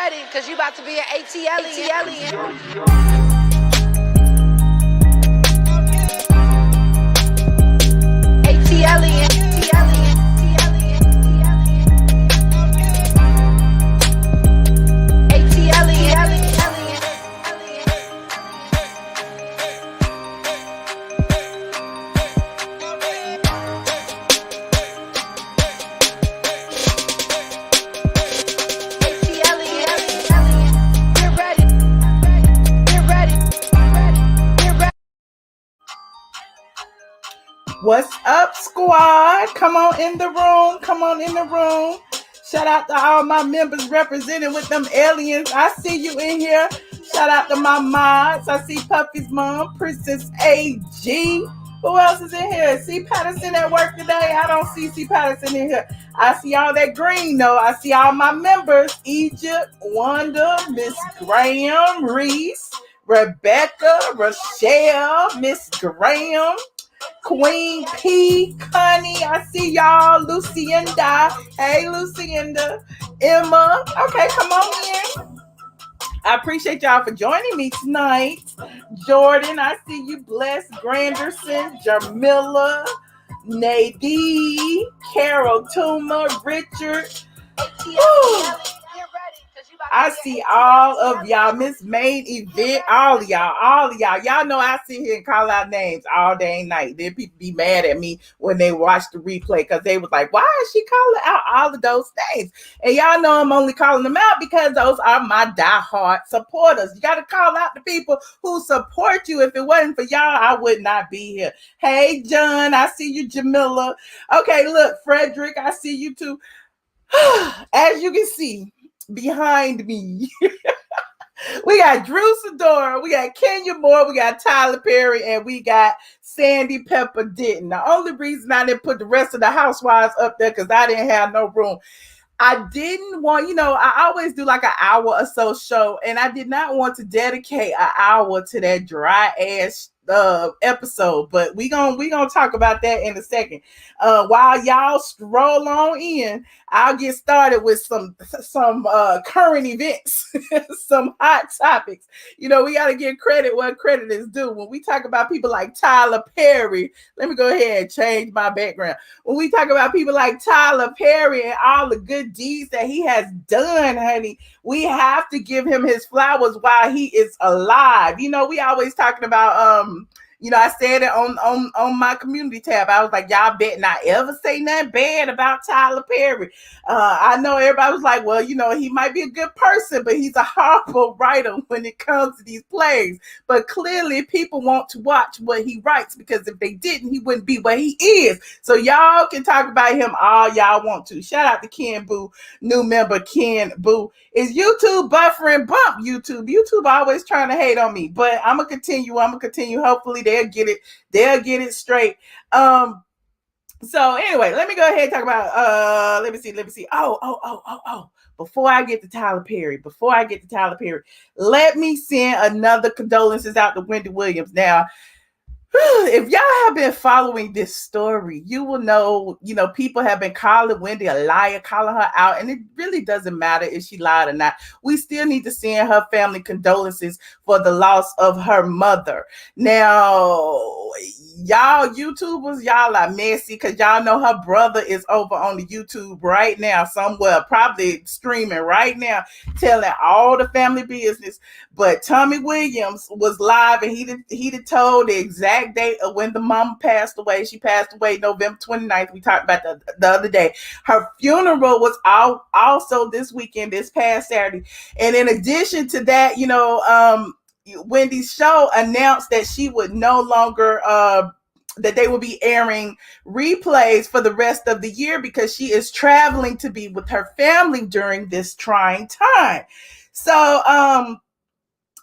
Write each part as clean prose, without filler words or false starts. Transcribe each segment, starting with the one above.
ready, because you about to be an ATLien. What's up, squad? Come on in the room. Come on in the room. Shout out to all my members represented with them aliens. I see you in here. Shout out to my mods. I see Puffy's mom, Princess A.G. Who else is in here? C. Patterson at work today? I don't see C. Patterson in here. I see all that green, though. I see all my members. Egypt, Wanda, Miss Graham, Reese, Rebecca, Rochelle, Miss Graham, Queen P, Connie, I see y'all. Lucinda, hey Lucinda, Emma. Okay, come on in. I appreciate y'all for joining me tonight. Jordan, I see you. Blessed, Granderson, Jamila, Nadine, Carol Tuma, Richard. I see all of y'all. Miss Main Event, all of y'all. Y'all know I sit here and call out names all day and night. Then people be mad at me when they watch the replay because they was like, why is she calling out all of those names? And y'all know I'm only calling them out because those are my diehard supporters. You got to call out the people who support you. If it wasn't for y'all, I would not be here. Hey, John, I see you. Jamila. Okay, look, Frederick, I see you too. As you can see, behind me, we got Drew Sidora, we got Kenya Moore, we got Tyler Perry, and we got Sandy Pepa Denton. The only reason I didn't put the rest of the Housewives up there because I didn't have no room. I didn't want, I always do like an hour or so show, and I did not want to dedicate an hour to that dry ass episode, but we gonna talk about that in a second. While y'all stroll on in, I'll get started with some current events, some hot topics. We gotta give credit where credit is due. When we talk about people like Tyler Perry, let me go ahead and change my background. When we talk about people like Tyler Perry and all the good deeds that he has done, honey, we have to give him his flowers while he is alive. We always talking about I said it on my community tab. I was like, y'all bet not ever say nothing bad about Tyler Perry. I know everybody was like, well, he might be a good person, but he's a horrible writer when it comes to these plays. But clearly people want to watch what he writes, because if they didn't, he wouldn't be what he is. So y'all can talk about him all y'all want to. Shout out to Ken Boo, new member Ken Boo. Is YouTube buffering? Bump YouTube. YouTube always trying to hate on me, but I'm gonna continue. Hopefully they'll get it straight. So anyway, let me go ahead and talk about let me see. Oh. Before I get to Tyler Perry, let me send another condolences out to Wendy Williams. Now, if y'all have been following this story, you will know, people have been calling Wendy a liar, calling her out, and it really doesn't matter if she lied or not. We still need to send her family condolences for the loss of her mother. Now, y'all YouTubers, y'all are messy, because y'all know her brother is over on the YouTube right now somewhere, probably streaming right now, telling all the family business. But Tommy Williams was live, and he told the exact date of when the mom passed away. She passed away November 29th. We talked about the other day. Her funeral was also this weekend, this past Saturday. And in addition to that, Wendy's show announced that she would no longer that they will be airing replays for the rest of the year, because she is traveling to be with her family during this trying time. So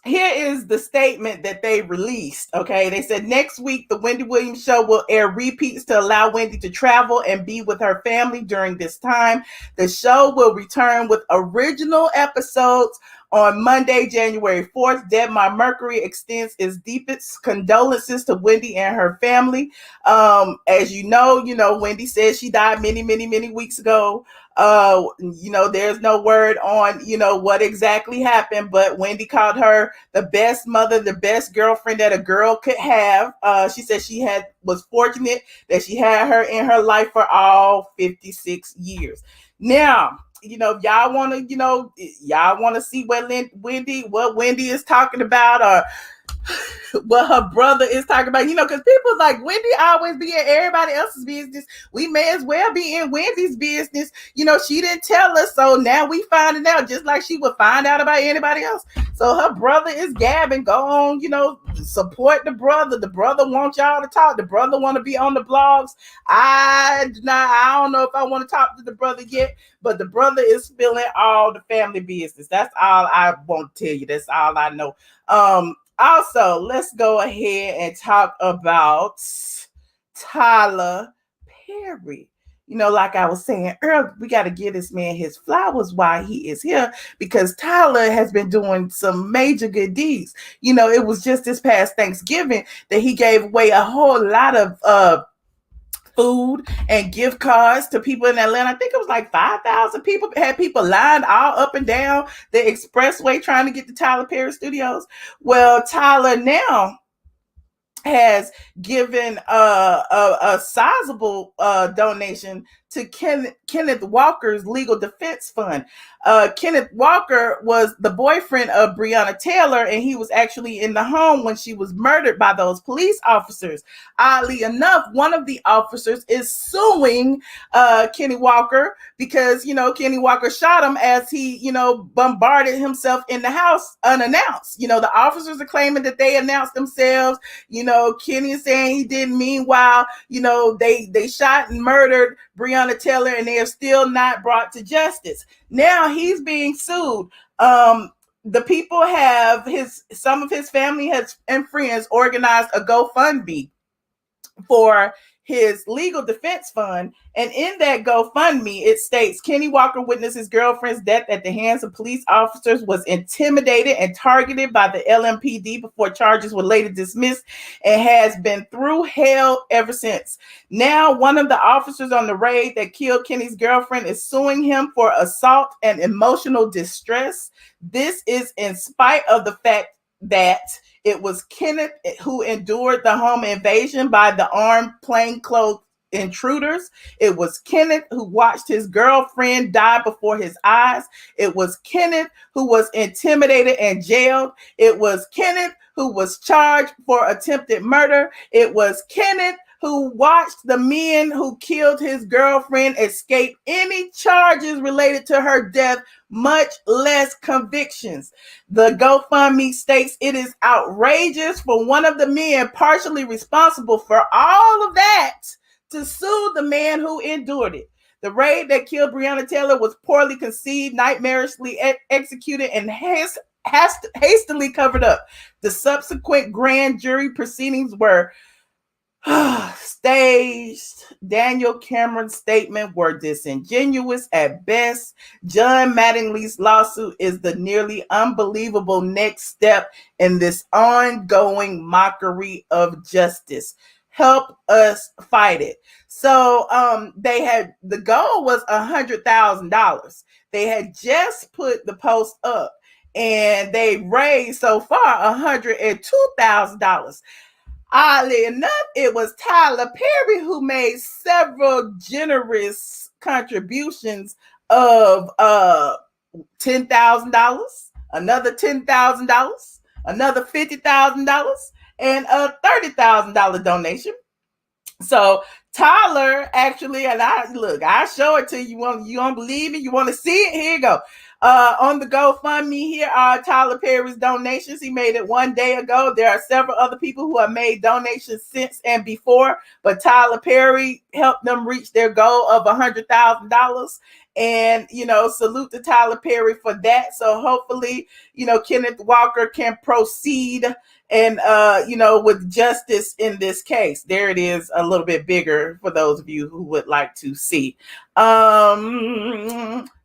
here is the statement that they released. Okay, they said next week the Wendy Williams show will air repeats to allow Wendy to travel and be with her family during this time. The show will return with original episodes On Monday, January 4th, Deadmar Mercury extends its deepest condolences to Wendy and her family. As you know, Wendy said she died many, many, many weeks ago. There's no word on, what exactly happened, but Wendy called her the best mother, the best girlfriend that a girl could have. She said she was fortunate that she had her in her life for all 56 years. Now, if y'all want to see what Wendy is talking about, or what her brother is talking about, because people like Wendy always be in everybody else's business. We may as well be in Wendy's business. She didn't tell us, so now we finding out, just like she would find out about anybody else. So her brother is gabbing. Go on, support the brother. The brother wants y'all to talk. The brother want to be on the blogs. I don't know if I want to talk to the brother yet, but the brother is spilling all the family business. That's all I want to tell you. That's all I know. Also, let's go ahead and talk about Tyler Perry. Like I was saying earlier, we got to give this man his flowers while he is here, because Tyler has been doing some major good deeds. It was just this past Thanksgiving that he gave away a whole lot of food and gift cards to people in Atlanta. I think it was like 5,000 people. Had people lined all up and down the expressway trying to get to Tyler Perry Studios. Well, Tyler now has given a sizable donation to Kenneth Walker's legal defense fund. Kenneth Walker was the boyfriend of Breonna Taylor, and he was actually in the home when she was murdered by those police officers. Oddly enough, one of the officers is suing Kenny Walker because, Kenny Walker shot him as he, bombarded himself in the house unannounced. The officers are claiming that they announced themselves. Kenny is saying he didn't. Meanwhile, they shot and murdered Breonna Taylor, and they are still not brought to justice. Now he's being sued. The people some of his family and friends organized a GoFundMe for his legal defense fund. And in that GoFundMe, it states Kenny Walker witnessed his girlfriend's death at the hands of police officers, was intimidated and targeted by the LMPD before charges were later dismissed, and has been through hell ever since. Now, one of the officers on the raid that killed Kenny's girlfriend is suing him for assault and emotional distress. This is in spite of the fact that it was Kenneth who endured the home invasion by the armed plainclothes intruders. It was Kenneth who watched his girlfriend die before his eyes. It was Kenneth who was intimidated and jailed. It was Kenneth who was charged for attempted murder. It was Kenneth who watched the men who killed his girlfriend escape any charges related to her death, much less convictions. The GoFundMe states it is outrageous for one of the men partially responsible for all of that to sue the man who endured it. The raid that killed Breonna Taylor was poorly conceived, nightmarishly executed, and hastily covered up. The subsequent grand jury proceedings were staged. Daniel Cameron's statement were disingenuous at best. John Mattingly's lawsuit is the nearly unbelievable next step in this ongoing mockery of justice. Help us fight it. So the goal was $100,000. They had just put the post up, and they raised so far $102,000. Oddly enough, it was Tyler Perry who made several generous contributions of $10,000, another $10,000, another $50,000, and a $30,000 donation. So Tyler actually, and I'll show it to you. You don't believe it? You want to see it? Here you go. On the GoFundMe, here are Tyler Perry's donations. He made it one day ago. There are several other people who have made donations since and before, but Tyler Perry helped them reach their goal of $100,000. And, salute to Tyler Perry for that. So hopefully, Kenneth Walker can proceed and, with justice in this case. There it is, a little bit bigger for those of you who would like to see.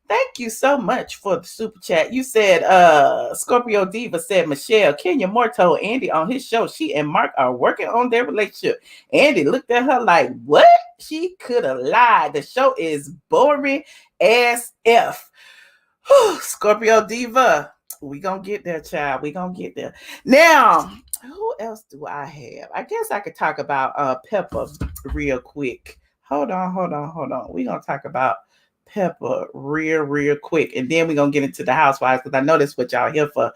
Thank you so much for the super chat. You said Scorpio Diva said Michelle, Kenya Moore told Andy on his show she and Mark are working on their relationship. Andy looked at her like, what? She could have lied. The show is boring as F. Scorpio Diva. We gonna get there, child. We gonna get there. Now, who else do I have? I guess I could talk about Pepa real quick. Hold on. We're gonna talk about Pepa real quick, and then we're gonna get into the Housewives, because I know that's what y'all here for.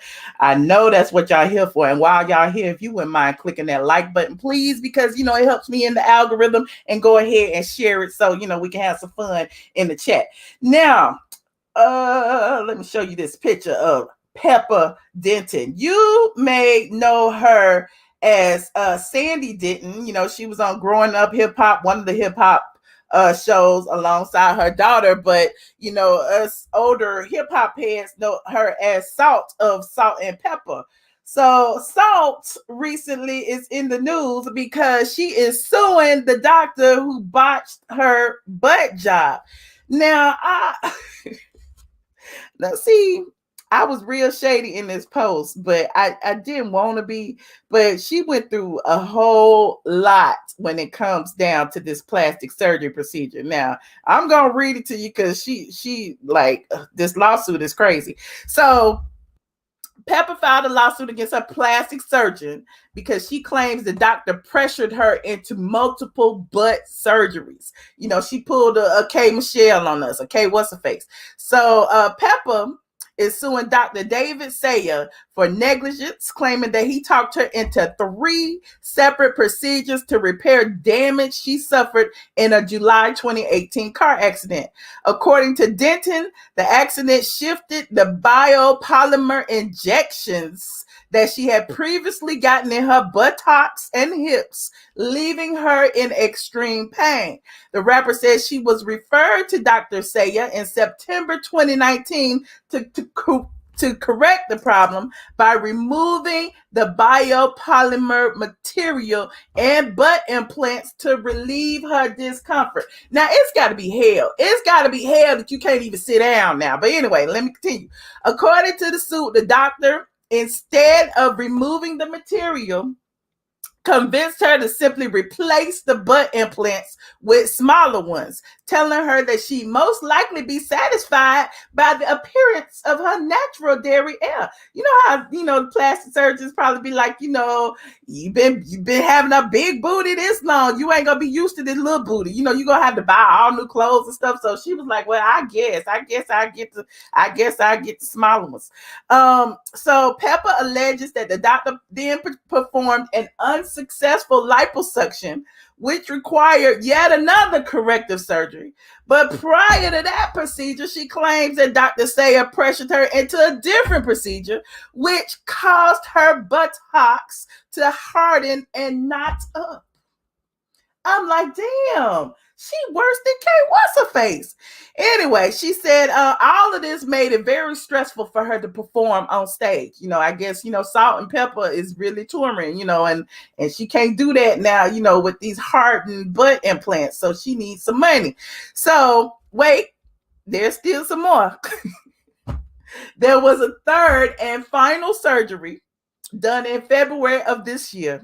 And while y'all here, if you wouldn't mind clicking that like button, please, because it helps me in the algorithm, and go ahead and share it so we can have some fun in the chat. Now, let me show you this picture of Pepa Denton. You may know her as Sandy Denton. She was on Growing Up Hip Hop, one of the hip hop shows alongside her daughter, but us older hip hop heads know her as Salt of Salt and Pepper. So Salt recently is in the news because she is suing the doctor who botched her butt job. Now, see, I was real shady in this post, but I didn't want to be. But she went through a whole lot when it comes down to this plastic surgery procedure. Now, I'm going to read it to you because she like, this lawsuit is crazy. So, Pepa filed a lawsuit against her plastic surgeon because she claims the doctor pressured her into multiple butt surgeries. She pulled a K Michelle on us. Okay, what's her face? So Pepa is suing Dr. David Sayer for negligence, claiming that he talked her into 3 separate procedures to repair damage she suffered in a July 2018 car accident. According to Denton, the accident shifted the biopolymer injections that she had previously gotten in her buttocks and hips, leaving her in extreme pain. The rapper says she was referred to Dr. Sayer in September 2019 to correct the problem by removing the biopolymer material and butt implants to relieve her discomfort. Now, it's got to be hell. It's got to be hell that you can't even sit down now. But anyway, let me continue. According to the suit, the doctor, instead of removing the material, convinced her to simply replace the butt implants with smaller ones, telling her that she most likely be satisfied by the appearance of her natural derriere. You know how, the plastic surgeons probably be like, you've been having a big booty this long. You ain't gonna be used to this little booty. You're gonna have to buy all new clothes and stuff. So she was like, well, I guess I get the smaller ones. So Pepa alleges that the doctor then performed an unsuccessful liposuction, which required yet another corrective surgery. But prior to that procedure, she claims that Dr. Sayer pressured her into a different procedure, which caused her buttocks to harden and knot up. I'm like, damn, she worse than Kate What's-Her-Face. Anyway, she said all of this made it very stressful for her to perform on stage. I guess, Salt and Pepper is really touring, and she can't do that now, with these hardened butt implants. So she needs some money. So wait, there's still some more. There was a third and final surgery done in February of this year,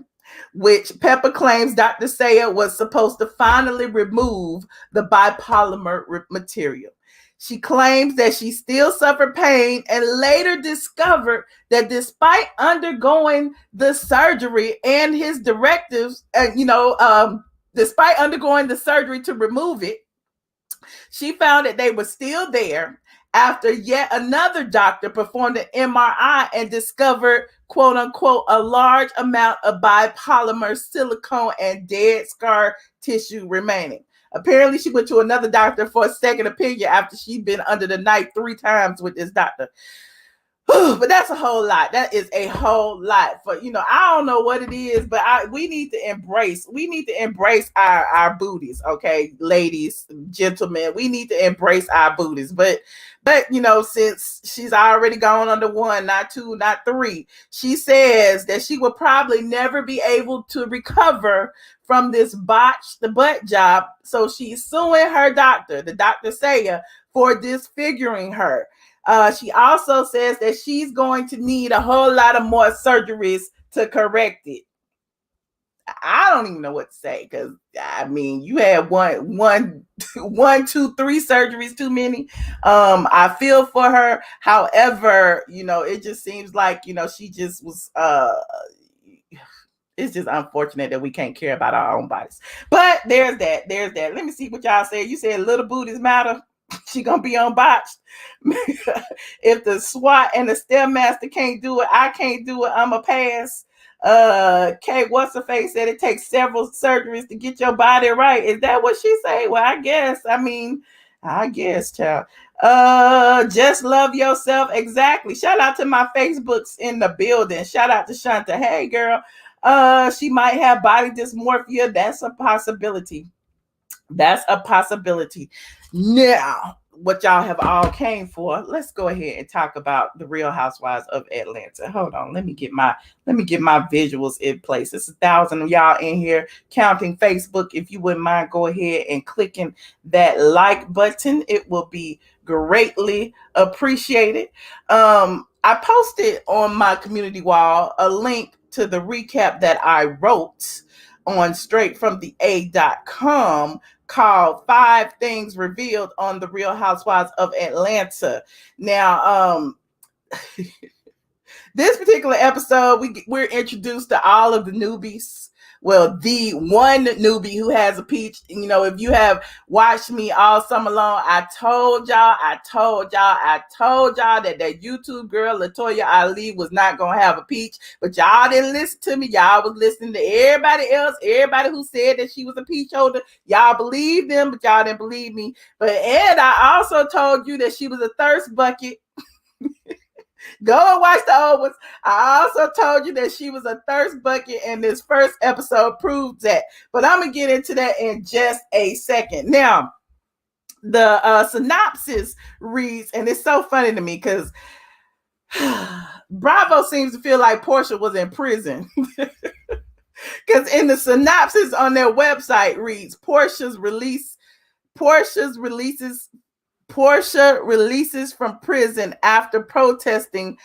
which Pepa claims Dr. Sayer was supposed to finally remove the biopolymer material. She claims that she still suffered pain and later discovered that despite undergoing the surgery and his directives, despite undergoing the surgery to remove it, she found that they were still there after yet another doctor performed an MRI and discovered, quote unquote, a large amount of biopolymer silicone and dead scar tissue remaining. Apparently, she went to another doctor for a second opinion after she'd been under the knife 3 times with this doctor. But that's a whole lot. That is a whole lot for, I don't know what it is, but we need to embrace our booties. Okay, ladies, gentlemen, we need to embrace our booties. But since she's already gone under 1, not 2, not 3, she says that she will probably never be able to recover from this botched butt job. So she's suing her doctor, the Dr. Sayer, for disfiguring her. She also says that she's going to need a whole lot of more surgeries to correct it. I don't even know what to say, because I mean, you had one, two, three surgeries too many. I feel for her. However, it just seems like, she just was it's just unfortunate that we can't care about our own bodies. But there's that. Let me see what y'all said. You said little booties matter. She gonna be unbotched. If the SWAT and the Stairmaster can't do it, I can't do it. I'm a pass. Kate, what's her face, said it takes several surgeries to get your body right. Is that what she say? Well, I guess, child. Just love yourself. Exactly. Shout out to my Facebooks in the building. Shout out to Shanta. Hey, girl. She might have body dysmorphia. That's a possibility. Now, what y'all have all came for, let's go ahead and talk about the Real Housewives of Atlanta. Hold on, let me get my visuals in place. There's 1,000 of y'all in here counting Facebook. If you wouldn't mind, go ahead and clicking that like button. It will be greatly appreciated. I posted on my community wall a link to the recap that I wrote on straightfromtheA.com called 5 Things Revealed on the Real Housewives of Atlanta. Now, this particular episode, we're introduced to all of the newbies. Well, the one newbie who has a peach. If you have watched me all summer long, I told y'all that that YouTube girl, LaToya Ali, was not going to have a peach. But y'all didn't listen to me. Y'all was listening to everybody else, everybody who said that she was a peach holder. Y'all believed them, but y'all didn't believe me. And I also told you that she was a thirst bucket. Go and watch the old ones. I also told you that she was a thirst bucket, and this first episode proved that. But I'm going to get into that in just a second. Now, the synopsis reads, and it's so funny to me because Bravo seems to feel like Porsha was in prison. Because in the synopsis on their website reads, Porsha releases from prison after protesting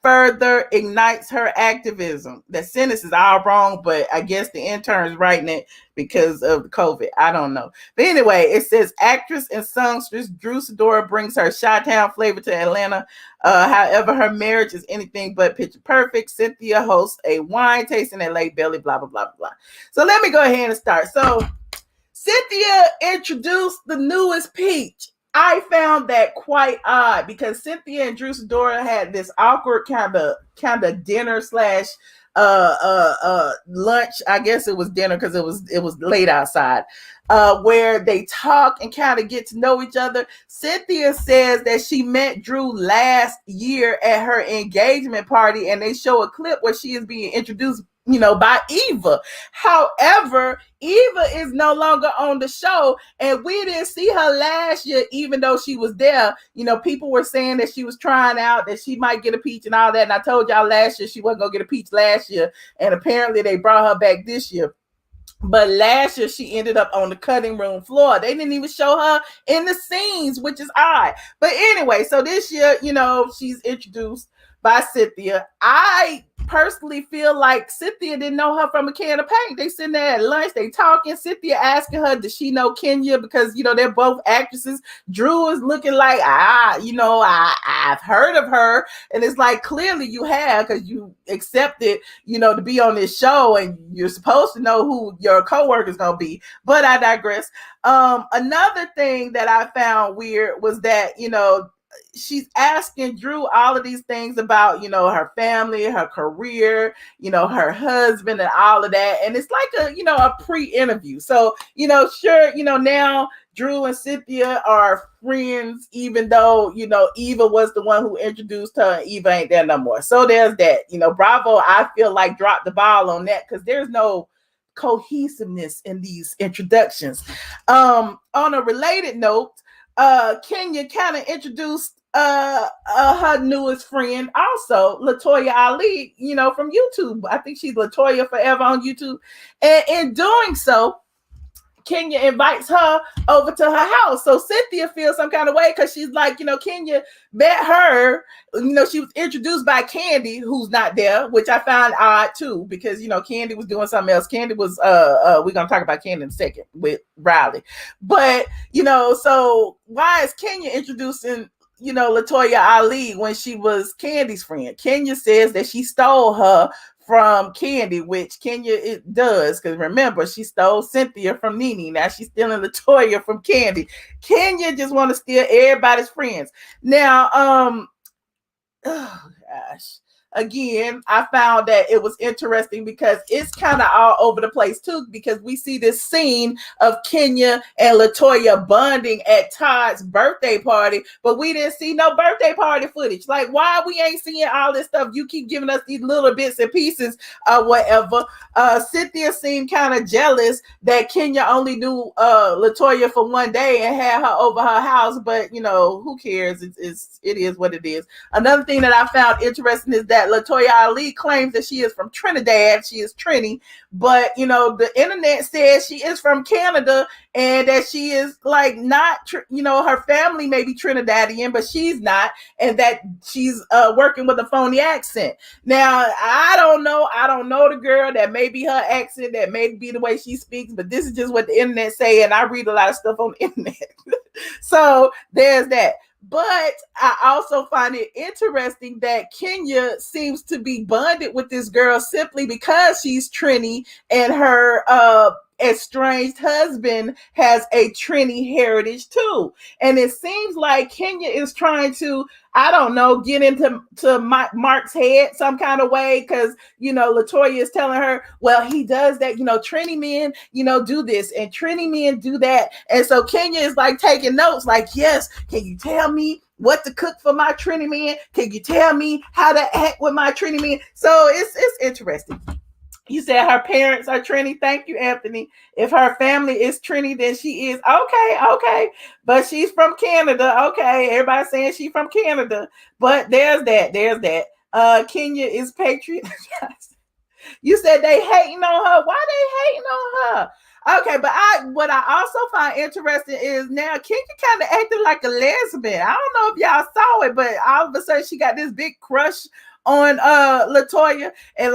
further ignites her activism. The sentence is all wrong, but I guess the intern's writing it because of COVID. I don't know. But anyway, it says actress and songstress Drew Sidora brings her Chi-Town flavor to Atlanta. However, her marriage is anything but picture perfect. Cynthia hosts a wine tasting at Lake Belly, blah, blah, blah, blah. So let me go ahead and start. So Cynthia introduced the newest peach. I found that quite odd because Cynthia and Drew Sidora had this awkward kind of dinner slash lunch. I guess it was dinner because it was late outside, where they talk and kind of get to know each other. Cynthia says that she met Drew last year at her engagement party, and they show a clip where she is being introduced by Eva. However, Eva is no longer on the show, and we didn't see her last year, even though she was there. People were saying that she was trying out, that she might get a peach and all that. And I told y'all last year she wasn't going to get a peach last year. And apparently they brought her back this year. But last year she ended up on the cutting room floor. They didn't even show her in the scenes, which is odd. But anyway, so this year, she's introduced by Cynthia. I personally feel like Cynthia didn't know her from a can of paint. They sitting there at lunch, they talking. Cynthia asking her, does she know Kenya? Because they're both actresses. Drew is looking like, I've heard of her. And it's like, clearly you have, because you accepted, to be on this show, and you're supposed to know who your co-worker is gonna be. But I digress. Another thing that I found weird was that, she's asking Drew all of these things about, her family, her career, her husband, and all of that. And it's like a pre-interview. So, sure, now Drew and Cynthia are friends, even though, Eva was the one who introduced her, and Eva ain't there no more. So there's that. Bravo, I feel like dropped the ball on that because there's no cohesiveness in these introductions. On a related note, Kenya kind of introduced her newest friend, also LaToya Ali, from YouTube. I think she's LaToya Forever on YouTube. And in doing so, Kenya invites her over to her house. So Cynthia feels some kind of way because she's like, Kenya met her, she was introduced by Kandi, who's not there, which I found odd too, because Kandi was doing something else. Kandi was we're gonna talk about Kandi in a second with Riley. But so why is Kenya introducing Latoya Ali when she was Kandi's friend? Kenya says that she stole her from Kandi, which Kenya it does, because remember, she stole Cynthia from Nene. Now she's stealing Latoya from Kandi. Kenya just want to steal everybody's friends. Now, oh gosh. Again, I found that it was interesting because it's kind of all over the place too, because we see this scene of Kenya and Latoya bonding at Todd's birthday party, but we didn't see no birthday party footage. Like, why we ain't seeing all this stuff? You keep giving us these little bits and pieces or whatever. Cynthia seemed kind of jealous that Kenya only knew Latoya for one day and had her over her house, but who cares? It is what it is. Another thing that I found interesting is that Latoya Ali claims that she is from Trinidad. She is Trini, but the internet says she is from Canada and that she is like not, her family may be Trinidadian, but she's not, and that she's working with a phony accent. Now, I don't know the girl. That may be her accent, that may be the way she speaks, but this is just what the internet say, and I read a lot of stuff on the internet. So there's that. But I also find it interesting that Kenya seems to be bonded with this girl simply because she's Trini, and her estranged husband has a Trini heritage too. And it seems like Kenya is trying to, I don't know, get into Mark's head some kind of way, because Latoya is telling her, well, he does that, Trini men, do this, and Trini men do that. And so Kenya is like taking notes, like, yes, can you tell me what to cook for my Trini men? Can you tell me how to act with my Trini men? So it's interesting. You said her parents are Trini. Thank you, Anthony. If her family is Trini, then she is. Okay. But she's from Canada. Okay. Everybody's saying she's from Canada. But there's that. Kenya is patriot. You said they hating on her. Why they hating on her? Okay, but what I also find interesting is now Kenya kind of acting like a lesbian. I don't know if y'all saw it, but all of a sudden she got this big crush on Latoya, and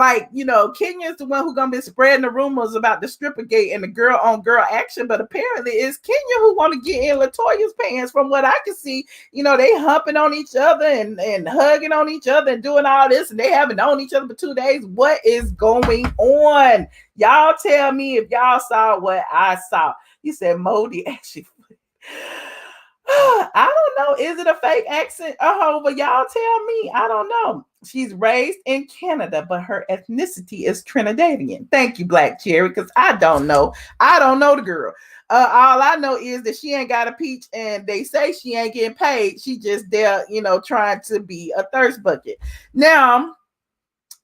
Kenya is the one who's gonna be spreading the rumors about the stripper gate and the girl on girl action, but apparently it's Kenya who want to get in Latoya's pants. From what I can see, they humping on each other and hugging on each other and doing all this, and they haven't known each other for 2 days. What is going on? Y'all tell me if y'all saw what I saw. You said Modi actually. I don't know. Is it a fake accent? But y'all tell me. I don't know. She's raised in Canada, but her ethnicity is Trinidadian. Thank you, Black Cherry, because I don't know. I don't know the girl. All I know is that she ain't got a peach, and they say she ain't getting paid. She just there, trying to be a thirst bucket. Now,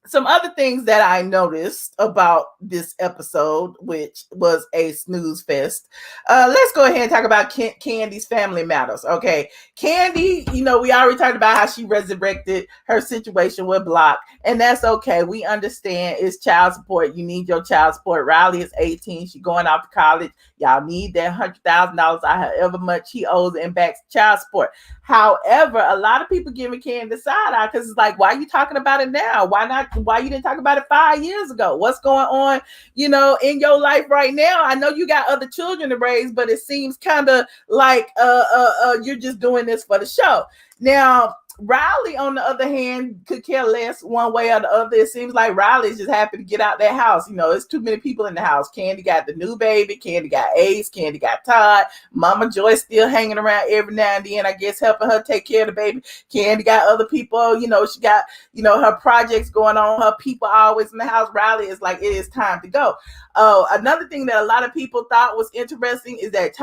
some other things that I noticed about this episode, which was a snooze fest. Let's go ahead and talk about Kandi's family matters. Okay. Kandi, we already talked about how she resurrected her situation with Block, and that's okay. We understand it's child support. You need your child support. Riley is 18. She's going off to college. Y'all need that $100,000, however much he owes in back child support. However, a lot of people giving Kandi the side eye because it's like, why are you talking about it now? Why you didn't talk about it 5 years ago? What's going on, in your life right now? I know you got other children to raise, but it seems kind of like you're just doing this for the show. Now, Riley, on the other hand, could care less one way or the other. It seems like Riley's just happy to get out that house. It's too many people in the house. Kandi got the new baby. Kandi got Ace. Kandi got Todd. Mama Joy still hanging around every now and then, I guess, helping her take care of the baby. Kandi got other people. She got, her projects going on. Her people always in the house. Riley is like, it is time to go. Another thing that a lot of people thought was interesting is that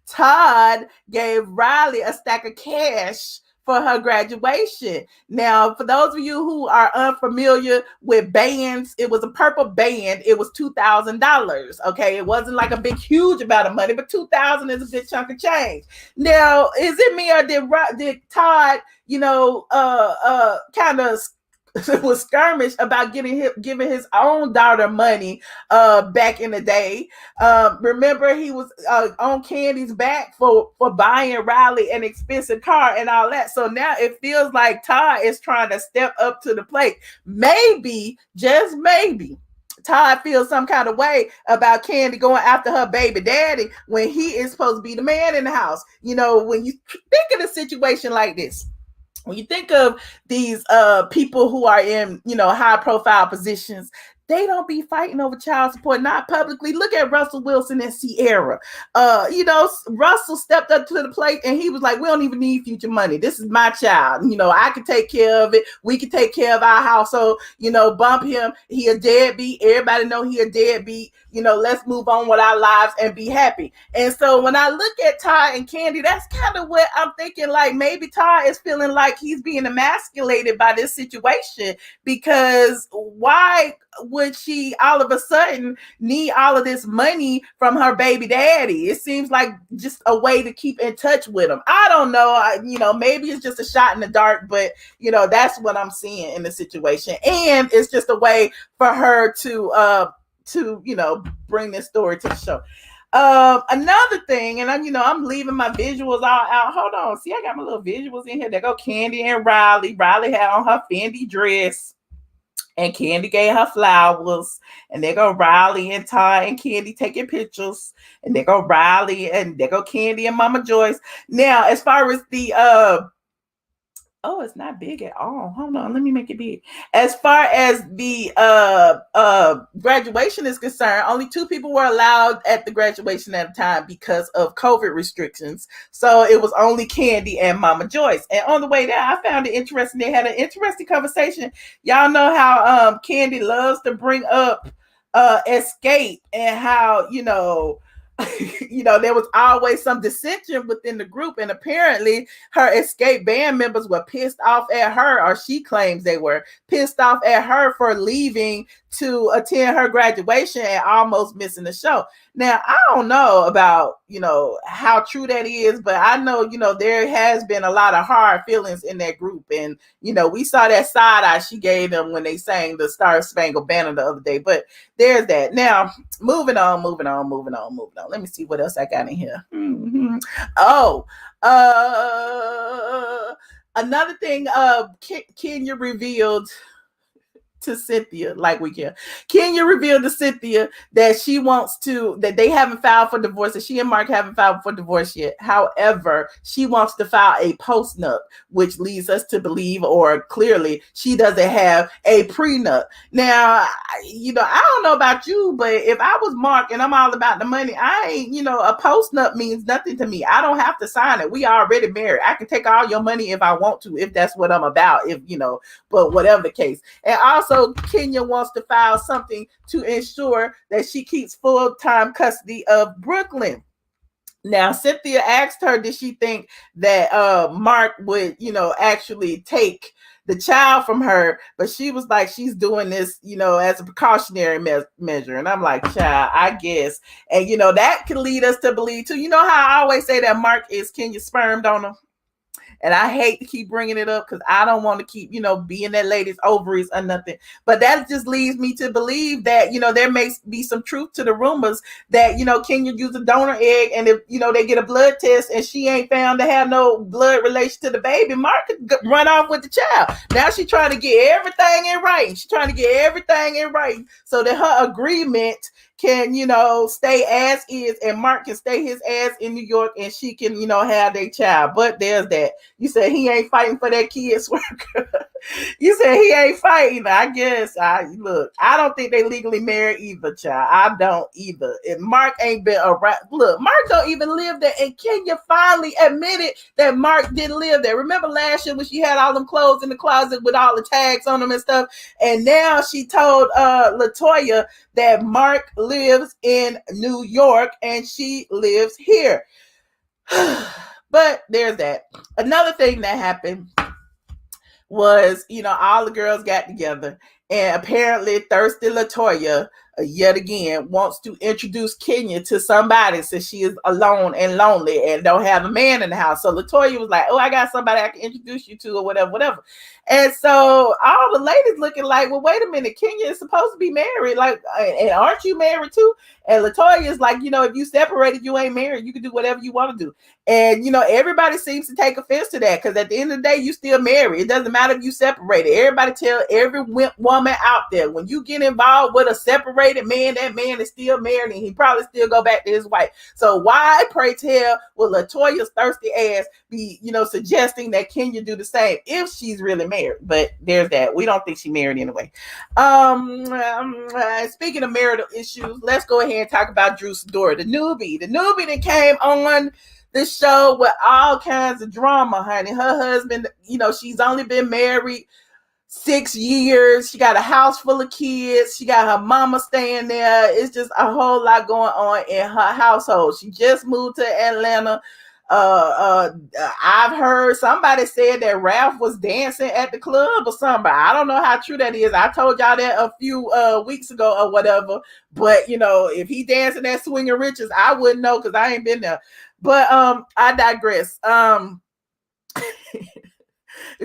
Todd gave Riley a stack of cash for her graduation. Now, for those of you who are unfamiliar with bands, it was a purple band. It was $2,000. Okay, it wasn't like a big, huge amount of money, but $2,000 is a good chunk of change. Now, is it me or did Todd, kind of was skirmish about giving his own daughter money back in the day. Remember, he was on Kandi's back for buying Riley an expensive car and all that. So now it feels like Todd is trying to step up to the plate. Maybe, just maybe, Todd feels some kind of way about Kandi going after her baby daddy when he is supposed to be the man in the house. You know, when you think of a situation like this, when you think of these people who are in, you know, high profile positions, they don't be fighting over child support, not publicly. Look at Russell Wilson and Sierra. You know, Russell stepped up to the plate and he was like, we don't even need future money. This is my child. You know, I can take care of it. We can take care of our household. You know, bump him. He a deadbeat. Everybody know he a deadbeat. You know, let's move on with our lives and be happy. And so when I look at Todd and Kandi, that's kind of what I'm thinking. Like, maybe Todd is feeling like he's being emasculated by this situation, because why would she all of a sudden need all of this money from her baby daddy? It seems like just a way to keep in touch with him. I don't know. You know, maybe it's just a shot in the dark, but you know, that's what I'm seeing in the situation. And it's just a way for her to you know, bring this story to the show. Another thing, and I'm leaving my visuals all out. Hold on. See, I got my little visuals in here. There go Kandi and Riley. Riley had on her Fendi dress, and Kandi gave her flowers. And there go Riley and Todd and Kandi taking pictures. And there go Riley, and there go Kandi and Mama Joyce. Now, as far as the oh, it's not big at all. Hold on, let me make it big. As far as the graduation is concerned, only 2 people were allowed at the graduation at a time because of COVID restrictions. So it was only Kandi and Mama Joyce. And on the way there, I found it interesting. They had an interesting conversation. Y'all know how Kandi loves to bring up Escape, and how, you know, you know, there was always some dissension within the group, and apparently her Escape band members were pissed off at her, or she claims they were pissed off at her for leaving to attend her graduation and almost missing the show. Now, I don't know about, you know, how true that is, but I know, you know, there has been a lot of hard feelings in that group. And, you know, we saw that side eye she gave them when they sang the Star Spangled Banner the other day, but there's that. Now, moving on. Let me see what else I got in here. Oh, another thing, Kenya revealed to Cynthia, like we can. Kenya revealed to Cynthia that that they haven't filed for divorce, that she and Mark haven't filed for divorce yet. However, she wants to file a postnup, which leads us to believe, or clearly, she doesn't have a prenup. Now, you know, I don't know about you, but if I was Mark and I'm all about the money, I ain't, you know, a postnup means nothing to me. I don't have to sign it. We already married. I can take all your money if I want to, if that's what I'm about, if, you know, but whatever the case. And also, Kenya wants to file something to ensure that she keeps full-time custody of Brooklyn. Now, Cynthia asked her, did she think that Mark would, you know, actually take the child from her? But she was like, she's doing this, you know, as a precautionary measure. And I'm like, child, I guess. And, you know, that can lead us to believe, too. You know how I always say that Mark is Kenya's sperm donor? And I hate to keep bringing it up because I don't want to keep, you know, being that lady's ovaries or nothing. But that just leads me to believe that, you know, there may be some truth to the rumors that, you know, Kenya used a donor egg, and if, you know, they get a blood test and she ain't found to have no blood relation to the baby, Mark could run off with the child. Now she's trying to get everything in writing. So that her agreement can, you know, stay as is, and Mark can stay his ass in New York, and she can, you know, have their child. But there's that. You said he ain't fighting for that kid's work. You said he ain't fighting. I guess. Look, I don't think they legally married either, child. I don't either. And Mark ain't been around. Look, Mark don't even live there. And Kenya finally admitted that Mark didn't live there. Remember last year when she had all them clothes in the closet with all the tags on them and stuff? And now she told LaToya that Mark lives in New York and she lives here. But there's that. Another thing that happened was, you know, all the girls got together, and apparently Thirsty LaToya yet again wants to introduce Kenya to somebody since she is alone and lonely and don't have a man in the house. So Latoya was like, oh, I got somebody I can introduce you to or whatever. And so all the ladies looking like, well, wait a minute, Kenya is supposed to be married. Like, and aren't you married too? And Latoya is like, if you separated, you ain't married. You can do whatever you want to do. And, everybody seems to take offense to that because at the end of the day, you still married. It doesn't matter if you separated. Everybody tell every woman out there, when you get involved with a separated man, that man is still married and he probably still go back to his wife. So why, pray tell, will Latoya's thirsty ass be, suggesting that Kenya do the same if she's really married? But there's that. We don't think she married anyway. Speaking of marital issues, let's go ahead and talk about Drew Sidora, the newbie that came on the show with all kinds of drama, honey. Her husband, she's only been married 6 years. She got a house full of kids. She got her mama staying there. It's just a whole lot going on in her household. She just moved to Atlanta. I've heard somebody said that Ralph was dancing at the club or something, but I don't know how true that is. I told y'all that a few weeks ago or whatever, but if he dancing at Swinging Riches, I wouldn't know because I ain't been there. But I digress. The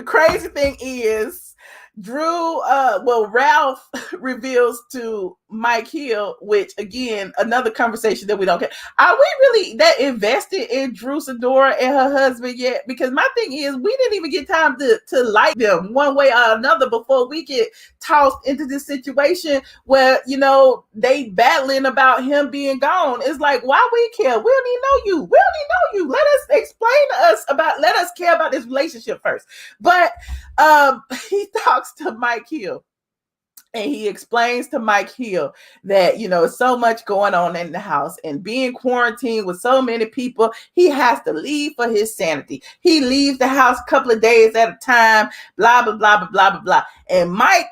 crazy thing is Ralph reveals to Mike Hill, which again, another conversation that we don't get. Are we really that invested in Drew Sidora and her husband yet? Because my thing is, we didn't even get time to like them one way or another before we get tossed into this situation where, they battling about him being gone. It's like, why we care? We don't even know you. We don't even know you. Let us care about this relationship first. But he talks to Mike Hill. And he explains to Mike Hill that, so much going on in the house and being quarantined with so many people, he has to leave for his sanity. He leaves the house a couple of days at a time, blah, blah, blah, blah, blah, blah, blah. And Mike,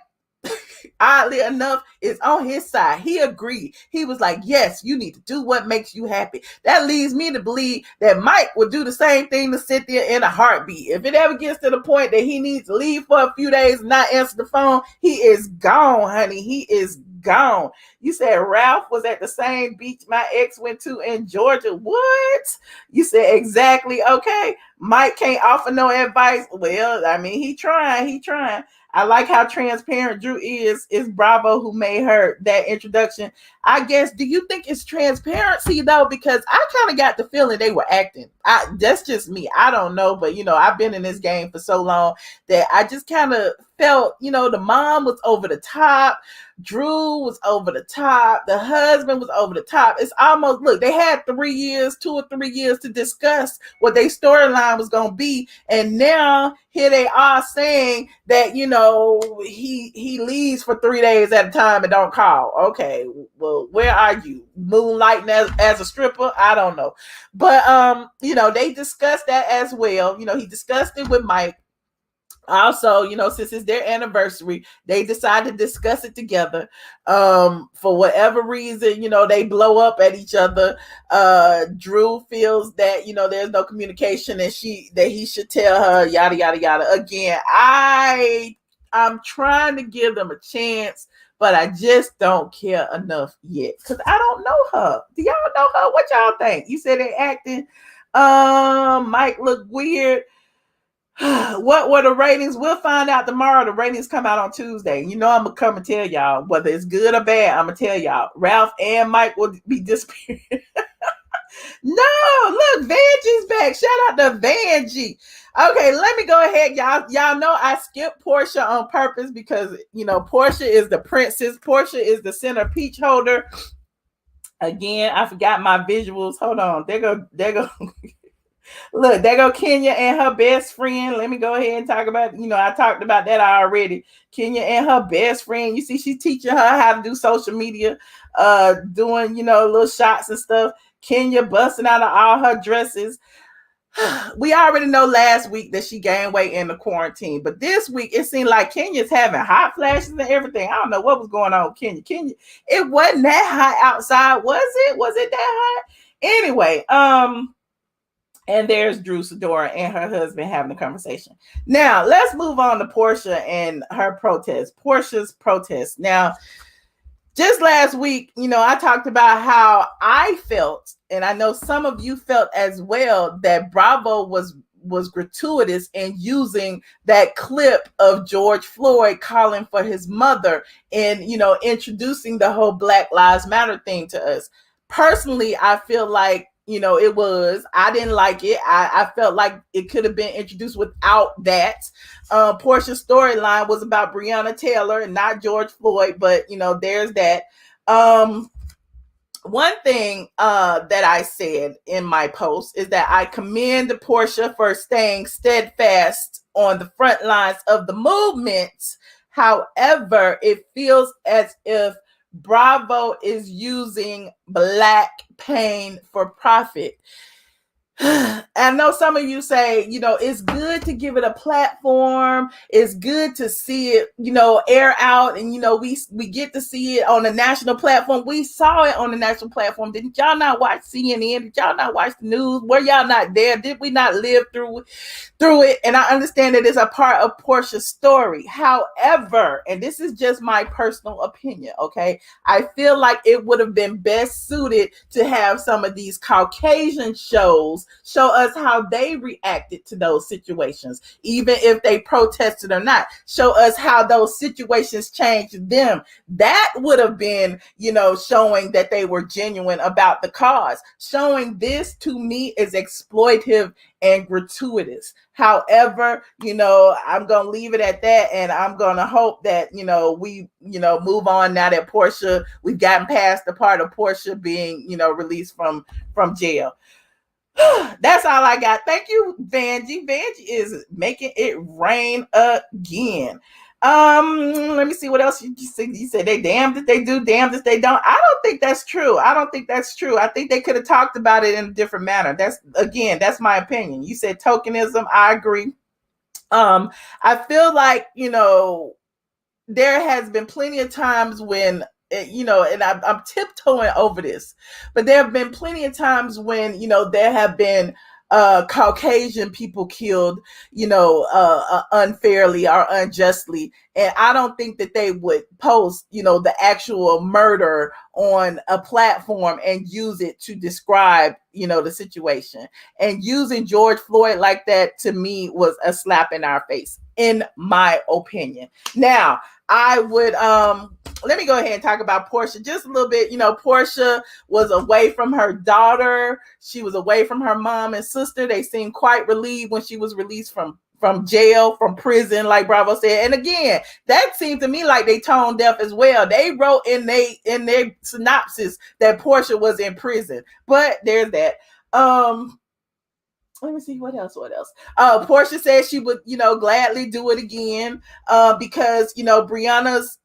oddly enough, is on his side. He agreed. He was like, yes, you need to do what makes you happy. That leads me to believe that Mike would do the same thing to Cynthia in a heartbeat. If it ever gets to the point that he needs to leave for a few days and not answer the phone, he is gone, honey. He is gone. You said Ralph was at the same beach my ex went to in Georgia. What? You said exactly. Okay. Mike can't offer no advice. Well, I mean, he trying. I like how transparent Drew is. It's Bravo who made her that introduction. I guess, do you think it's transparency though? Because I kind of got the feeling they were acting. That's just me. I don't know, but I've been in this game for so long that I just kind of felt, the mom was over the top. Drew was over the top. The husband was over the top. It's almost, look, they had 2 or 3 years to discuss what their storyline was going to be. And now here they are saying that, he leaves for 3 days at a time and don't call. Okay, well, where are you? Moonlighting as a stripper? I don't know. But, they discussed that as well. He discussed it with Mike. Also, since it's their anniversary, they decided to discuss it together. For whatever reason, they blow up at each other. Drew feels that, there's no communication and that he should tell her, yada, yada, yada. Again, I'm trying to give them a chance, but I just don't care enough yet because I don't know her. Do y'all know her? What y'all think? You said they acting. Mike look weird. What were the ratings? We'll find out tomorrow. The ratings come out on Tuesday. I'm gonna come and tell y'all whether it's good or bad. I'm gonna tell y'all. Ralph and Mike will be disappearing. No, look, Vanjie's back. Shout out to Vanjie. Okay, let me go ahead, y'all. Y'all know I skipped Porsha on purpose because Porsha is the princess. Porsha is the center peach holder. Again, I forgot my visuals. Hold on. There go. Look, there go Kenya and her best friend. Let me go ahead and talk about, I talked about that already. Kenya and her best friend. You see, she's teaching her how to do social media, doing, little shots and stuff. Kenya busting out of all her dresses. We already know last week that she gained weight in the quarantine, but this week it seemed like Kenya's having hot flashes and everything. I don't know what was going on with Kenya. It wasn't that hot outside, was it? Was it that hot? Anyway, and there's Drew Sidora and her husband having a conversation. Now, let's move on to Porsha and her protest. Porsha's protest. Now, just last week, I talked about how I felt, and I know some of you felt as well, that Bravo was gratuitous in using that clip of George Floyd calling for his mother and, introducing the whole Black Lives Matter thing to us. Personally, I feel like, I didn't like it. I felt like it could have been introduced without that. Porsha's storyline was about Breonna Taylor and not George Floyd, but, there's that. One thing that I said in my post is that I commend Porsha for staying steadfast on the front lines of the movement. However, it feels as if Bravo is using Black pain for profit. I know some of you say, it's good to give it a platform. It's good to see it, air out. And, we get to see it on a national platform. We saw it on the national platform. Didn't y'all not watch CNN? Did y'all not watch the news? Were y'all not there? Did we not live through it? And I understand that it's a part of Porsha's story. However, and this is just my personal opinion, okay? I feel like it would have been best suited to have some of these Caucasian shows show us how they reacted to those situations, even if they protested or not. Show us how those situations changed them. That would have been, showing that they were genuine about the cause. Showing this, to me, is exploitive and gratuitous. However, I'm going to leave it at that, and I'm going to hope that, we, move on now that Porsha, we've gotten past the part of Porsha being, released from jail. That's all I got. Thank you, Vanjie. Vanjie is making it rain again. Let me see what else you said. You said they damned if they do, damned if they don't. I don't think that's true. I think they could have talked about it in a different manner. That's my opinion. You said tokenism. I agree. I feel like, there has been plenty of times when, and I'm tiptoeing over this, but there have been plenty of times when, there have been Caucasian people killed, unfairly or unjustly. And I don't think that they would post, the actual murder on a platform and use it to describe, the situation. And using George Floyd like that, to me, was a slap in our face, in my opinion. Now, I would let me go ahead and talk about Porsha just a little bit. Porsha was away from her daughter. She was away from her mom and sister. They seemed quite relieved when she was released from jail, from prison, like Bravo said. And again, that seemed to me like they tone deaf as well. They wrote in their synopsis that Porsha was in prison, but there's that. Let me see what else. Porsha said she would, gladly do it again, because, Breonna's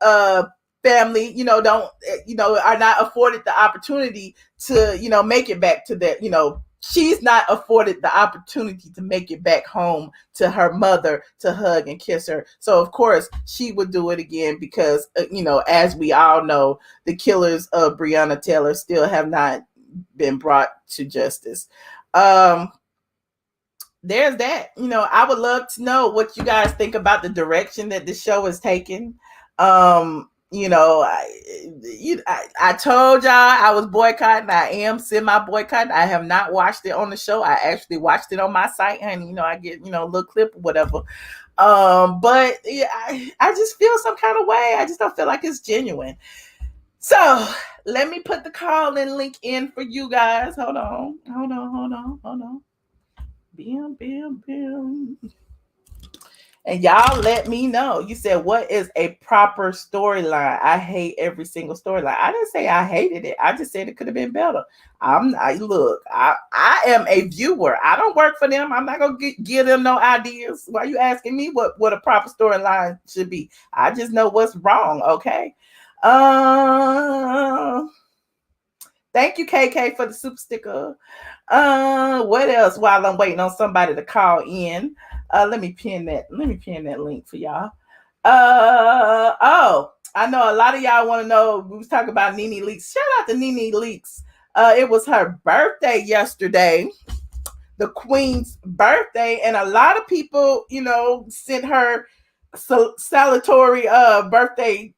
family, don't, are not afforded the opportunity to, make it back to that, she's not afforded the opportunity to make it back home to her mother to hug and kiss her. So of course she would do it again because, as we all know, the killers of Breonna Taylor still have not been brought to justice. There's that. I would love to know what you guys think about the direction that the show is taking. I told y'all I was boycotting. I am semi-boycotting. I have not watched it on the show. I actually watched it on my site, and I get a little clip or whatever. But yeah, I just feel some kind of way. I just don't feel like it's genuine. So let me put the call-in link in for you guys. Hold on. Bam. And y'all let me know. You said, what is a proper storyline? I hate every single storyline. I didn't say I hated it. I just said it could have been better. I am a viewer. I don't work for them. I'm not going to give them no ideas. Why are you asking me what a proper storyline should be? I just know what's wrong, okay? Thank you, KK, for the super sticker. What else? While I'm waiting on somebody to call in, let me pin that link for y'all. I know a lot of y'all want to know. We was talking about Nene Leakes. Shout out to Nene Leakes. It was her birthday yesterday, the Queen's birthday, and a lot of people, sent her salutatory birthday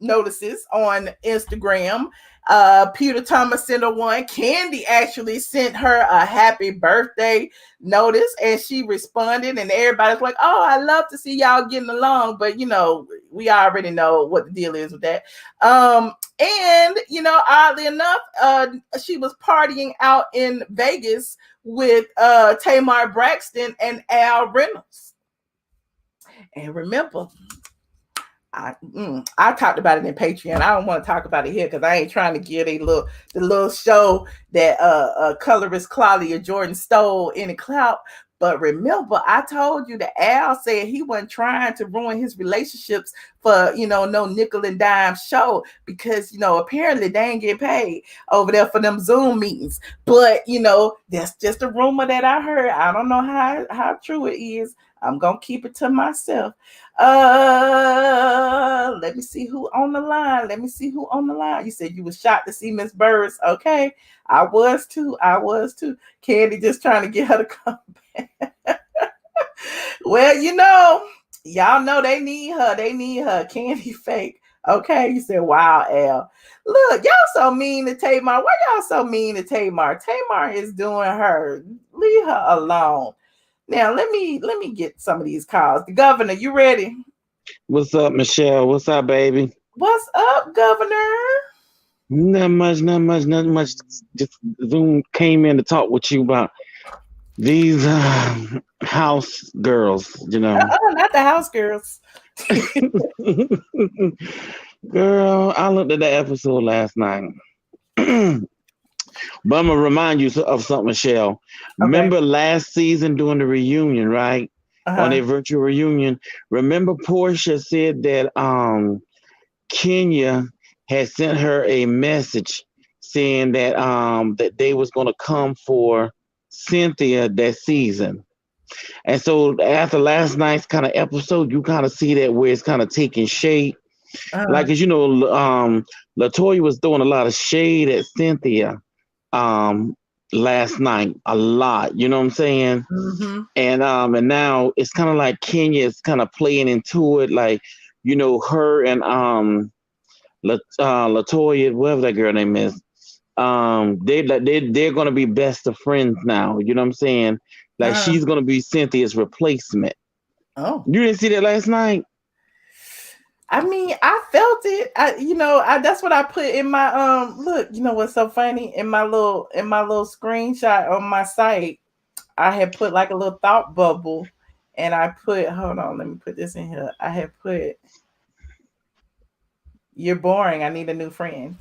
notices on Instagram. Peter Thomas sent her one. Kandi actually sent her a happy birthday notice, and she responded, and everybody's like, "Oh, I love to see y'all getting along," but we already know what the deal is with that. And oddly enough, she was partying out in Vegas with Tamar Braxton and Al Reynolds. And remember, I talked about it in Patreon. I don't want to talk about it here because I ain't trying to get the little show that colorist Claudia Jordan stole any clout. But remember, I told you that Al said he wasn't trying to ruin his relationships for no nickel and dime show, because apparently they ain't get paid over there for them Zoom meetings. But that's just a rumor that I heard. I don't know how true it is. I'm gonna keep it to myself. Let me see who on the line. You said you was shocked to see Miss Burruss. Okay, I was too. Kandi just trying to get her to come back. Well, y'all know they need her. Kandi fake. Okay, you said, wow, Al. Look, y'all so mean to Tamar. Why y'all so mean to Tamar? Tamar is doing her. Leave her alone. Now, let me get some of these calls. The governor, you ready? What's up, Michelle? What's up, baby? What's up, governor? Not much. Just Zoom came in to talk with you about these house girls, Not the house girls. Girl, I looked at that episode last night. But I'm going to remind you of something, Michelle. Okay. Remember last season during the reunion, right? On a virtual reunion. Remember Porsha said that Kenya had sent her a message saying that that they was going to come for Cynthia that season. And so after last night's kind of episode, you kind of see that where it's kind of taking shape. Like, as LaToya was throwing a lot of shade at Cynthia last night, a lot, you know what I'm saying? Mm-hmm. And now it's kind of like Kenya is kind of playing into it, like, her and LaToya, whatever that girl name is, they're gonna be best of friends now, you know what I'm saying? Like she's gonna be Cynthia's replacement. Oh, you didn't see that last night? I mean, I felt it. That's what I put in my look. You know what's so funny? In my little screenshot on my site, I had put like a little thought bubble, and I put, hold on, let me put this in here. I had put, "You're boring. I need a new friend."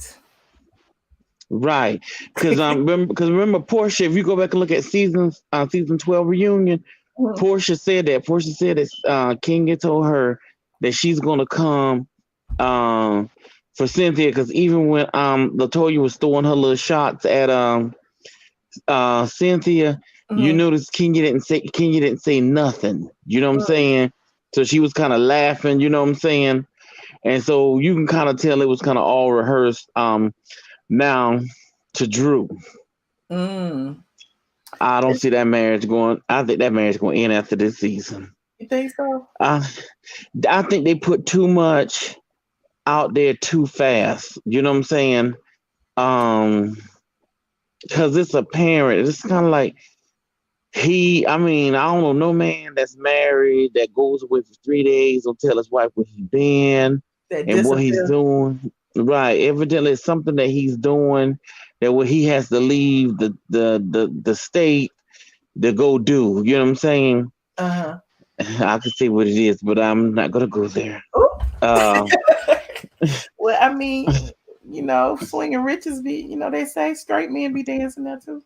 Right, because remember Porsha. If you go back and look at season 12 reunion, Porsha said that Kenya told her that she's gonna come for Cynthia, because even when LaToya was throwing her little shots at Cynthia, you notice Kenya didn't say nothing. You know what I'm saying? So she was kind of laughing. You know what I'm saying? And so you can kind of tell it was kind of all rehearsed. Now to Drew, I don't see that marriage going. I think that marriage going to end after this season. You think so? I think they put too much out there too fast. You know what I'm saying? Because it's apparent. It's kind of like I don't know, no man that's married that goes away for 3 days will tell his wife where he's been and what he's doing. Right. Evidently, it's something that he's doing that where he has to leave the state to go do. You know what I'm saying? I can say what it is, but I'm not gonna go there. Well, I mean, swinging riches be, they say straight men be dancing there too.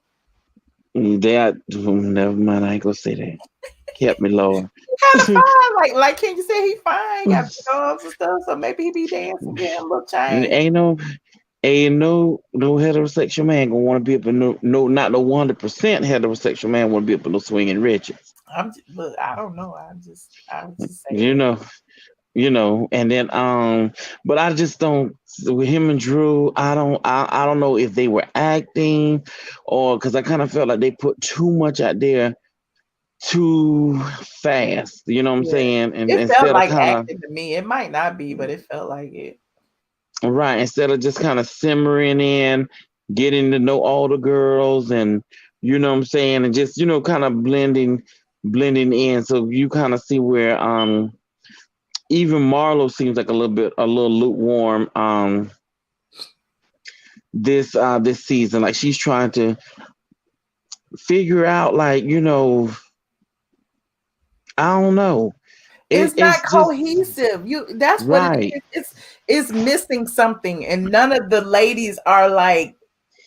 Never mind. I ain't gonna say that. Kept me lower. Kind of fine, like Ken, you said he fine, got arms and stuff, so maybe he be dancing, getting a little change. Ain't no heterosexual man gonna want to be up in not no 100% heterosexual man want to be up in no swinging riches. I don't know. I was just saying. And then but I just don't, with him and Drew, I don't know if they were acting or because I kind of felt like they put too much out there too fast. You know what I'm saying? And it felt like acting to me. It might not be, but it felt like it. Right. Instead of just kind of simmering in, getting to know all the girls and you know what I'm saying, and just, kind of blending in. So you kind of see where even Marlo seems like a little lukewarm this season. Like she's trying to figure out like, I don't know. It's not It's just cohesive. That's what it right. is. It's missing something, and none of the ladies are like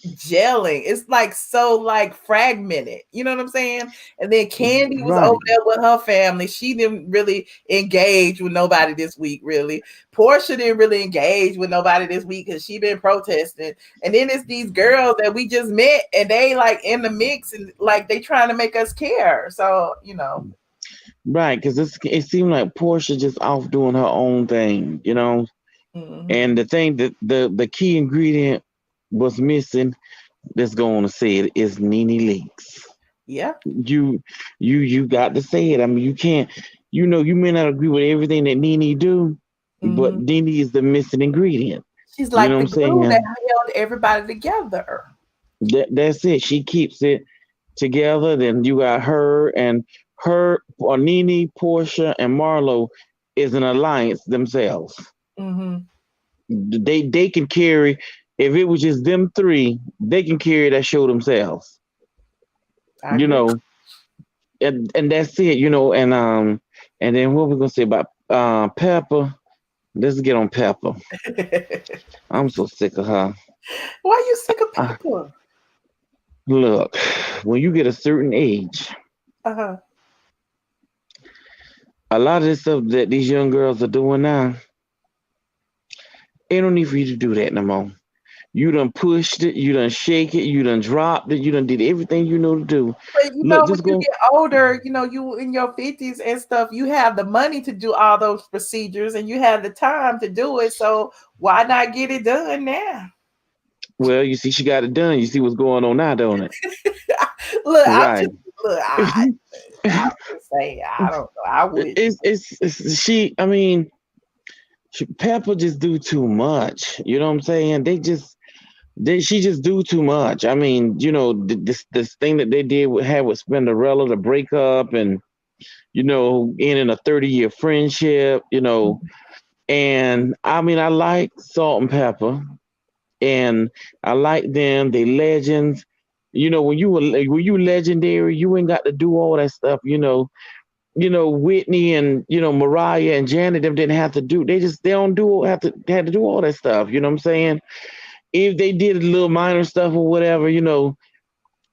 gelling. It's like so like fragmented. You know what I'm saying? And then Kandi was over Right. there with her family. She didn't really engage with nobody this week, really. Porsha didn't really engage with nobody this week because she been protesting. And then it's these girls that we just met and they like in the mix and like they trying to make us care. So, Right, because it seemed like Porsha just off doing her own thing, Mm-hmm. And the thing that the key ingredient was missing, let's go on to say it, is Nene Leakes. Yeah. You got to say it. I mean, you can't, you may not agree with everything that Nene do, but Nene is the missing ingredient. She's like the glue that held everybody together. That's it. She keeps it together. Then you got her or Nene, Porsha, and Marlo is an alliance themselves. Mm-hmm. They can carry. If it was just them three, they can carry that show themselves. And that's it. And then what we're gonna say about Pepa? Let's get on Pepa. I'm so sick of her. Why are you sick of Pepa? Look, when you get a certain age, a lot of this stuff that these young girls are doing now, ain't no need for you to do that no more. You done pushed it, you done shake it, you done dropped it, you done did everything you know to do. But when you get older, you in your 50s and stuff, you have the money to do all those procedures and you have the time to do it. So why not get it done now? Well, you see, she got it done. You see what's going on now, don't it? Look, right. I just say, I don't know. I would. I mean, Pepa just do too much. You know what I'm saying? She just do too much. I mean, this thing that they did with Spinderella, the breakup, and ending a 30-year friendship. And I mean, I like Salt and Pepper, and I like them. They legends. When you legendary, you ain't got to do all that stuff. Whitney and Mariah and Janet them didn't have to do. They had to do all that stuff. You know what I'm saying? If they did a little minor stuff or whatever,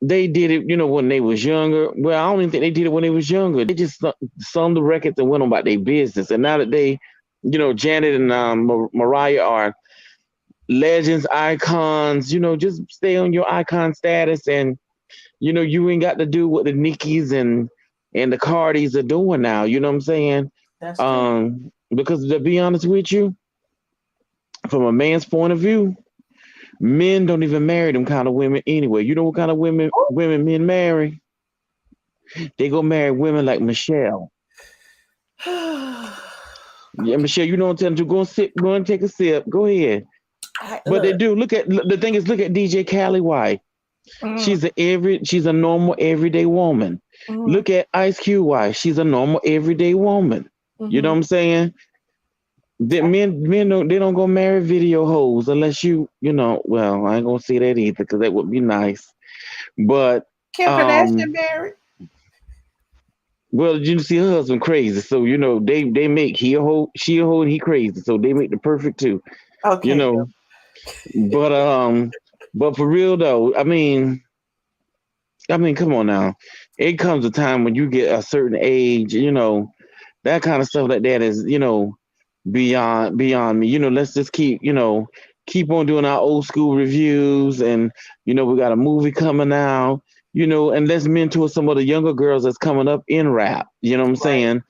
they did it, when they was younger. Well, I don't even think they did it when they was younger. They just sung the records and went on about their business. And now that they, Janet and Mariah are legends, icons, just stay on your icon status, and you ain't got to do what the Nickies and the Cardis are doing now. You know what I'm saying? That's true. Because to be honest with you, from a man's point of view, men don't even marry them kind of women anyway. You know what kind of women men marry? They go marry women like Michelle. Yeah, Michelle, you know what I'm telling you? Go and take a sip. Go ahead. But they do. Look at DJ Khaled wife. She's a normal everyday woman. Look at Ice Cube wife. She's a normal everyday woman. You know what I'm saying? Men don't go marry video hoes unless well, I ain't gonna say that either because that would be nice. But Kim Kardashian married. Well, you see her husband crazy, so they make he a hoe, she a hoe, and he crazy, so they make the perfect two. Okay. But for real though, I mean, come on now. It comes a time when you get a certain age, that kind of stuff like that is, beyond me. Let's just keep on doing our old school reviews, and we got a movie coming out, and let's mentor some of the younger girls that's coming up in rap. You know what I'm saying?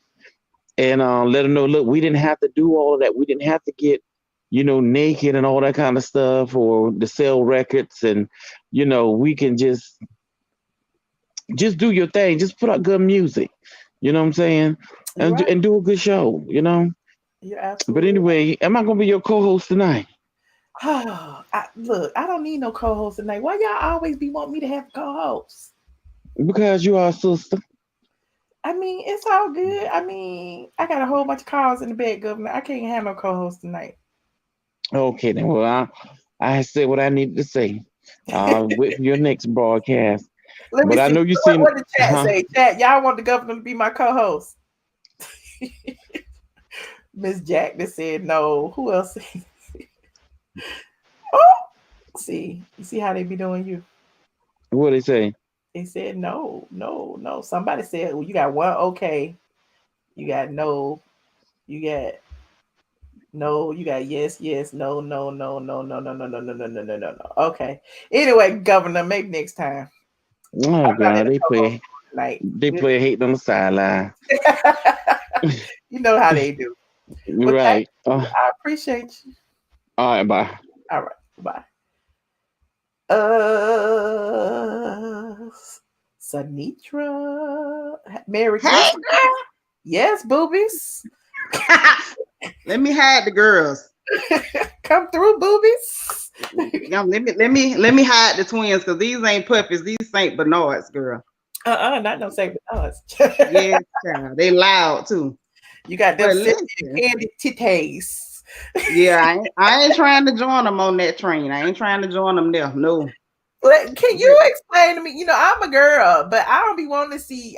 And let them know, look, we didn't have to do all of that. We didn't have to get naked and all that kind of stuff, or to sell records, and we can just do your thing. Just put out good music. You know what I'm saying? And do a good show. You're absolutely But anyway, am I gonna be your co-host tonight? Look, I don't need no co-host tonight. Why y'all always be wanting me to have co-hosts? Because you are a sister. I mean, it's all good. I mean, I got a whole bunch of calls in the bed, Governor. I can't have no co-host tonight. Okay, then. Well, I said what I needed to say. I'll wait for your next broadcast. Let me but see. I know you seen. What did chat say? Chat, y'all want the governor to be my co-host? Miss Jack that said no. Who else? Oh, see, you see how they be doing you. What they say? They said no. Somebody said, well, you got one okay. You got no. You got no. You got yes. No. Okay. Anyway, Governor, maybe next time. Oh God, they play hating on the sideline. You know how they do. Right. I appreciate you. All right, bye. All right, bye. Sanitra, Merry Christmas. Yes, boobies. Let me hide the girls. Come through, boobies. Let me hide the twins because these ain't puppies. These Saint Bernards, girl. Not no Saint Bernards. Yes, child. They loud too. You got them candy titties. Yeah, I ain't trying to join them on that train. I ain't trying to join them there. No. But can you explain to me? You know, I'm a girl, but I don't want to see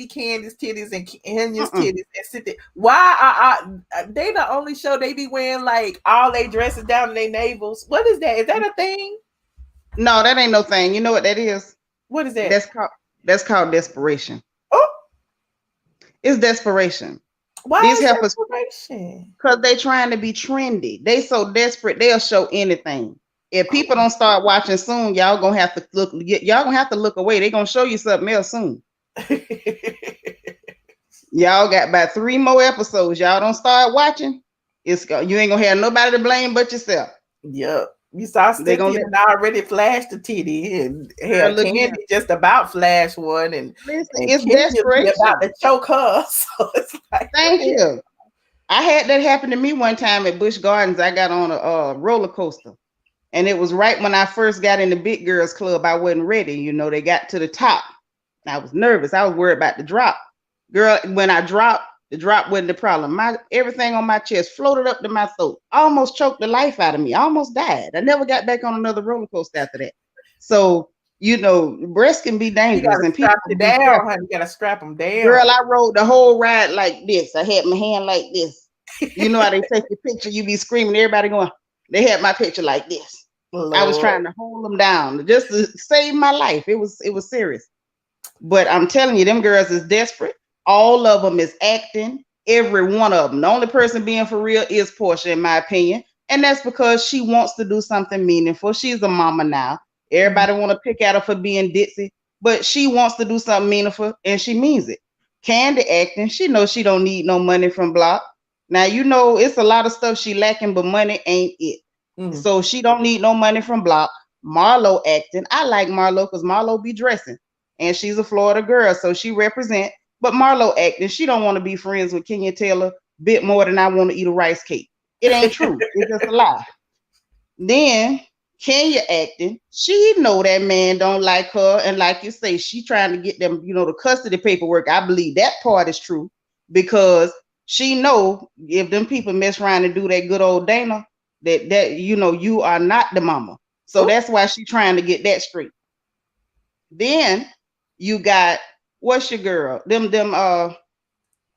Candy's titties and Kenya's titties and sit there. Why are they the only show they be wearing like all they dresses down to their navels? What is that? Is that a thing? No, that ain't no thing. You know what that is? What is that? That's called desperation. Oh, it's desperation. Why is desperation? Because they trying to be trendy. They so desperate they'll show anything. If people don't start watching soon, y'all gonna have to look. Y'all gonna have to look away. They gonna show you something else soon. Y'all got about 3 more episodes. Y'all don't start watching. You ain't gonna have nobody to blame but yourself. Yep. You saw Cynthia already flashed the titty, and Kandi just about flashed one, and it's desperation about to choke her. So it's like, thank you. I had that happen to me one time at Busch Gardens. I got on a roller coaster. And it was right when I first got in the big girls club. I wasn't ready. You know, they got to the top. I was nervous. I was worried about the drop. Girl, when I dropped, the drop wasn't the problem. Everything on my chest floated up to my throat. I almost choked the life out of me. I almost died. I never got back on another roller coaster after that. So, you know, breasts can be dangerous. You gotta strap them down, honey. You gotta strap them down. Girl, I rode the whole ride like this. I had my hand like this. You know how they take your picture, you be screaming, everybody going, they had my picture like this. Lord. I was trying to hold them down just to save my life. It was serious. But I'm telling you, them girls is desperate. All of them is acting. Every one of them. The only person being for real is Porsha, in my opinion. And that's because she wants to do something meaningful. She's a mama now. Everybody want to pick at her for being ditzy, but she wants to do something meaningful, and she means it. Kandi acting. She knows she don't need no money from Block. Now, you know, it's a lot of stuff she lacking, but money ain't it. So she don't need no money from Block. Marlo acting. I like Marlo because Marlo be dressing. And she's a Florida girl, so she represent. But Marlo acting, she don't want to be friends with Kenya Taylor bit more than I want to eat a rice cake. It ain't true. It's just a lie. Then Kenya acting, she know that man don't like her. And like you say, she trying to get them, you know, the custody paperwork. I believe that part is true because she know if them people mess around and do that good old Dana, that you know you are not the mama. So that's why she trying to get that straight. Then you got what's your girl?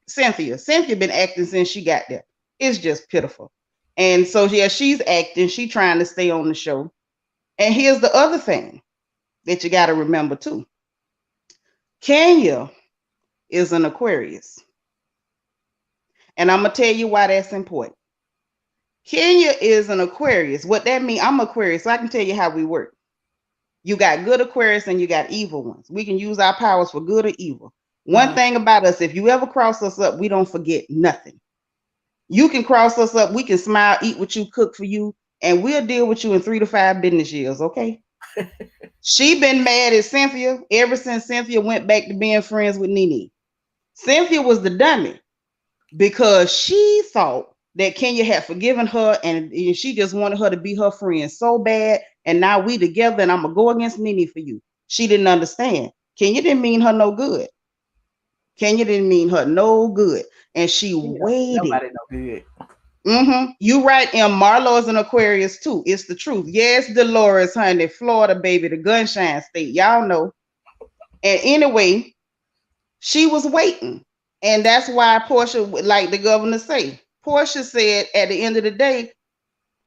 Cynthia. Cynthia been acting since she got there. It's just pitiful. And so yeah, she's acting, she trying to stay on the show. And here's the other thing that you got to remember too. Kenya is an Aquarius. And I'm gonna tell you why that's important. Kenya is an Aquarius. What that means, I'm Aquarius, so I can tell you how we work. You got good Aquarius and you got evil ones. We can use our powers for good or evil. One thing about us, if you ever cross us up, we don't forget nothing. You can cross us up, we can smile, eat what you cook for you, and we'll deal with you in 3 to 5 business years, okay? She been mad at Cynthia ever since Cynthia went back to being friends with Nene. Cynthia was the dummy because she thought that Kenya had forgiven her and she just wanted her to be her friend so bad. And now we together and I'm going to go against Nene for you. She didn't understand. Kenya didn't mean her no good. Kenya didn't mean her no good. And she waited. Nobody no good. You right, and Marlo is an Aquarius too. It's the truth. Yes, Dolores, honey, Florida, baby, the Gunshine State. Y'all know. And anyway, she was waiting. And that's why Porsha, like the governor say, Porsha said at the end of the day,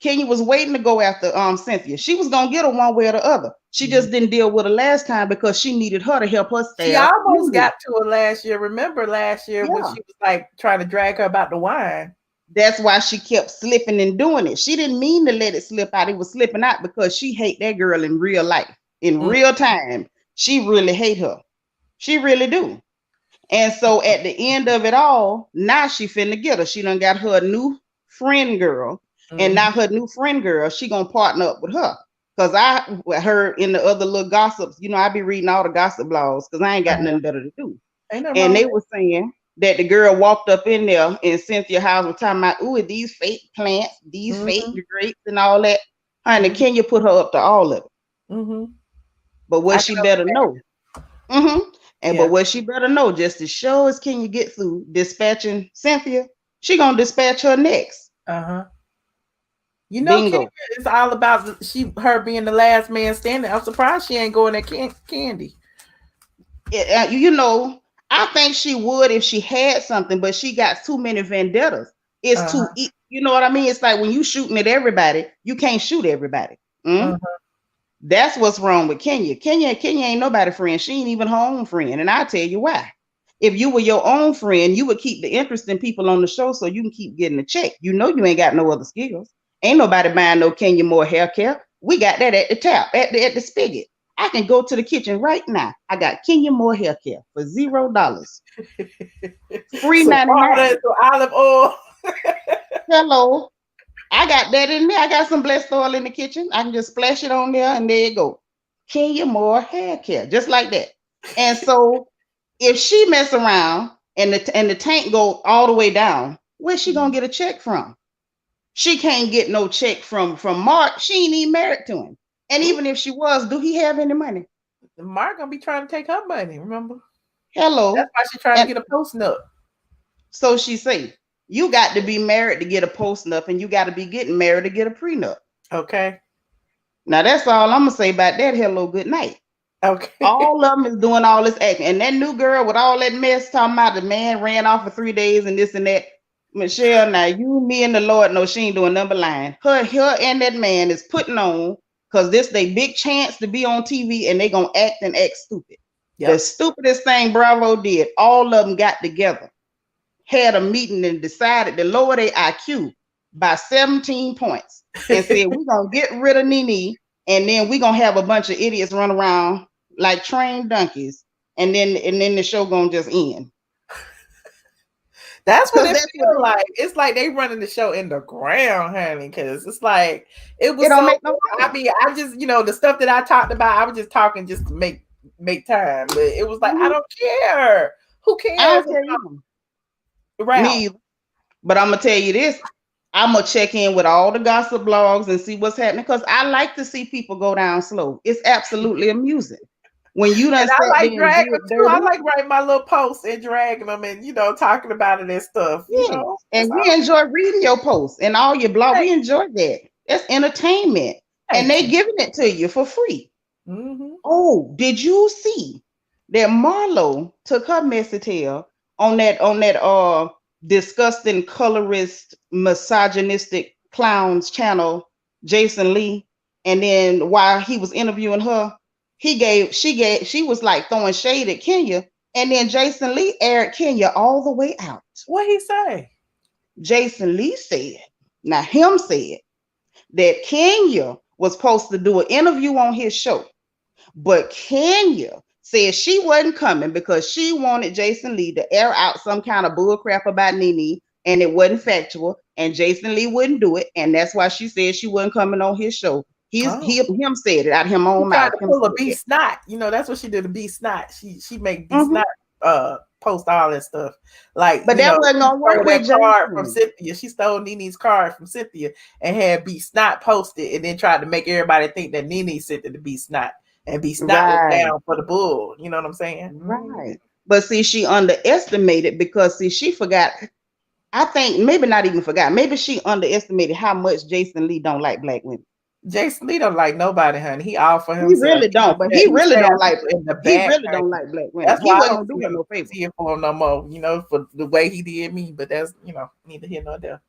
Kenya was waiting to go after Cynthia. She was gonna get her one way or the other. She just didn't deal with her last time because she needed her to help her stay. She almost got to her last year. Remember last year when she was like trying to drag her about the wine? That's why she kept slipping and doing it. She didn't mean to let it slip out. It was slipping out because she hate that girl in real life. In real time, she really hate her. She really do. And so at the end of it all, now she finna get her. She done got her new friend girl. And now her new friend girl, she gonna partner up with her. Because I heard in the other little gossips, you know, I be reading all the gossip blogs because I ain't got nothing better to do. And they were saying that the girl walked up in there in Cynthia's house and talking about, ooh, these fake plants, these fake grapes and all that. Honey, Kenya put her up to all of it. But what she better know. But what she better know, just as sure as Kenya get through dispatching Cynthia, she gonna dispatch her next. You know, Kenya is all about her being the last man standing. I'm surprised she ain't going at Kandi. You know, I think she would if she had something, but she got too many vendettas. It's too, you know what I mean? It's like when you shooting at everybody, you can't shoot everybody. That's what's wrong with Kenya. Kenya ain't nobody friend. She ain't even her own friend. And I'll tell you why. If you were your own friend, you would keep the interesting people on the show so you can keep getting a check. You know you ain't got no other skills. Ain't nobody buying no Kenya Moore hair care. We got that at the tap, at the spigot. I can go to the kitchen right now. I got Kenya Moore hair care for $0. Free 99. Olive oil. Hello. I got that in there. I got some blessed oil in the kitchen. I can just splash it on there and there you go. Kenya Moore hair care, just like that. And so if she mess around and the tank go all the way down, where's she gonna get a check from? She can't get no check from Mark. She ain't even married to him. And even if she was, do he have any money? Mark gonna be trying to take her money, remember? Hello. That's why she's trying to get a post-nup. So she say, you got to be married to get a post-nup, and you got to be getting married to get a prenup. Okay. Now that's all I'm gonna say about that. Hello, good night. Okay. All of them is doing all this acting. And that new girl with all that mess talking about the man ran off for 3 days and this and that. Michelle, now you, me, and the Lord know she ain't doing number line. Her and that man is putting on because this they big chance to be on TV and they gonna act stupid. The stupidest thing Bravo did, all of them got together, had a meeting and decided to lower their IQ by 17 points and said, we're gonna get rid of Nene and then we're gonna have a bunch of idiots run around like trained donkeys and then the show gonna just end. That's what it feels like. It's like they running the show in the ground, honey, because it's like it was. I mean, I just, you know, the stuff that I talked about, I was just talking just to make time, but it was like I don't care. Who cares? I don't care. Right. Me, but I'm gonna tell you this. I'm gonna check in with all the gossip blogs and see what's happening because I like to see people go down slow. It's absolutely amusing. When you done I like dragging them too. I like writing my little posts and dragging them and, you know, talking about it and stuff. You know? And we enjoy reading your posts and all your blog. We enjoy that. That's entertainment. And they giving it to you for free. Oh, did you see that Marlo took her messy tail on that disgusting colorist misogynistic clowns channel, Jason Lee, and then while he was interviewing her, she was like throwing shade at Kenya, and then Jason Lee aired Kenya all the way out. What he say? Jason Lee said that Kenya was supposed to do an interview on his show, but Kenya said she wasn't coming because she wanted Jason Lee to air out some kind of bull crap about Nene, and it wasn't factual, and Jason Lee wouldn't do it, and that's why she said she wasn't coming on his show. Him said it out him own mouth. Pull a bee snot, you know. That's what she did. A bee snot. She make bee snot post all that stuff. Like, but that wasn't gonna work with card from Cynthia. She stole Nene's card from Cynthia and had B Snot posted, and then tried to make everybody think that Nene sent it to B Snot, and B Snot was down for the bull. You know what I'm saying? Right. But see, she underestimated because see, she forgot. I think maybe not even forgot. Maybe she underestimated how much Jason Lee don't like black women. Jason Lee don't like nobody, honey. He all for himself. He really don't, but he really don't like. He really don't like black women. That's why I don't do him no favor. See him for him no more, you know, for the way he did me. But that's, you know, neither here nor there.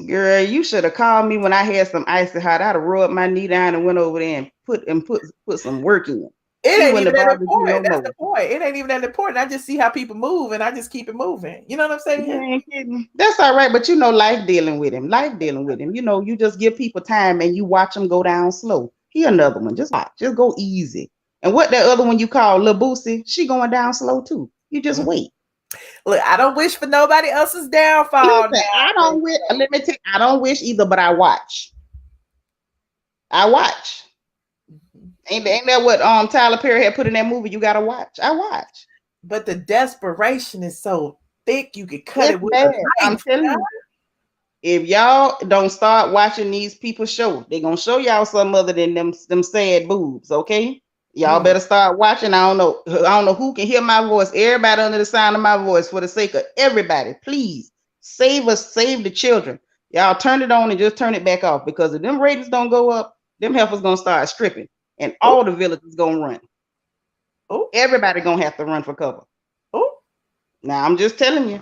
Girl, you should have called me when I had some icy hot. I'd have rubbed my knee down and went over there and put some work in. It ain't even that important. That's the point. It ain't even that important. I just see how people move and I just keep it moving. You know what I'm saying? You ain't kidding. That's all right, but you know, life dealing with him. You know, you just give people time and you watch them go down slow. He another one. Just watch. Just go easy. And what that other one you call Lil Boosie, she going down slow too. You just wait. Look, I don't wish for nobody else's downfall. Listen, I don't wish. Let me tell you, I don't wish either, but I watch. I watch. Ain't that what Tyler Perry had put in that movie? You gotta watch. I watch. But the desperation is so thick, you could cut it with a knife. I'm telling you. If y'all don't start watching these people's show, they're gonna show y'all something other than them sad boobs, okay? Y'all better start watching. I don't know who can hear my voice. Everybody under the sound of my voice, for the sake of everybody, please save us, save the children. Y'all turn it on and just turn it back off, because if them ratings don't go up, them heifers gonna start stripping. And all the villages gonna run. Oh, everybody gonna have to run for cover. Oh, now I'm just telling you,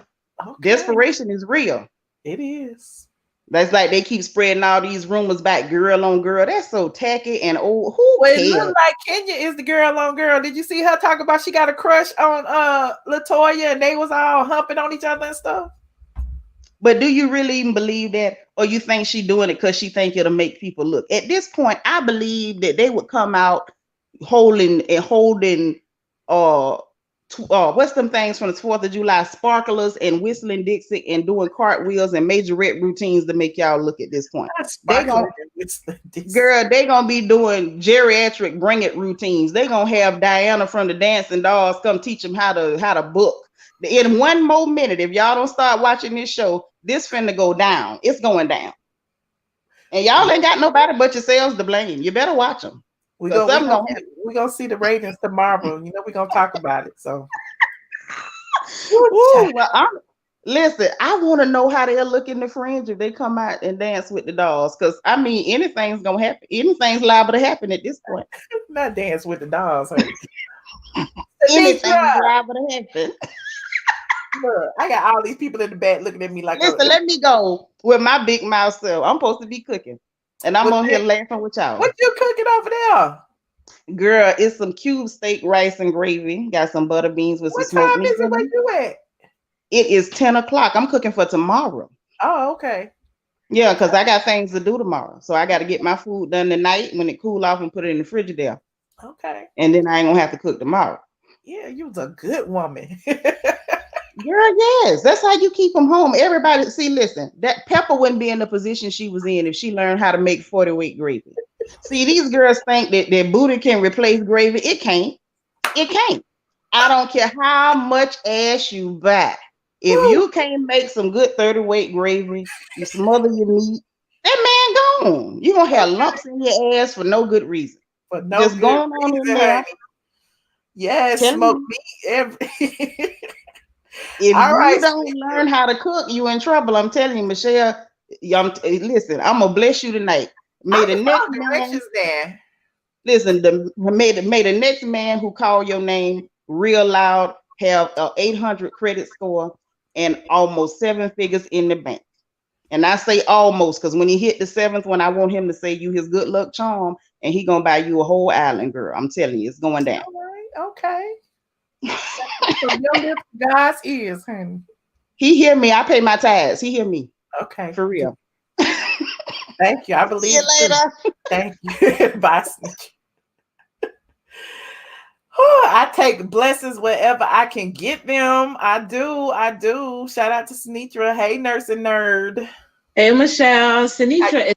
desperation is real. It is. That's like they keep spreading all these rumors about girl on girl. That's so tacky and old. Who cares? It looks like Kenya is the girl on girl. Did you see her talk about she got a crush on LaToya and they was all humping on each other and stuff? But do you really even believe that? Or you think she doing it because she think it'll make people look? At this point, I believe that they would come out holding what's them things from the 4th of July, sparklers and whistling Dixie and doing cartwheels and majorette routines to make y'all look at this point. They gonna be doing geriatric bring it routines. They gonna have Diana from the Dancing Dolls come teach them how to book. In one more minute, if y'all don't start watching this show, this finna go down. It's going down. And y'all ain't got nobody but yourselves to blame. You better watch them. We're gonna see the ratings tomorrow. You know, we're gonna talk about it. So listen, I want to know how they'll look in the fringe if they come out and dance with the dolls. Because I mean, anything's gonna happen. Anything's liable to happen at this point. Not dance with the dolls, honey. Anything's liable to happen. Look, I got all these people in the back looking at me like, listen, let me go with my big mouth self. I'm supposed to be cooking. And I'm on here laughing with y'all. What you cooking over there? Girl, it's some cube steak, rice, and gravy. Got some butter beans with some smoked meat. What time is it? Where you at? It is 10 o'clock. I'm cooking for tomorrow. Oh, okay. Yeah, because I got things to do tomorrow. So I got to get my food done tonight when it cool off and put it in the Frigidaire. Okay. And then I ain't going to have to cook tomorrow. Yeah, you was a good woman. Girl, yes. That's how you keep them home. Everybody, see, listen, that Pepa wouldn't be in the position she was in if she learned how to make 40-weight gravy. See, these girls think that their booty can replace gravy. It can't. It can't. I don't care how much ass you buy. If you can't make some good 30-weight gravy, you smother your meat, that man gone. You're going to have lumps in your ass for no good reason. For no just going on in there. Yes, smoke meat. If you don't learn how to cook, you in trouble. I'm telling you, Michelle. Listen, I'm gonna bless you tonight. May the next man, listen, may the next man who call your name real loud have a 800 credit score and almost 7 figures in the bank. And I say almost because when he hit the 7th one, I want him to say you his good luck charm, and he gonna buy you a whole island, girl. I'm telling you, it's going down. All right, okay. So your God's ears, honey. He hear me. I pay my tithes. He hear me. Okay, for real. Thank you. I believe. See you later. Thank you. Bye. I take blessings wherever I can get them. I do. Shout out to Sinitra. Hey, nursing nerd. Hey, Michelle. Sinitra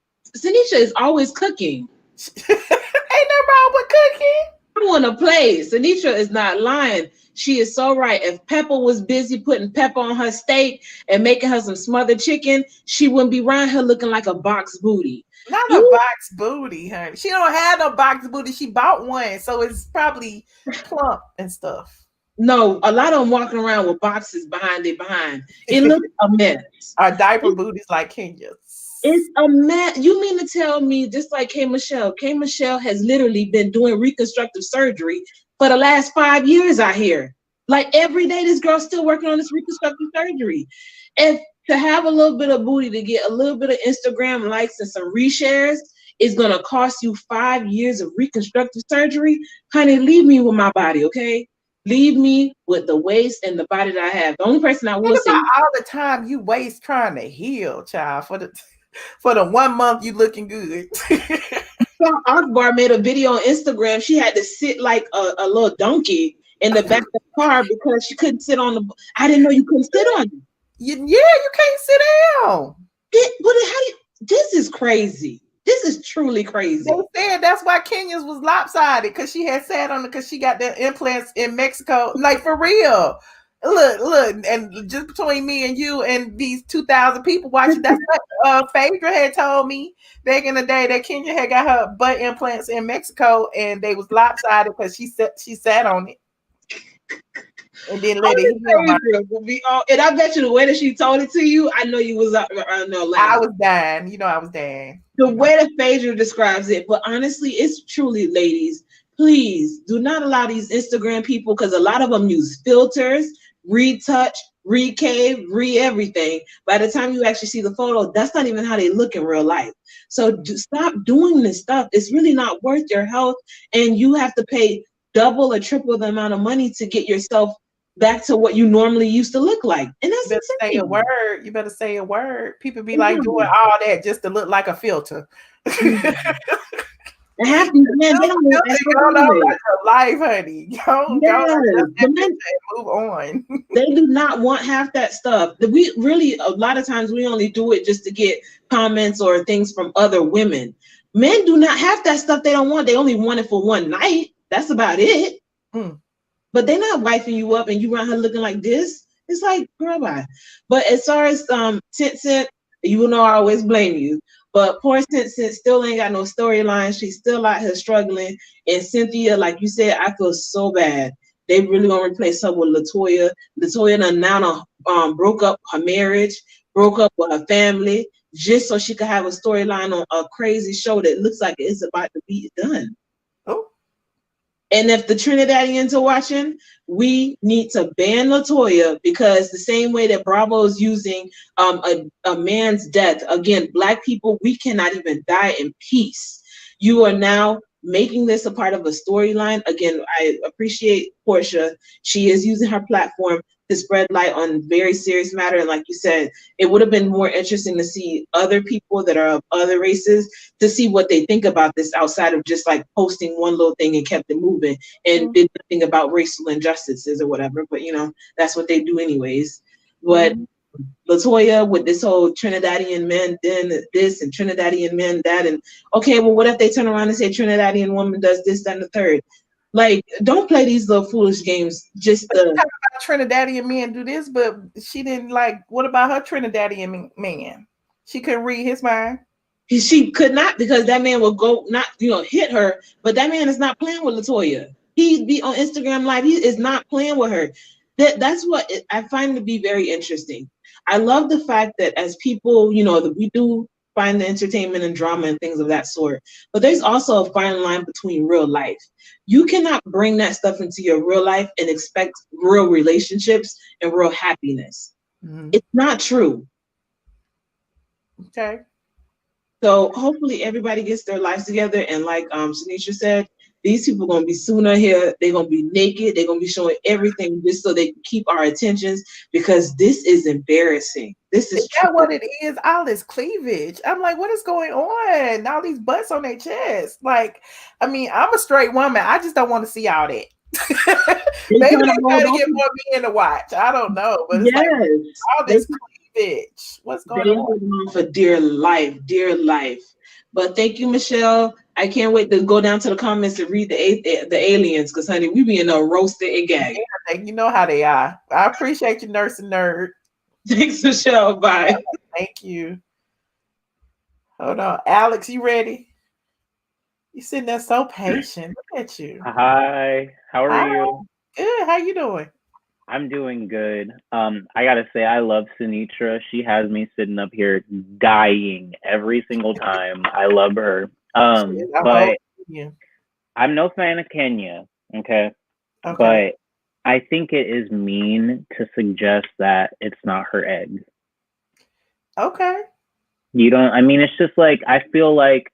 is always cooking. Ain't nothing wrong with cooking. I want to play. Sinitra is not lying. She is so right. If Pepa was busy putting pepper on her steak and making her some smothered chicken, she wouldn't be around here looking like a box booty. Not a box booty, honey. She don't have no box booty. She bought one, so it's probably plump and stuff. No, a lot of them walking around with boxes behind. It looks a mess. Our diaper booties like Kenya's. It's a mess. You mean to tell me, just like K. Michelle has literally been doing reconstructive surgery for the last 5 years, I hear. Like every day, this girl's still working on this reconstructive surgery. If to have a little bit of booty to get a little bit of Instagram likes and some reshares is going to cost you 5 years of reconstructive surgery, honey, leave me with my body, okay? Leave me with the waist and the body that I have. The only person I will say all the time you waste trying to heal, child. For the 1 month you looking good. Akbar made a video on Instagram. She had to sit like a little donkey in the back of the car because she couldn't sit on the. I didn't know you couldn't sit on it. Yeah, you can't sit down. This is crazy. This is truly crazy. They said that's why Kenya's was lopsided because she had sat on it because she got the implants in Mexico. Like for real. Look, and just between me and you and these 2,000 people watching, that's what Phaedra had told me back in the day that Kenya had got her butt implants in Mexico and they was lopsided because she sat on it. And then let it heal. And I bet you the way that she told it to you, I know you was I was dying. You know, I was dying. The way that Phaedra describes it, but honestly, it's truly, ladies, please do not allow these Instagram people, because a lot of them use filters, retouch, recave, everything. By the time you actually see the photo, that's not even how they look in real life. So stop doing this stuff. It's really not worth your health, and you have to pay double or triple the amount of money to get yourself back to what you normally used to look like. And that's you better say a word. You better say a word. People be like doing all that just to look like a filter. And half these men, they don't know like your life, honey. Go move on. They do not want half that stuff. We really, a lot of times, we only do it just to get comments or things from other women. Men do not have that stuff. They don't want. They only want it for one night. That's about it. But they're not wifing you up and you around her looking like this. It's like, girl, bye. But as far as Cynthia, you know I always blame you. But poor Cynthia still ain't got no storyline. She's still out here struggling. And Cynthia, like you said, I feel so bad. They really gonna replace her with Latoya. Latoya now broke up her marriage, broke up with her family, just so she could have a storyline on a crazy show that looks like it's about to be done. Oh. And if the Trinidadians are watching, we need to ban Latoya, because the same way that Bravo is using a man's death, again, Black people, we cannot even die in peace. You are now making this a part of a storyline. Again, I appreciate Porsha. She is using her platform to spread light on very serious matter. And like you said, it would have been more interesting to see other people that are of other races, to see what they think about this outside of just like posting one little thing and kept it moving and did nothing about racial injustices or whatever. But you know, that's what they do anyways. But Latoya with this whole Trinidadian men then this and Trinidadian men that, and okay, well, what if they turn around and say Trinidadian woman does this, that, and the third? Like, don't play these little foolish games. Just Trinidadian men do this, but she didn't like. What about her Trinidadian man? She couldn't read his mind. She could not, because that man would go not hit her. But that man is not playing with Latoya. He'd be on Instagram Live. He is not playing with her. That's what I find to be very interesting. I love the fact that as people, that we do find the entertainment and drama and things of that sort. But there's also a fine line between real life. You cannot bring that stuff into your real life and expect real relationships and real happiness. It's not true. Okay. So hopefully everybody gets their lives together. And like Shanisha said, these people are going to be sooner here. They're going to be naked. They're going to be showing everything just so they can keep our attentions, because this is embarrassing. This is that what it is? All this cleavage. I'm like, what is going on? All these butts on their chest. Like, I mean, I'm a straight woman. I just don't want to see all that. Maybe they're trying to get more men to watch. I don't know. But it's like all this cleavage. What's going on? For dear life. But thank you, Michelle. I can't wait to go down to the comments to read the aliens, because honey, we be in a roasted and gagged. Yeah, you know how they are. I appreciate you, nurse and nerd. Thanks, Michelle. Bye. Thank you. Hold on, Alex, you ready? You sitting there so patient. Look at you. Hi, how are you? Good. How you doing? I'm doing good. I gotta say, I love Sinitra. She has me sitting up here dying every single time. I love her. But I'm no fan of Kenya. Okay. But I think it is mean to suggest that it's not her egg. Okay. You don't. I mean, it's just like I feel like.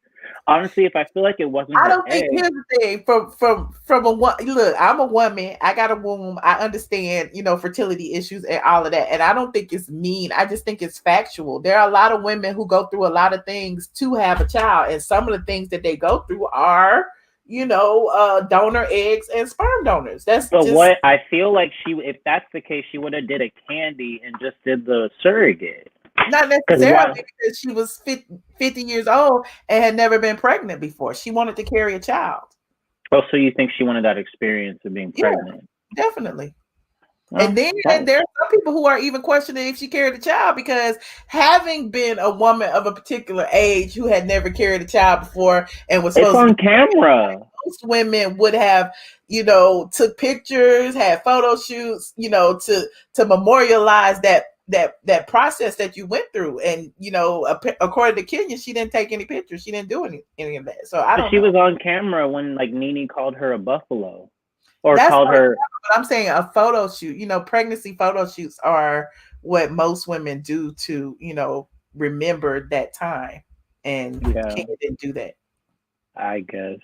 Honestly, if I feel like it wasn't, I don't think. Here's the thing: from a look, I'm a woman. I got a womb. I understand, fertility issues and all of that. And I don't think it's mean. I just think it's factual. There are a lot of women who go through a lot of things to have a child, and some of the things that they go through are, donor eggs and sperm donors. What I feel like if that's the case, she would have did a Kandi and just did the surrogate. Not necessarily because she was 50 years old and had never been pregnant before. She wanted to carry a child. Oh, so you think she wanted that experience of being pregnant? Yeah, definitely. And then there are some people who are even questioning if she carried a child, because having been a woman of a particular age who had never carried a child before and was supposed on camera. Most women would have, took pictures, had photo shoots, to memorialize that process that you went through. And according to Kenya, she didn't take any pictures. She didn't do any of that. So I don't know. She was on camera when Nene called her a buffalo, or called her. But I'm saying a photo shoot. Pregnancy photo shoots are what most women do to remember that time. And Kenya didn't do that. I guess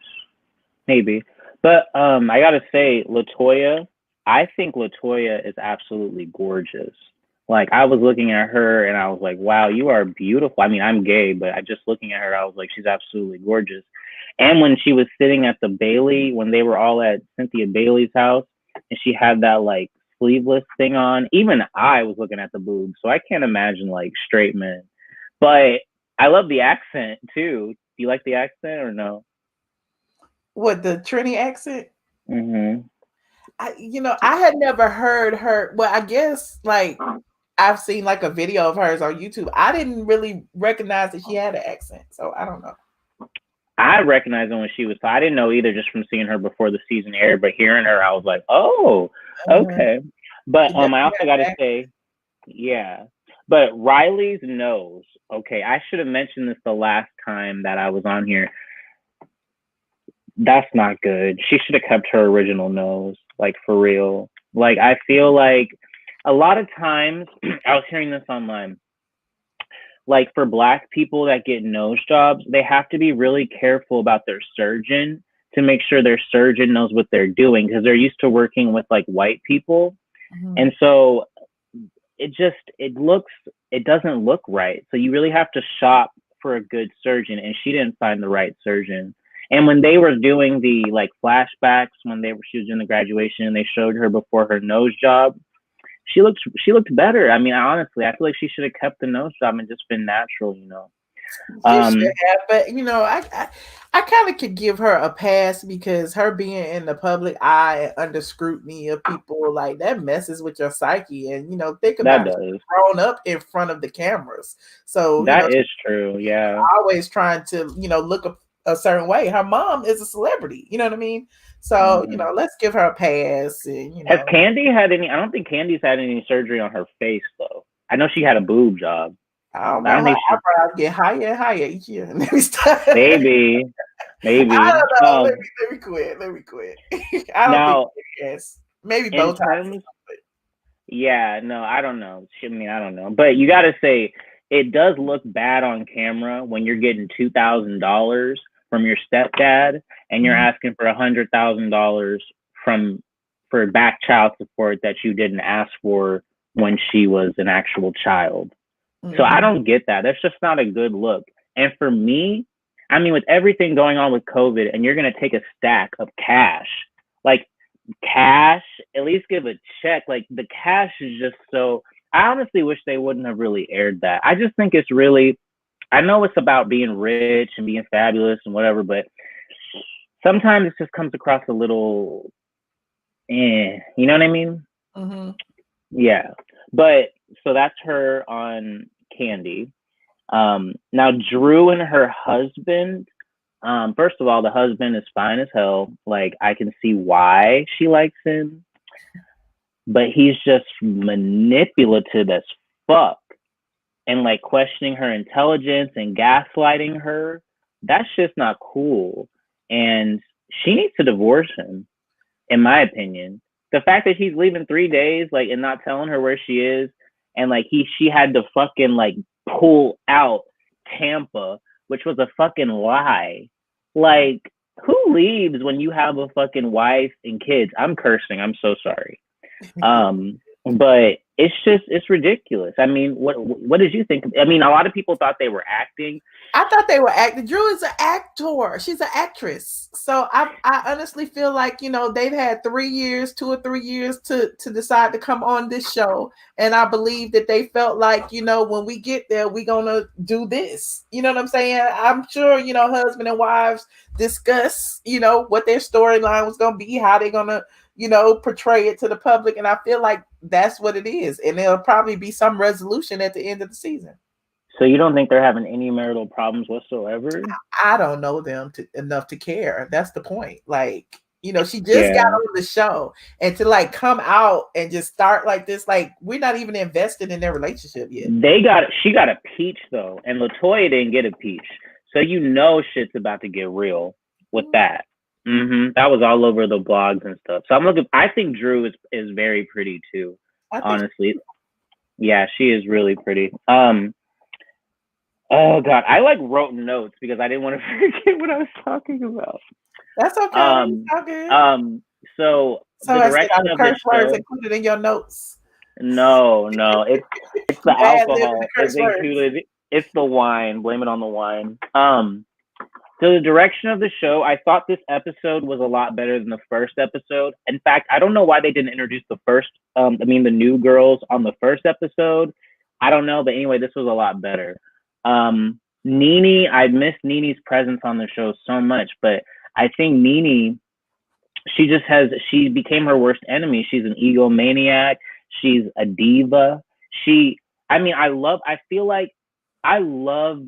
maybe, but I gotta say, LaToya. I think LaToya is absolutely gorgeous. Like, I was looking at her and I was like, wow, you are beautiful. I mean, I'm gay, but I just looking at her, I was like, she's absolutely gorgeous. And when she was sitting at the Bailey, when they were all at Cynthia Bailey's house, and she had that sleeveless thing on, even I was looking at the boobs. So I can't imagine straight men. But I love the accent too. Do you like the accent or no? What, the Trini accent? Mm-hmm. I had never heard her. Well, I guess I've seen a video of hers on YouTube. I didn't really recognize that she had an accent, so I don't know. I recognized her when she was. I didn't know either, just from seeing her before the season aired. But hearing her, I was like, oh, okay. But I also got to say, yeah. But Riley's nose. Okay, I should have mentioned this the last time that I was on here. That's not good. She should have kept her original nose, for real. I feel like a lot of times, I was hearing this online, for Black people that get nose jobs, they have to be really careful about their surgeon to make sure their surgeon knows what they're doing, because they're used to working with white people. Mm-hmm. And so it doesn't look right. So you really have to shop for a good surgeon, and she didn't find the right surgeon. And when they were doing the flashbacks, she was doing the graduation, and they showed her before her nose job, she looked better. I mean, honestly, I feel like she should have kept the nose job and just been natural, She should have, but I kind of could give her a pass, because her being in the public eye under scrutiny of people, that messes with your psyche. And think about it, grown up in front of the cameras. So that is true. Yeah, always trying to look a certain way. Her mom is a celebrity, you know what I mean? So let's give her a pass. And has Kandi had any? I don't think Kandi's had any surgery on her face though. I know she had a boob job. I don't know. Her eyebrows get higher and higher each year. Maybe. I don't know. Let me quit. I don't think yes. Maybe both times. Yeah, no, I don't know. I mean, I don't know. But you got to say, it does look bad on camera when you're getting $2,000 from your stepdad and you're asking for $100,000 for back child support that you didn't ask for when she was an actual child. So I don't get that. That's just not a good look. And for me, I mean, with everything going on with COVID, and you're going to take a stack of cash, at least give a check. The cash is just so, I honestly wish they wouldn't have really aired that. I just think it's really, I know it's about being rich and being fabulous and whatever, but sometimes it just comes across a little, you know what I mean? Mm-hmm. Yeah. But so that's her on Kandi. Now Drew and her husband. First of all, the husband is fine as hell. Like, I can see why she likes him, but he's just manipulative as fuck, and like questioning her intelligence and gaslighting her. That's just not cool. And she needs to divorce him, in my opinion. The fact that he's leaving 3 days, like, and not telling her where she is, and like she had to fucking like pull out Tampa, which was a fucking lie. Like, who leaves when you have a fucking wife and kids? I'm cursing. I'm so sorry. But it's ridiculous. I mean, what did you think? I mean, a lot of people thought they were acting. I thought they were acting. Drew is an actor. She's an actress. So I honestly feel like, you know, they've had 3 years, 2 or 3 years to decide to come on this show. And I believe that they felt like, you know, when we get there, we're going to do this. You know what I'm saying? I'm sure, you know, husband and wives discuss, you know, what their storyline was going to be, how they're going to, you know, portray it to the public. And I feel like that's what it is. And there'll probably be some resolution at the end of the season. So you don't think they're having any marital problems whatsoever? I don't know them enough to care. That's the point. Like, you know, she just got on the show, and to like come out and just start like this, like, we're not even invested in their relationship yet. She got a peach though, and LaToya didn't get a peach. So you know shit's about to get real with that. Mm-hmm. That was all over the blogs and stuff. So I think Drew is very pretty too. Honestly. Yeah, she is really pretty. Oh God, I like wrote notes because I didn't want to forget what I was talking about. That's okay. Okay. So the direction of the show included in your notes. No, it's the alcohol. It's included. It's the wine. Blame it on the wine. So the direction of the show, I thought this episode was a lot better than the first episode. In fact, I don't know why they didn't introduce the new girls on the first episode. I don't know, but anyway, this was a lot better. Nene, I missed Nene's presence on the show so much, but I think Nene, she became her worst enemy. She's an egomaniac. She's a diva. I love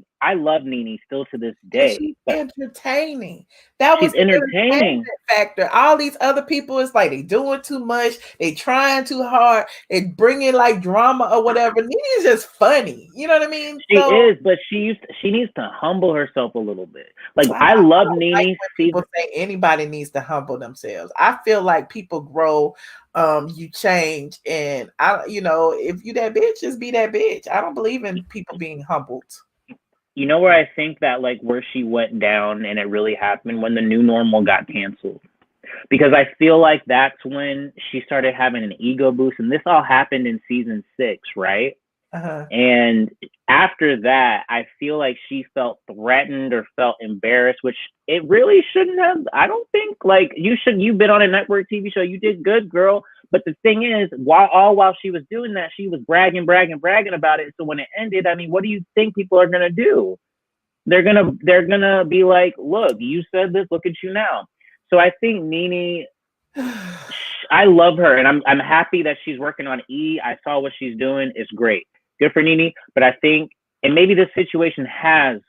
Nene still to this day. She's entertaining. That was the entertaining factor. All these other people, it's like they doing too much. They trying too hard. They bringing like drama or whatever. Nene is just funny. You know what I mean? She is, but she needs to humble herself a little bit. Like, I love Nene. Like people say anybody needs to humble themselves. I feel like people grow. You change, and if you that bitch, just be that bitch. I don't believe in people being humbled. You know where I think that, like, where she went down and it really happened? When the new normal got canceled. Because I feel like that's when she started having an ego boost, and this all happened in season 6, right? Uh-huh. And after that, I feel like she felt threatened or felt embarrassed, which it really shouldn't have. I don't think, like, you've been on a network TV show. You did good, girl. But the thing is, while she was doing that, she was bragging about it. So when it ended, I mean, what do you think people are going to do? They're going to be like, look, you said this, look at you now. So I think Nene, I love her, and I'm happy that she's working on E. I saw what she's doing. It's great. Good for Nene. But I think, and maybe this situation has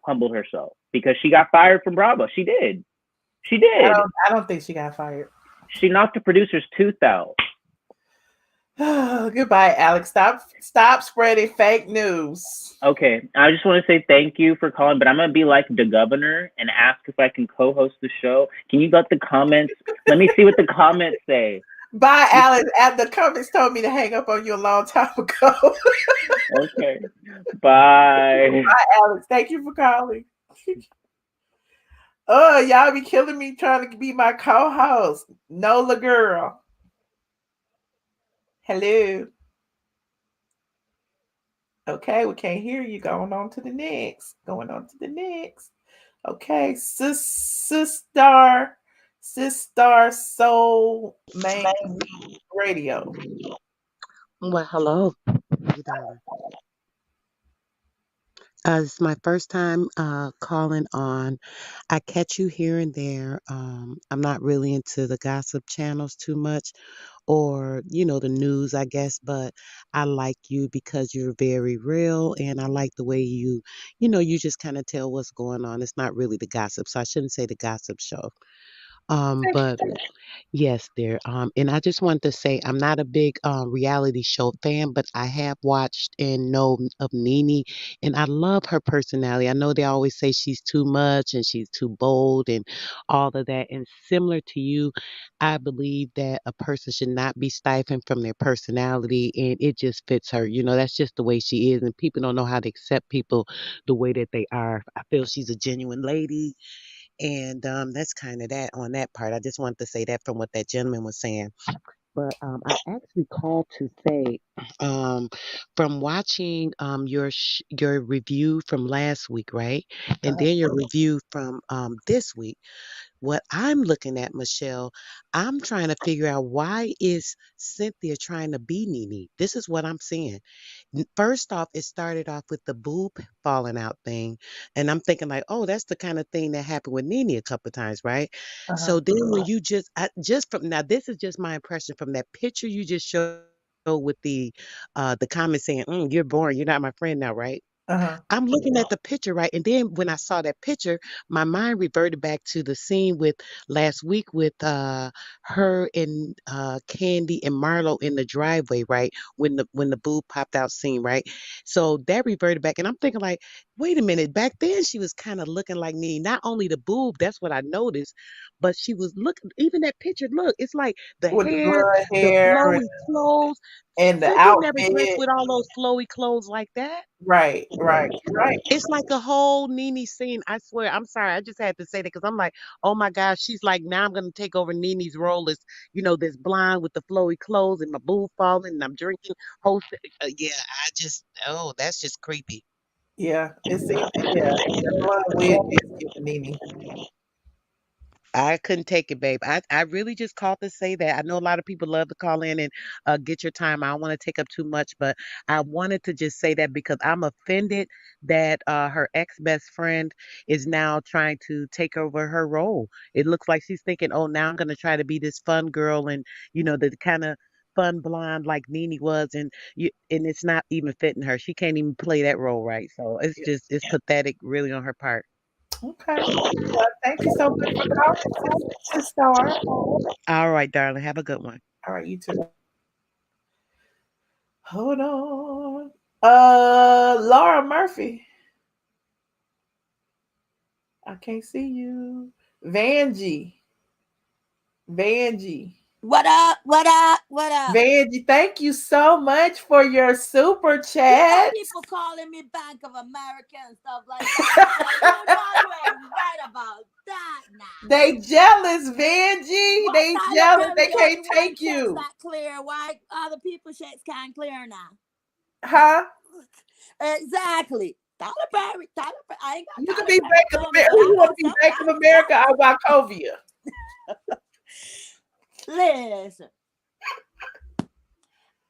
humbled herself because she got fired from Bravo. She did. I don't think she got fired. She knocked the producer's tooth out. Oh, goodbye, Alex. Stop spreading fake news. Okay. I just want to say thank you for calling, but I'm going to be like the governor and ask if I can co-host the show. Can you let me see what the comments say. Bye, Alex. The comments told me to hang up on you a long time ago. Okay. Bye. Bye, Alex. Thank you for calling. Oh, y'all be killing me trying to be my co-host. Nola girl. Hello. Okay, we can't hear you. Going on to the next. Okay, Sister Soul Main Radio. Well, hello. It's my first time calling on. I catch you here and there. I'm not really into the gossip channels too much or, the news, I guess, but I like you because you're very real and I like the way you just kind of tell what's going on. It's not really the gossip, so I shouldn't say the gossip show. But yes, dear. And I just wanted to say I'm not a big reality show fan, but I have watched and know of Nene, and I love her personality. I know they always say she's too much and she's too bold and all of that. And similar to you, I believe that a person should not be stifled from their personality, and it just fits her. That's just the way she is, and people don't know how to accept people the way that they are. I feel she's a genuine lady and that's kind of that on that part. I just wanted to say that from what that gentleman was saying. But I actually called to say, um, from watching your review from last week, right, and then your review from this week. What I'm looking at, Michelle, I'm trying to figure out why is Cynthia trying to be Nene. This is what I'm seeing. First off, it started off with the boob falling out thing. And I'm thinking like, oh, that's the kind of thing that happened with Nene a couple of times, right? So then when you just from now, this is just my impression from that picture you just showed with the comment saying, you're boring, you're not my friend now, right? I'm looking at the picture, right? And then when I saw that picture, my mind reverted back to the scene with last week with her and Kandi and Marlo in the driveway, right? When the boob popped out scene, right? So that reverted back, and I'm thinking like, wait a minute, back then she was kind of looking like me. Not only the boob, that's what I noticed, but she was looking. Even that picture, look, it's like the with the hair, blonde the hair flowy clothes. and the Cynthia never dressed outfit. with all those flowy clothes like that. Right, right, right. It's like a whole Nene scene. I swear. I'm sorry. I just had to say that because I'm like, oh my gosh, she's like, now I'm going to take over Nene's role as, this blonde with the flowy clothes and my boob falling and I'm drinking. Whole, yeah, oh, that's just creepy. Yeah, it seemed. Yeah, the blonde wig is giving Nene. I couldn't take it, babe. I really just called to say that. I know a lot of people love to call in and get your time. I don't want to take up too much, but I wanted to just say that because I'm offended that her ex best friend is now trying to take over her role. It looks like she's thinking, oh, now I'm going to try to be this fun girl and, the kind of fun blonde like Nene was, and it's not even fitting her. She can't even play that role right. So it's pathetic, really, on her part. Okay. Well, thank you so much for calling, Sis Star. All right, darling. Have a good one. All right, you too. Hold on. Laura Murphy. I can't see you. Vanjie. Vanjie. What up? What up? What up? Vanjie, thank you so much for your super You chat. got people calling me Bank of America and stuff like that. You know you ain't right about that now. They jealous, Vanjie. What They Tyler jealous. Perry They can't only one take checks you. that clear? Why other people checks can't clear now? Huh? Exactly. Tyler Perry. I ain't got You can Tyler be Perry Bank of on me, America. but Who I you want know to be Bank of somebody. America or Wachovia? Listen,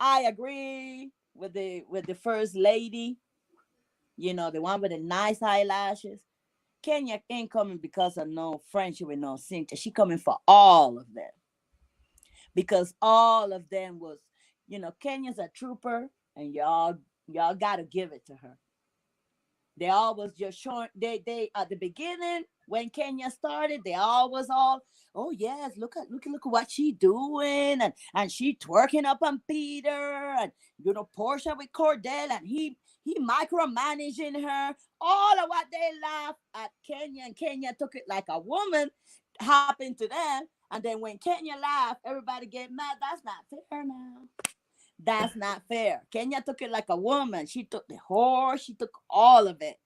I agree with the first lady. The one with the nice eyelashes. Kenya ain't coming because of no friendship with no Cynthia. She coming for all of them because all of them was, Kenya's a trooper, and y'all gotta give it to her. They all was just showing. They at the beginning when Kenya started, they all was all, oh yes, look at what she doing, and she twerking up on Peter, and Porsha with Cordell, and he micromanaging her. All of what they laughed at Kenya, and Kenya took it like a woman happened to them. And then when Kenya laughed, everybody get mad. That's not fair now. That's not fair. Kenya took it like a woman. She took the horse. She took all of it.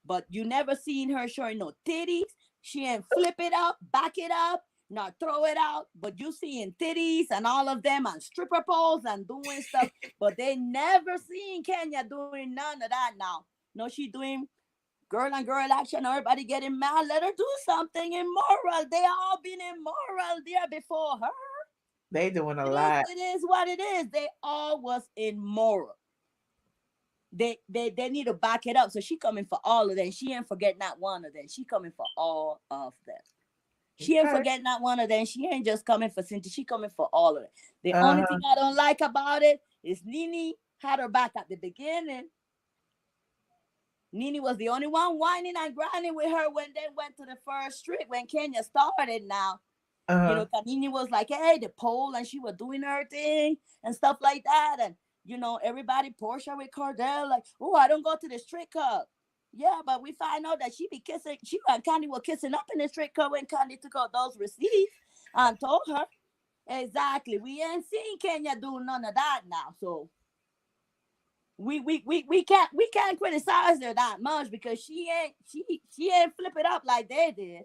But you never seen her showing no titties. She ain't flip it up, back it up, not throw it out. But you seeing titties and all of them on stripper poles and doing stuff. But they never seen Kenya doing none of that now. No, she doing girl on girl action. Everybody getting mad. Let her do something immoral. They all been immoral there before her. They doing a lot. It is what it is. They all was immoral. they need to back it up. So she coming for all of them. She ain't forget not one of them. She coming for all of them. She ain't forget not one of them. She ain't just coming for Cynthia. She coming for all of them. The only thing I don't like about it is Nene had her back at the beginning. Nene was the only one whining and grinding with her when they went to the first street when Kenya started now. You know, Nene was like, hey, the pole, and she was doing her thing and stuff like that. And, you know, everybody, Porsha with Cordell, like, oh, I don't go to the strip club. Yeah, but we find out that she and Kandi were kissing up in the strip club when Kandi took out those receipts and told her. Exactly. We ain't seen Kenya do none of that now. So we can't criticize her that much because she ain't flip it up like they did.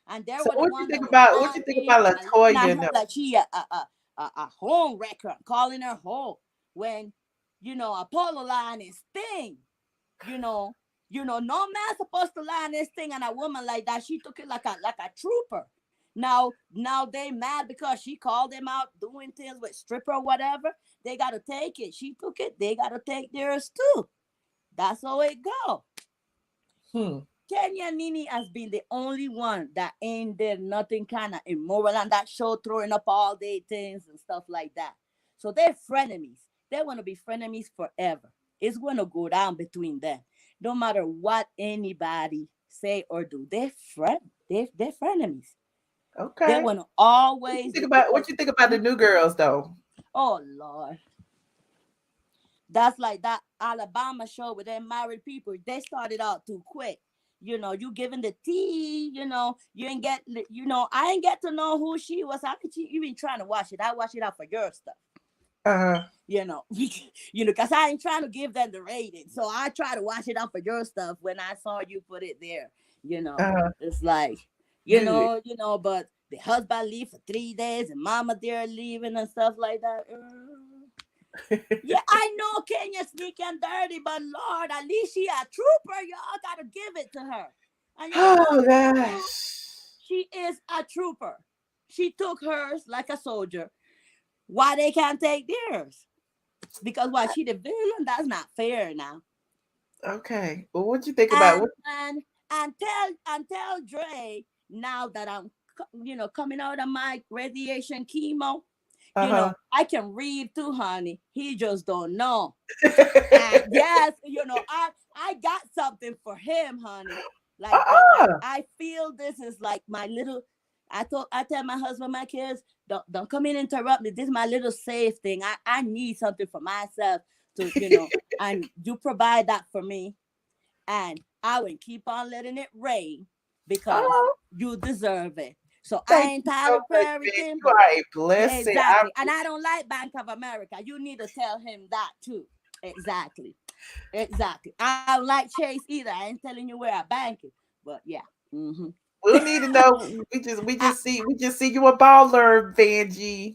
And there so were what you think about Latoya? Like she a home wrecker, calling her home when you know Apollo line is thing. You know, no man supposed to line this thing, and a woman like that, she took it like a trooper. Now they mad because she called them out doing things with stripper or whatever. They gotta take it. She took it. They gotta take theirs too. That's how it go. Kenya and Nene has been the only one that ain't did nothing kind of immoral on that show, throwing up all day things and stuff like that. So they're frenemies. They want to be frenemies forever. It's going to go down between them. No matter what anybody say or do, they're frenemies. Okay. They want to always. What you think about the new girls though? Oh Lord. That's like that Alabama show with them married people. They started out too quick. You know, you giving the tea, you know, you ain't get, you know, I ain't get to know who she was. How could you even trying to watch it? I watch it out for your stuff. You know, because I ain't trying to give them the rating. So I try to watch it out for your stuff when I saw you put it there. You know, it's like, you know, but the husband leave for 3 days and mama there leaving and stuff like that. Yeah, I know Kenya sneaky and dirty, but Lord, at least she a trooper. Y'all gotta give it to her. And gosh, she is a trooper. She took hers like a soldier. Why they can't take theirs? Because why she the villain? That's not fair now. Okay, well, what you think about and tell Dre now that I'm coming out of my radiation chemo. You know, I can read too, honey. He just don't know. And yes, I got something for him, honey. Like I feel this is like my little. I tell my husband, my kids, don't come in and interrupt me. This is my little safe thing. I need something for myself to, and you provide that for me, and I will keep on letting it rain because you deserve it. So I ain't tired for everything. You are a blessing. Exactly. And I don't like Bank of America. You need to tell him that too. Exactly. I don't like Chase either. I ain't telling you where I bank it. But yeah. Mm-hmm. We need to know. We just see you a baller, Vanjie.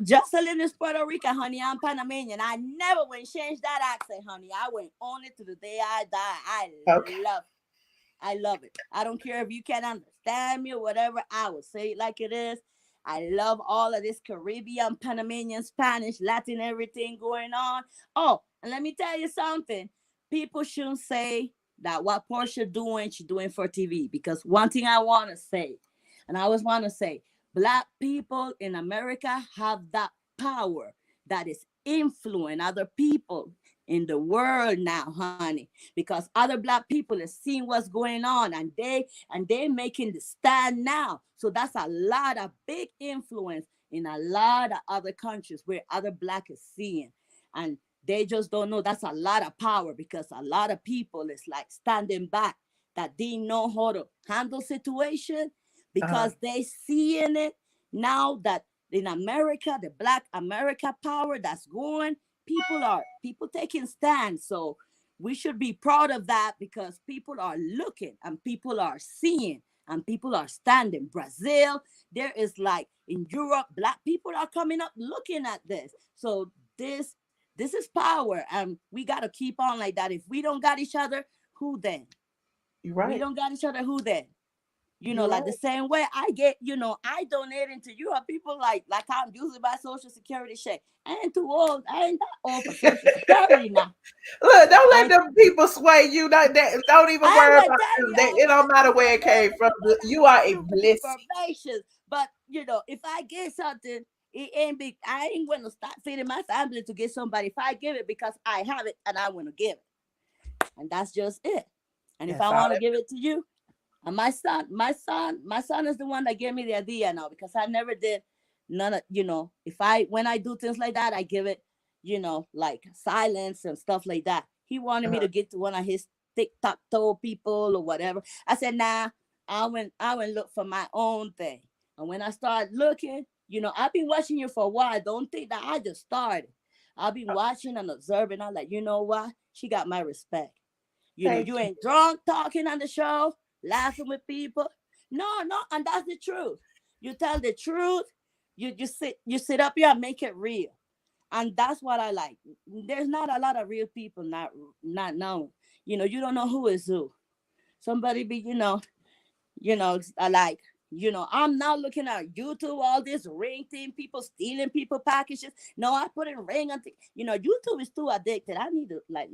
Jocelyn is Puerto Rican, honey. I'm Panamanian. I never will change that accent, honey. I went on it to the day I die. I love it. I don't care if you can't understand me or whatever. I will say it like it is. I love all of this Caribbean, Panamanian, Spanish, Latin, everything going on. Oh, and let me tell you something. People shouldn't say that what Porsha doing, she's doing for TV. Because one thing I want to say, and I always want to say, Black people in America have that power that is influencing other people in the world now, honey, because other Black people are seeing what's going on and they making the stand now. So that's a lot of big influence in a lot of other countries where other Black is seeing, and they just don't know. That's a lot of power because a lot of people is like standing back that didn't know how to handle situation because they seeing it now that in America, the Black America power that's going. People taking stands. So we should be proud of that because people are looking and people are seeing and people are standing. Brazil, there is like in Europe, Black people are coming up looking at this. So this is power and we got to keep on like that. If we don't got each other, who then? You're right. We don't got each other, who then? You know, like the same way I get, you know, I donating to you. Are people like I'm using my Social Security check? I ain't too old. I ain't that old for Social Security now. Look, don't let them people sway you. Don't even worry about them. It don't matter where it came from. You are a blessing. But you know, if I get something, it ain't big. I ain't going to start feeding my family to get somebody. If I give it because I have it and I want to give it, and that's just it. And if I want to give it to you. And my son is the one that gave me the idea now, because I never did none of, you know, when I do things like that, I give it, you know, like silence and stuff like that. He wanted me to get to one of his tic-tac-toe people or whatever. I said, nah, I went look for my own thing. And when I started looking, you know, I've been watching you for a while. Don't think that I just started. I've been watching and observing. I'm like, you know what? She got my respect. You know, you ain't drunk talking on the show, laughing with people. No, and that's the truth. You tell the truth. You sit up here and make it real, and that's what I like. There's not a lot of real people not known. You know, you don't know who is who. Somebody be, like, you know, I'm now looking at YouTube, all this ring thing, people stealing people packages. No, I put in ring on you know, YouTube is too addicted. I need to like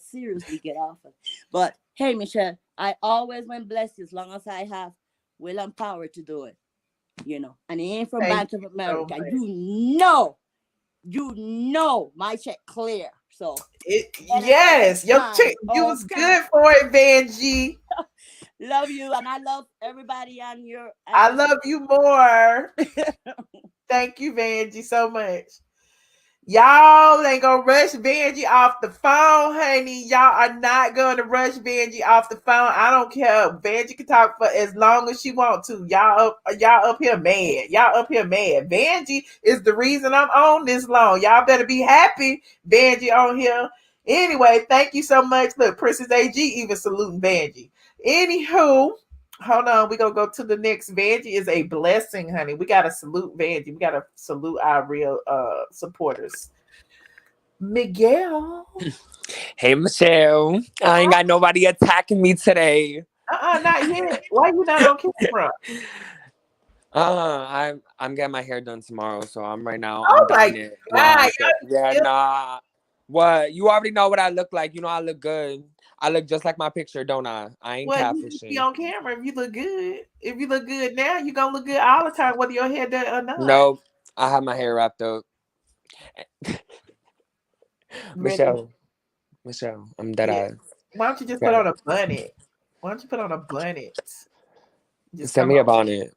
seriously get off of it. But hey, Michelle, I always been blessed as long as I have will and power to do it. You know, and it ain't from Bank of America. So you know my check clear. So yes, your check, you was good for it, Vanjie. Love you, and I love everybody on your. I love you more. Thank you, Vanjie, so much. Y'all ain't gonna rush Vanjie off the phone, honey. Y'all are not gonna rush Vanjie off the phone. I don't care. Vanjie can talk for as long as she want to. Y'all up here mad. Y'all up here mad. Vanjie is the reason I'm on this long. Y'all better be happy Vanjie on here. Anyway, thank you so much. Look, Princess AG even saluting Vanjie. Anywho, hold on. We're going to go to the next. Vanjie is a blessing, honey. We got to salute Vanjie. We got to salute our real supporters. Miguel. Hey, Michelle. I ain't got nobody attacking me today. Not yet. Why you not on camera? I'm getting my hair done tomorrow, so I'm right now. Oh I'm my it. God. Yeah, nah. What? You already know what I look like. You know I look good. I look just like my picture, don't I? I ain't catfishing. You be on camera if you look good. If you look good now, you gonna look good all the time, whether your hair done or not. Nope. I have my hair wrapped up. Michelle, I'm dead eyes. Why don't you just put on a bonnet? Just send me a bonnet.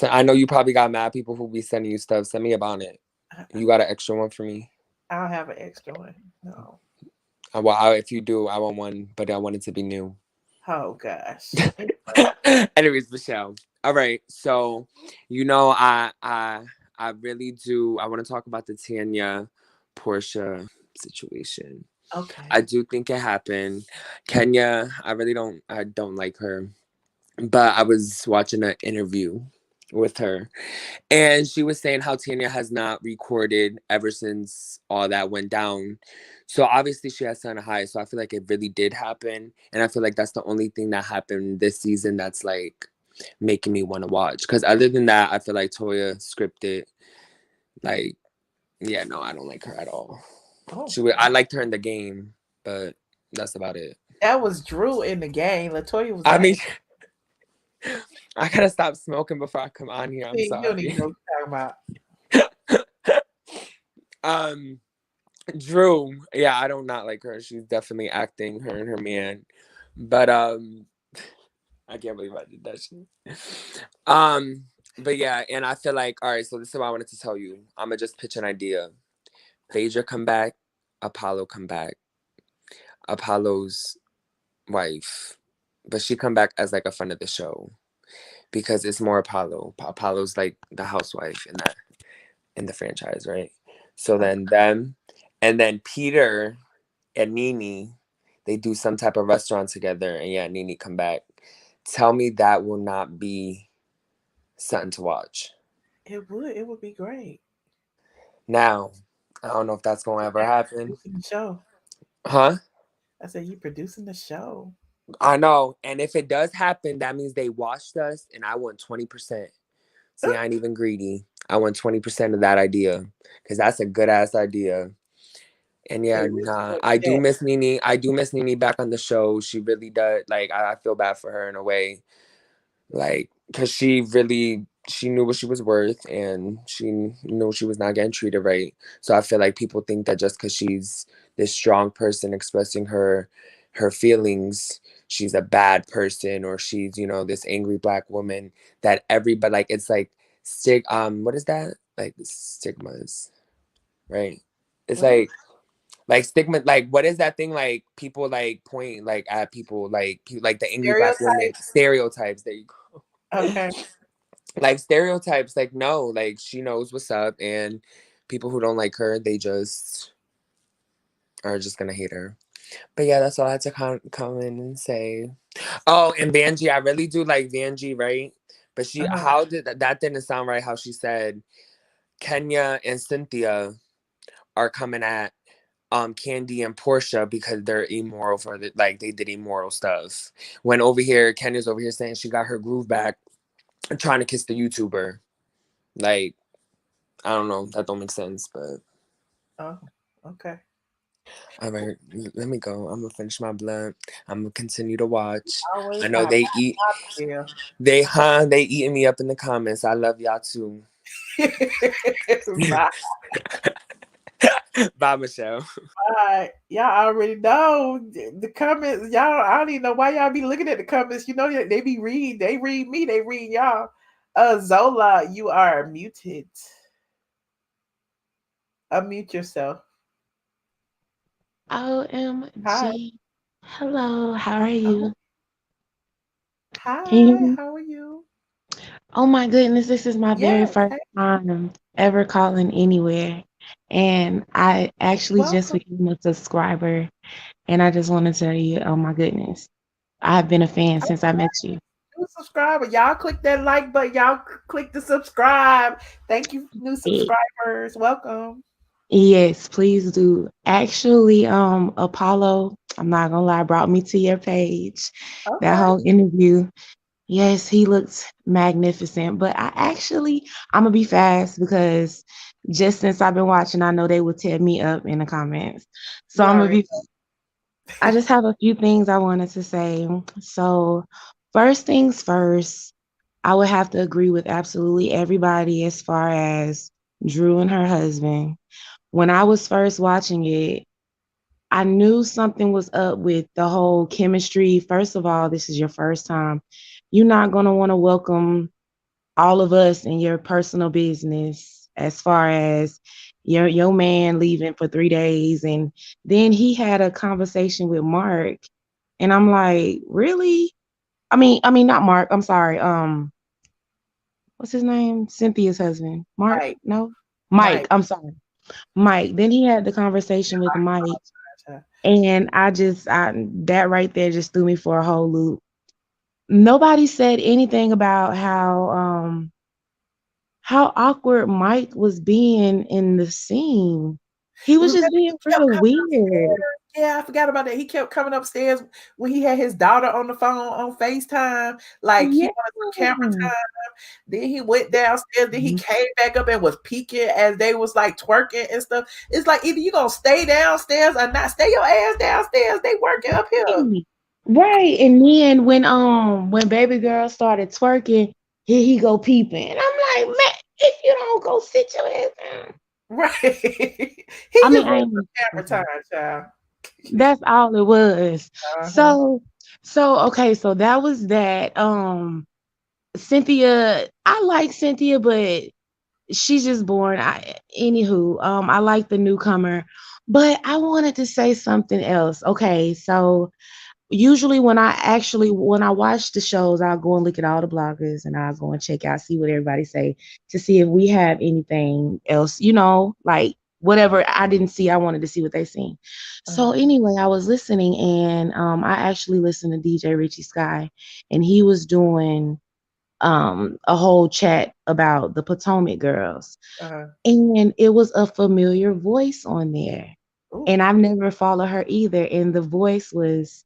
I know you probably got mad people who be sending you stuff. Send me a bonnet. You got an extra one for me? I don't have an extra one. No. Well, if you do, I want one, but I want it to be new. Oh gosh. Anyways, Michelle. All right, so you know, I really do. I want to talk about the Tanya Porsha situation. Okay. I do think it happened. Kenya, I don't like her, but I was watching an interview with her, and she was saying how Tanya has not recorded ever since all that went down. So obviously she has something to hide. So I feel like it really did happen. And I feel like that's the only thing that happened this season that's like making me want to watch. Because other than that, I feel like Toya scripted. Like, yeah, no, I don't like her at all. Oh. I liked her in the game, but that's about it. That was Drew in the game. LaToya was. I mean, I gotta stop smoking before I come on here. I'm sorry. You don't even know what you're talking about. Drew, yeah, I don't not like her. She's definitely acting, her and her man. But I can't believe I did that shit. But yeah, and I feel like, all right, so this is what I wanted to tell you. I'm gonna just pitch an idea. Phaedra come back, Apollo come back. Apollo's wife, but she come back as like a friend of the show because it's more Apollo. Apollo's like the housewife in the franchise, right? So then them. And then Peter and Nene, they do some type of restaurant together. And yeah, Nene come back. Tell me that will not be something to watch. It would. It would be great. Now, I don't know if that's going to ever happen. The show. Huh? I said, you producing the show. I know. And if it does happen, that means they watched us and I want 20%. See, I ain't even greedy. I want 20% of that idea. Because that's a good ass idea. And yeah, I do miss Nene. I do miss Nene back on the show. She really does. Like, I feel bad for her in a way. Like, because she knew what she was worth and she knew she was not getting treated right. So I feel like people think that just because she's this strong person expressing her feelings, she's a bad person, or she's, this angry Black woman, that everybody, like, it's like, what is that? Like, stigmas, right? It's like stigma, like, what is that thing? Like, people like point like at people like the angry Black woman stereotypes. There you go. Okay. Like stereotypes, like, no, like, she knows what's up, and people who don't like her, they just are just gonna hate her. But yeah, that's all I had to come in and say. Oh, and Vanjie, I really do like Vanjie, right? But how did that didn't sound right? How she said Kenya and Cynthia are coming at Kandi and Porsha because they're immoral like they did immoral stuff. When over here, Kenya's over here saying she got her groove back and trying to kiss the YouTuber. Like, I don't know. That don't make sense, but. Oh, okay. All right, let me go. I'm gonna finish my blunt. I'm gonna continue to watch. I know they eat. They eating me up in the comments. I love y'all too. Bye. Bye, Michelle. Y'all already know the comments. Y'all, I don't even know why y'all be looking at the comments. You know, they be read. They read me. They read y'all. Zola, you are muted. Unmute yourself. OMG. Hi. Hello, how are you? Hi, how are you? Oh my goodness, this is my very first time ever calling anywhere. And I actually just became a subscriber. And I just want to tell you, oh my goodness, I've been a fan since I met you. New subscriber. Y'all click that like button. Y'all click the subscribe. Thank you, new subscribers. Welcome. Yes, please do. Actually, Apollo, I'm not gonna lie, brought me to your page. Okay. That whole interview. Yes, he looks magnificent. But I'm gonna be fast because just since I've been watching, I know they will tear me up in the comments. So I just have a few things I wanted to say. So first things first, I would have to agree with absolutely everybody as far as Drew and her husband. When I was first watching it, I knew something was up with the whole chemistry. First of all, this is your first time. You're not going to want to welcome all of us in your personal business as far as your man leaving for 3 days. And then he had a conversation with Mark. And I'm like, really? I mean, not Mark. I'm sorry. What's his name? Cynthia's husband. Mark? Mike. No? Mike. I'm sorry. Mike. Then he had the conversation with Mike. And that right there just threw me for a whole loop. Nobody said anything about how awkward Mike was being in the scene. He was just being real weird. Yeah, I forgot about that. He kept coming upstairs when he had his daughter on the phone on FaceTime. Like, he wanted some camera time. Then he went downstairs. Then he came back up and was peeking as they was like twerking and stuff. It's like, either you gonna stay downstairs or not. Stay your ass downstairs. They working up here. Right. And then when baby girl started twerking, here he go peeping. And I'm like, man, if you don't go sit your ass down. Right. He just wanted some camera time, child. That's all it was. So okay, so that was that. Cynthia, I like Cynthia, but she's just boring. Anywho, I like the newcomer, but I wanted to say something else. Okay, so usually when I watch the shows, I'll go and look at all the bloggers and I'll go and check out, see what everybody say to see if we have anything else, like whatever I didn't see, I wanted to see what they seen. So anyway, I was listening and I actually listened to DJ Richie Sky and he was doing a whole chat about the Potomac girls. And it was a familiar voice on there. And I've never followed her either. And the voice was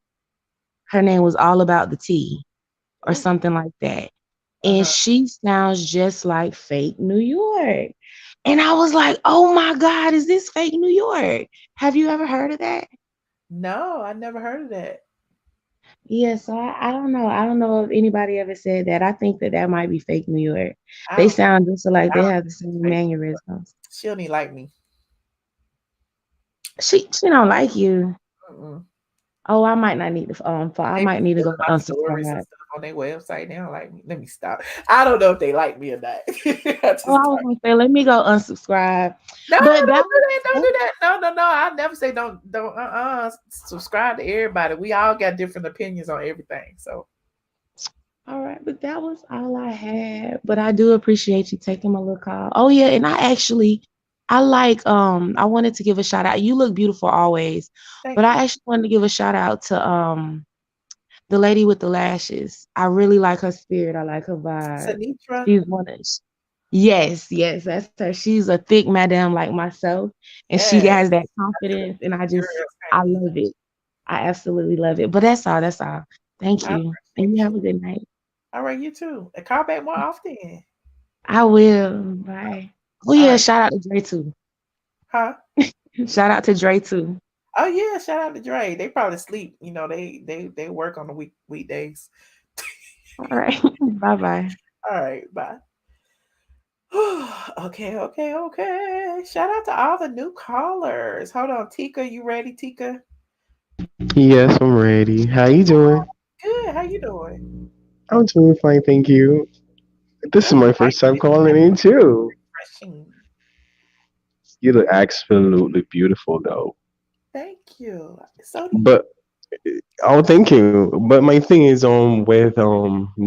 Her name was All About the Tea or something like that. And she sounds just like fake New York. And I was like, oh my God, is this fake New York? Have you ever heard of that? No, I never heard of that. Yeah, so I don't know. I don't know if anybody ever said that. I think that might be fake New York. They sound just like they have the same mannerisms. She don't even like me. She don't like you. Mm-mm. Oh, I might not need to I might need to go unsubscribe. On their website. They don't like me. Let me stop. I don't know if they like me or not. I was gonna say, let me go unsubscribe. No, but don't do that. No. I never say don't subscribe to everybody. We all got different opinions on everything. So all right, but that was all I had. But I do appreciate you taking my little call. Oh yeah, and I wanted to give a shout out. You look beautiful always. But I actually wanted to give a shout out to the lady with the lashes. I really like her spirit. I like her vibe. Sinitra? She's one of Yes, that's her. She's a thick madam like myself. And she has that confidence. And I love it. I absolutely love it. But that's all. Thank you. And you have a good night. All right, you too. And call back more often. I will. Bye. Oh yeah, shout out to Dre too. Huh? Shout out to Dre too. Oh yeah, shout out to Dre. They probably sleep. You know, they work on the weekdays. All right. Bye. All right, bye. Okay. Shout out to all the new callers. Hold on, Tika, you ready, Tika? Yes, I'm ready. How you doing? Good. How you doing? I'm doing fine, thank you. This is my first time calling in too. You look absolutely beautiful, though. Thank you. But thank you. But my thing is with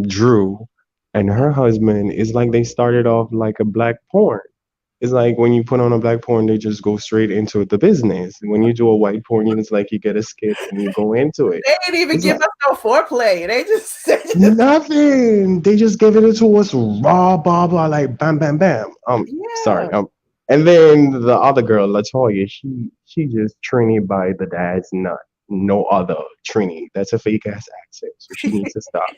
Drew and her husband is like they started off like a black porn. It's like when you put on a black porn, they just go straight into the business. When you do a white porn, it's like you get a skit and you go into it. They didn't even give us no foreplay. They just nothing. They just gave it to us raw, blah blah, like bam, bam, bam. Sorry. And then the other girl, Latoya, she just Trini by the dad's nut. No other Trini. That's a fake ass accent, so she needs to stop.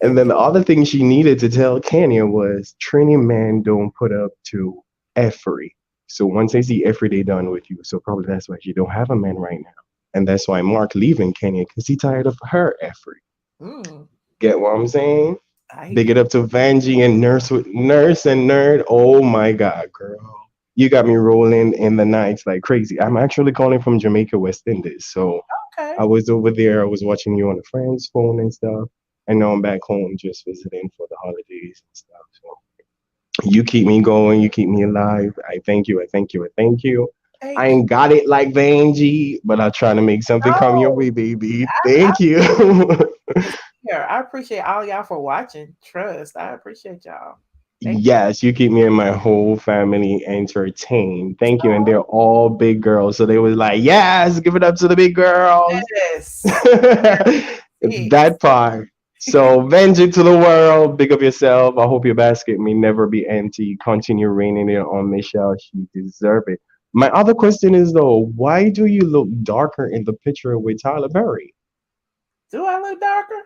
And then the other thing she needed to tell Kenya was Trini men don't put up to effery. So once they see effery, they done with you. So probably that's why she don't have a man right now. And that's why Mark leaving Kenya because he tired of her effery. Get what I'm saying? Big it up to Vanjie and Nurse and Nerd. Oh my God, girl. You got me rolling in the nights like crazy. I'm actually calling from Jamaica, West Indies. So I was over there. I was watching you on a friend's phone and stuff. And now I'm back home just visiting for the holidays and stuff. So you keep me going. You keep me alive. I thank you. I ain't got it like Vanjie, but I'll try to make something come your way, baby. Thank you. Yeah, I appreciate all y'all for watching. Trust. I appreciate y'all. Yes, you keep me and my whole family entertained. Thank you. And they're all big girls. So they was like, yes, give it up to the big girls. Yes. That part. So vengeance to the world. Big up yourself. I hope your basket may never be empty. Continue raining it on Michelle. She deserves it. My other question is though, why do you look darker in the picture with Tyler Perry? Do I look darker?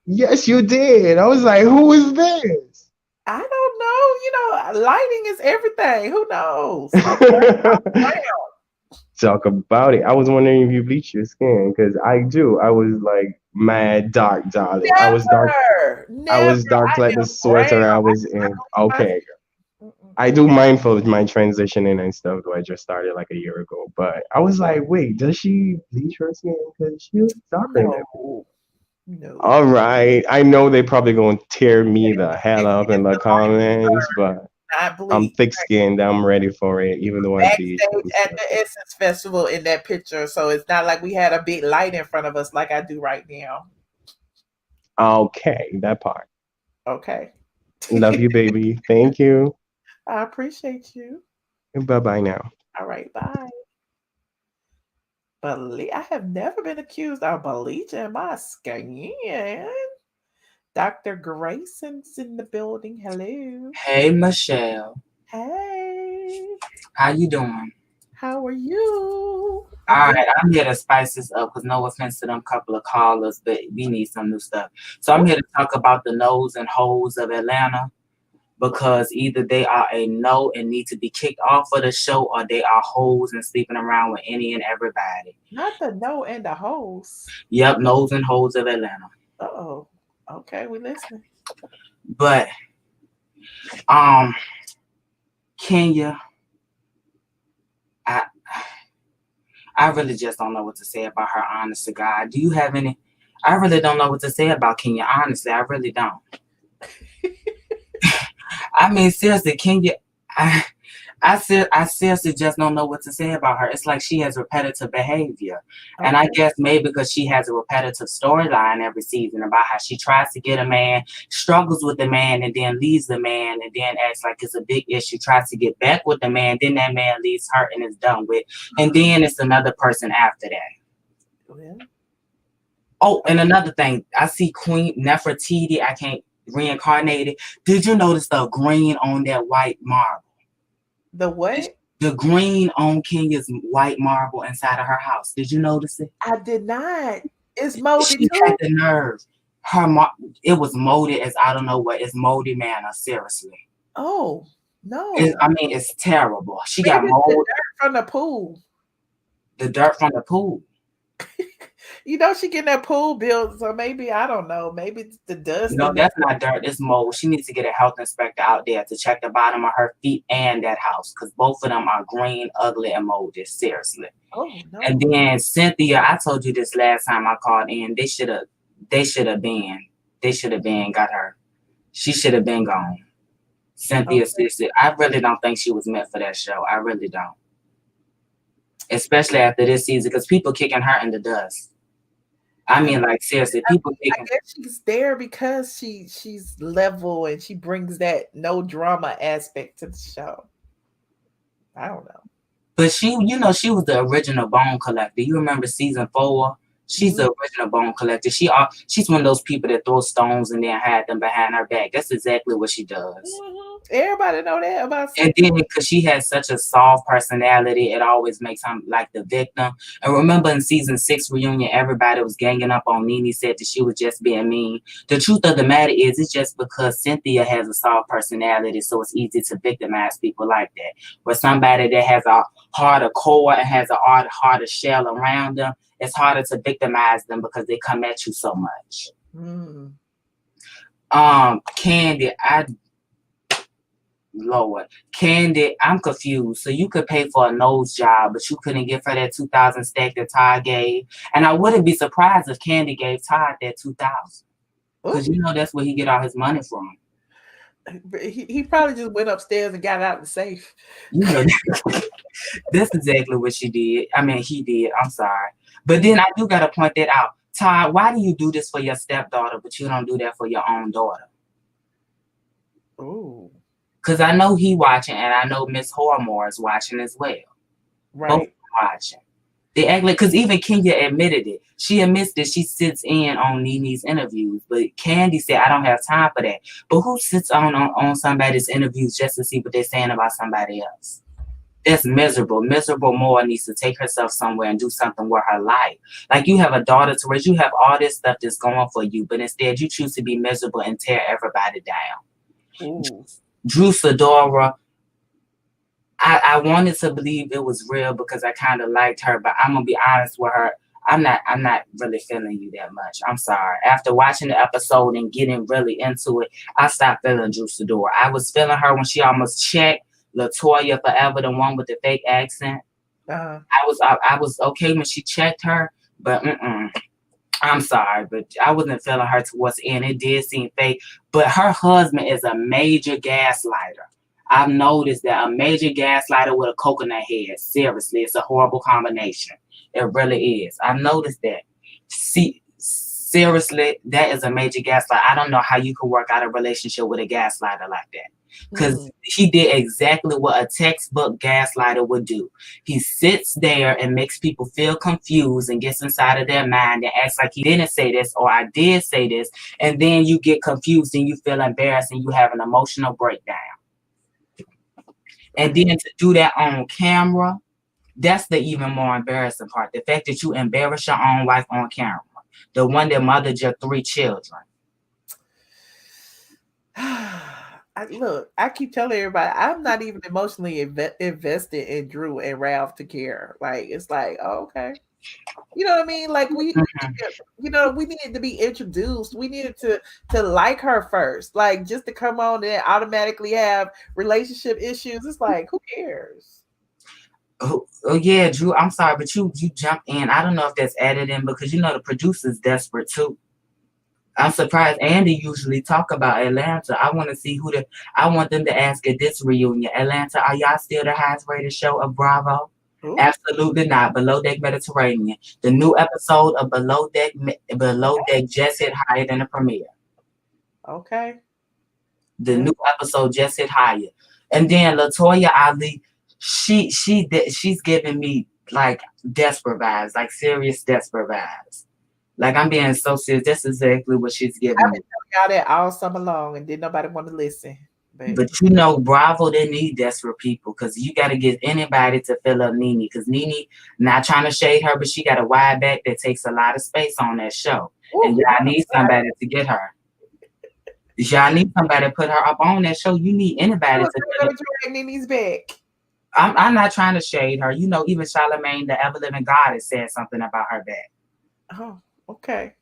Yes, you did. I was like, who is this? I don't know. You know, lighting is everything. Who knows? Talk about it. I was wondering if you bleach your skin because I do. I was like mad dark, darling. I was dark. I was dark like the sweater I was in. Okay. I do mindful of my transitioning and stuff. Though I just started like a year ago, but I was like, wait, does she bleach her skin? Because she was darker than me. No. All right. I know they probably gonna tear me the hell up in the comments, but I'm thick-skinned. I'm ready for it, even though I bleach. At the Essence Festival in that picture, so it's not like we had a big light in front of us like I do right now. Okay, that part. Okay. Love you, baby. Thank you. I appreciate you. Bye-bye now. All right, bye. I have never been accused of bleaching my skin. Dr. Grayson's in the building. Hello. Hey, Michelle. Hey. How you doing? How are you? All right, I'm here to spice this up because no offense to them couple of callers, but we need some new stuff. So I'm here to talk about the no's and hoes of Atlanta because either they are a no and need to be kicked off of the show or they are hoes and sleeping around with any and everybody. Not the no and the hoes. Yep, no's and hoes of Atlanta. Oh, okay, we listening. But Kenya, I really just don't know what to say about her, honest to God. Do you have any? I really don't know what to say about Kenya, honestly. I really don't. I mean, seriously, Kenya, I seriously just don't know what to say about her. It's like she has repetitive behavior. Okay. And I guess maybe because she has a repetitive storyline every season about how she tries to get a man, struggles with the man, and then leaves the man, and then acts like it's a big issue, tries to get back with the man, then that man leaves her and is done with. And then it's another person after that. Yeah. Oh, and another thing, I see Queen Nefertiti, I can't reincarnate it. Did you notice the green on that white marble? The what? The green on Kenya's white marble inside of her house. Did you notice it? I did not. It's moldy she too. Had the nerve. It was molded as I don't know what. It's moldy manner. Seriously. Oh no. I mean, it's terrible. She got mold. The dirt from the pool. The dirt from the pool. You know, she getting that pool built, so maybe, I don't know, maybe it's the dust. No, that's not dirt, it's mold. She needs to get a health inspector out there to check the bottom of her feet and that house, because both of them are green, ugly, and molded, seriously. Oh, no. And then Cynthia, I told you this last time I called in, they should have been got her. She should have been gone. Cynthia, seriously, I really don't think she was meant for that show. I really don't. Especially after this season, because people kicking her in the dust. I mean, like, seriously, people kicking. I guess she's there because she's level and she brings that no drama aspect to the show. I don't know. But she was the original bone collector. You remember season 4? She's the original bone collector. She's one of those people that throw stones and then hide them behind her back. That's exactly what she does. Everybody know that about Cynthia. And then because she has such a soft personality, it always makes her like the victim. And remember in season 6 reunion, everybody was ganging up on Nene, said that she was just being mean. The truth of the matter is, it's just because Cynthia has a soft personality, so it's easy to victimize people like that. But somebody that has a harder core and has a harder shell around them, it's harder to victimize them because they come at you so much. Kandi, Lord, Kandi, I'm confused. So you could pay for a nose job, but you couldn't give her that 2,000 stack that Todd gave. And I wouldn't be surprised if Kandi gave Todd that 2,000, because you know that's where he get all his money from. He probably just went upstairs and got out of the safe. You know, that's exactly what she did. I mean, he did. I'm sorry. But then I do got to point that out. Todd, why do you do this for your stepdaughter, but you don't do that for your own daughter? Ooh. Because I know he watching, and I know Miss Hormore is watching as well. Right. Both watching. They act like, because even Kenya admitted it. She admits that she sits in on Nene's interviews, but Kandi said, I don't have time for that. But who sits on somebody's interviews just to see what they're saying about somebody else? That's miserable. Miserable Moore needs to take herself somewhere and do something with her life. Like, you have a daughter to raise, you have all this stuff that's going for you, but instead you choose to be miserable and tear everybody down. Ooh. Drew Sidora, I wanted to believe it was real because I kind of liked her, but I'm gonna be honest with her. I'm not really feeling you that much. I'm sorry. After watching the episode and getting really into it, I stopped feeling Drew Sidora. I was feeling her when she almost checked LaToya Forever, the one with the fake accent. I was okay when she checked her, but I'm sorry, but I wasn't feeling her towards the end. It did seem fake, but her husband is a major gaslighter. I've noticed that, a major gaslighter with a coconut head. Seriously, it's a horrible combination. It really is. I've noticed that. See, seriously, that is a major gaslighter. I don't know how you could work out a relationship with a gaslighter like that. Because he did exactly what a textbook gaslighter would do. He sits there and makes people feel confused and gets inside of their mind and acts like he didn't say this or I did say this. And then you get confused and you feel embarrassed and you have an emotional breakdown. And then to do that on camera, That's the even more embarrassing part. The fact that you embarrass your own wife on camera. The one that mothered your 3 children. Look, I keep telling everybody, I'm not even emotionally invested in Drew and Ralph to care. Like, it's like, oh, okay. You know what I mean? Like we needed to be introduced. We needed to like her first. Like just to come on and automatically have relationship issues. It's like, who cares? Oh yeah, Drew, I'm sorry, but you jumped in. I don't know if that's added in because the producer's desperate too. I'm surprised Andy usually talk about Atlanta. I want to see I want them to ask at this reunion, Atlanta, are y'all still the highest rated show of Bravo? Ooh. Absolutely not. Below Deck Mediterranean. The new episode of Below Deck just hit higher than the premiere. Okay. The new episode just hit higher. And then LaToya Ali, she's giving me like desperate vibes, like serious desperate vibes. Like I'm being so serious. That's exactly what she's giving me. I've been telling y'all that all summer long and didn't nobody want to listen. But Bravo, they need desperate people because you got to get anybody to fill up Nene because Nene, not trying to shade her, but she got a wide back that takes a lot of space on that show. Ooh, and y'all need somebody to get her. Y'all need somebody to put her up on that show. You need anybody to drag Nene's back. I'm not trying to shade her. Even Charlamagne, the ever-living goddess, said something about her back. Oh, okay.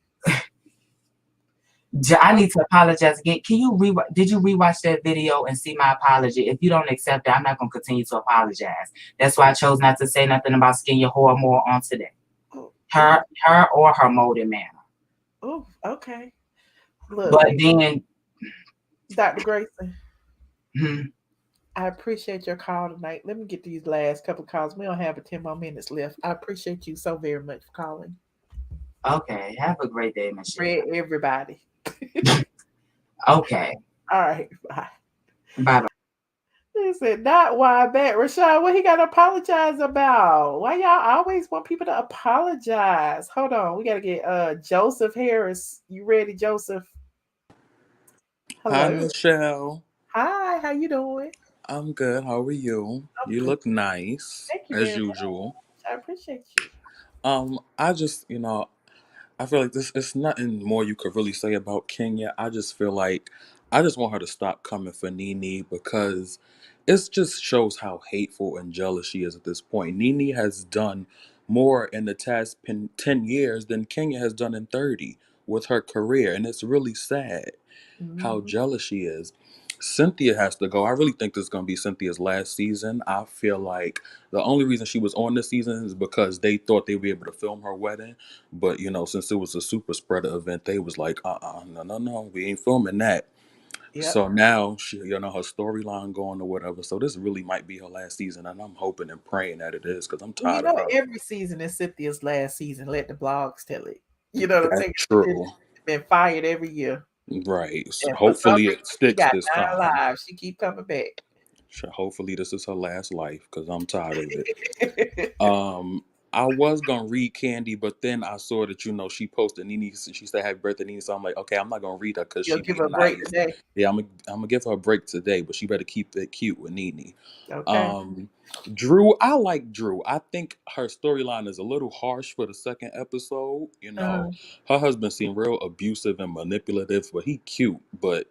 I need to apologize again. Did you rewatch that video and see my apology? If you don't accept it, I'm not going to continue to apologize. That's why I chose not to say nothing about Skin Your Whore more on today. Her or her molded manner. Oh, okay. Look, but then, Dr. Grayson, I appreciate your call tonight. Let me get these last couple of calls. We don't have 10 more minutes left. I appreciate you so very much for calling. Okay. Have a great day, Michelle. Everybody. Okay. All right. Bye. Bye. They said, not why back. Rashad, what he got to apologize about? Why y'all always want people to apologize? Hold on. We got to get Joseph Harris. You ready, Joseph? Hello. Hi, Michelle. Hi. How you doing? I'm good. How are you? You look nice. Thank you as usual. Much. I appreciate you. I just, I feel like it's nothing more you could really say about Kenya. I just feel like I just want her to stop coming for Nene because it just shows how hateful and jealous she is at this point. Nene has done more in the past 10 years than Kenya has done in 30 with her career. And it's really sad how jealous she is. Cynthia has to go. I really think this is going to be Cynthia's last season. I feel like the only reason she was on this season is because they thought they'd be able to film her wedding. But, since it was a super spreader event, they was like, no, we ain't filming that. Yep. So now she, her storyline going or whatever. So this really might be her last season. And I'm hoping and praying that it is because I'm tired of her. Every season is Cynthia's last season. Let the blogs tell it. You know what I'm saying? True. Been fired every year. Right. So hopefully it sticks this time. Alive. She keep coming back. Hopefully this is her last life because I'm tired of it. I was gonna read Kandi, but then I saw that she posted Nene. She said happy birthday, Nene. So I'm like, okay, I'm not gonna read her because she give her a break today. Yeah, I'm gonna give her a break today, but she better keep it cute with Nene. Okay. Drew, I like Drew. I think her storyline is a little harsh for the second episode. Her husband seemed real abusive and manipulative, but he cute. But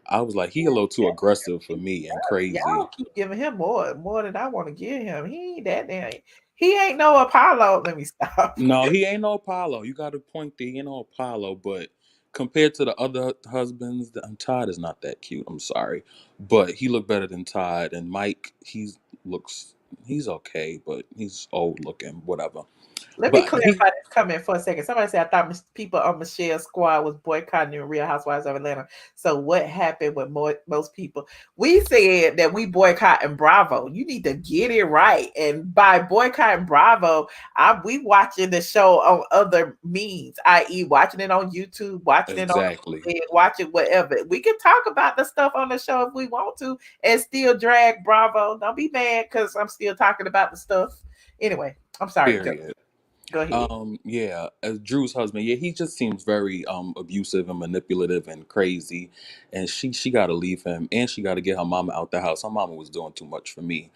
I was like, he a little too aggressive for me and crazy. Y'all keep giving him more than I want to give him. He ain't that damn. He ain't no Apollo. Let me stop. No, he ain't no Apollo. You got to point he ain't no Apollo. But compared to the other husbands, Todd is not that cute. I'm sorry, but he looked better than Todd. And Mike, he's okay, but he's old looking. Whatever. Let me clarify this comment for a second. Somebody said, I thought people on Michelle's squad was boycotting Real Housewives of Atlanta. So what happened with most people? We said that we boycotting Bravo. You need to get it right. And by boycotting Bravo, we watching the show on other means, i.e. watching it on YouTube, watching it on watching whatever. We can talk about the stuff on the show if we want to and still drag Bravo. Don't be mad because I'm still talking about the stuff. Anyway, I'm sorry. Go ahead. As Drew's husband, he just seems very abusive and manipulative and crazy, and she got to leave him, and she got to get her mama out the house. Her mama was doing too much for me.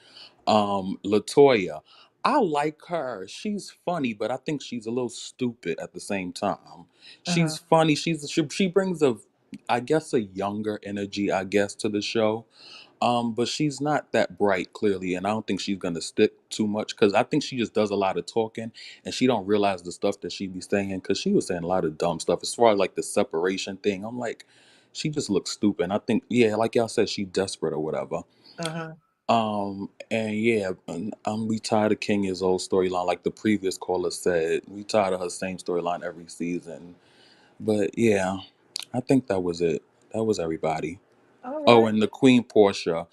Latoya, I like her. She's funny, but I think she's a little stupid at the same time. She's funny. She brings I guess a younger energy, I guess, to the show. But she's not that bright, clearly, and I don't think she's gonna stick too much because I think she just does a lot of talking and she don't realize the stuff that she be saying because she was saying a lot of dumb stuff as far as like the separation thing. I'm like, she just looks stupid. And I think, yeah, like y'all said, she desperate or whatever. And yeah, we tired of Kenya's old storyline, like the previous caller said. We tired of her same storyline every season. But yeah, I think that was it. That was everybody. Oh, and the Queen Porsha,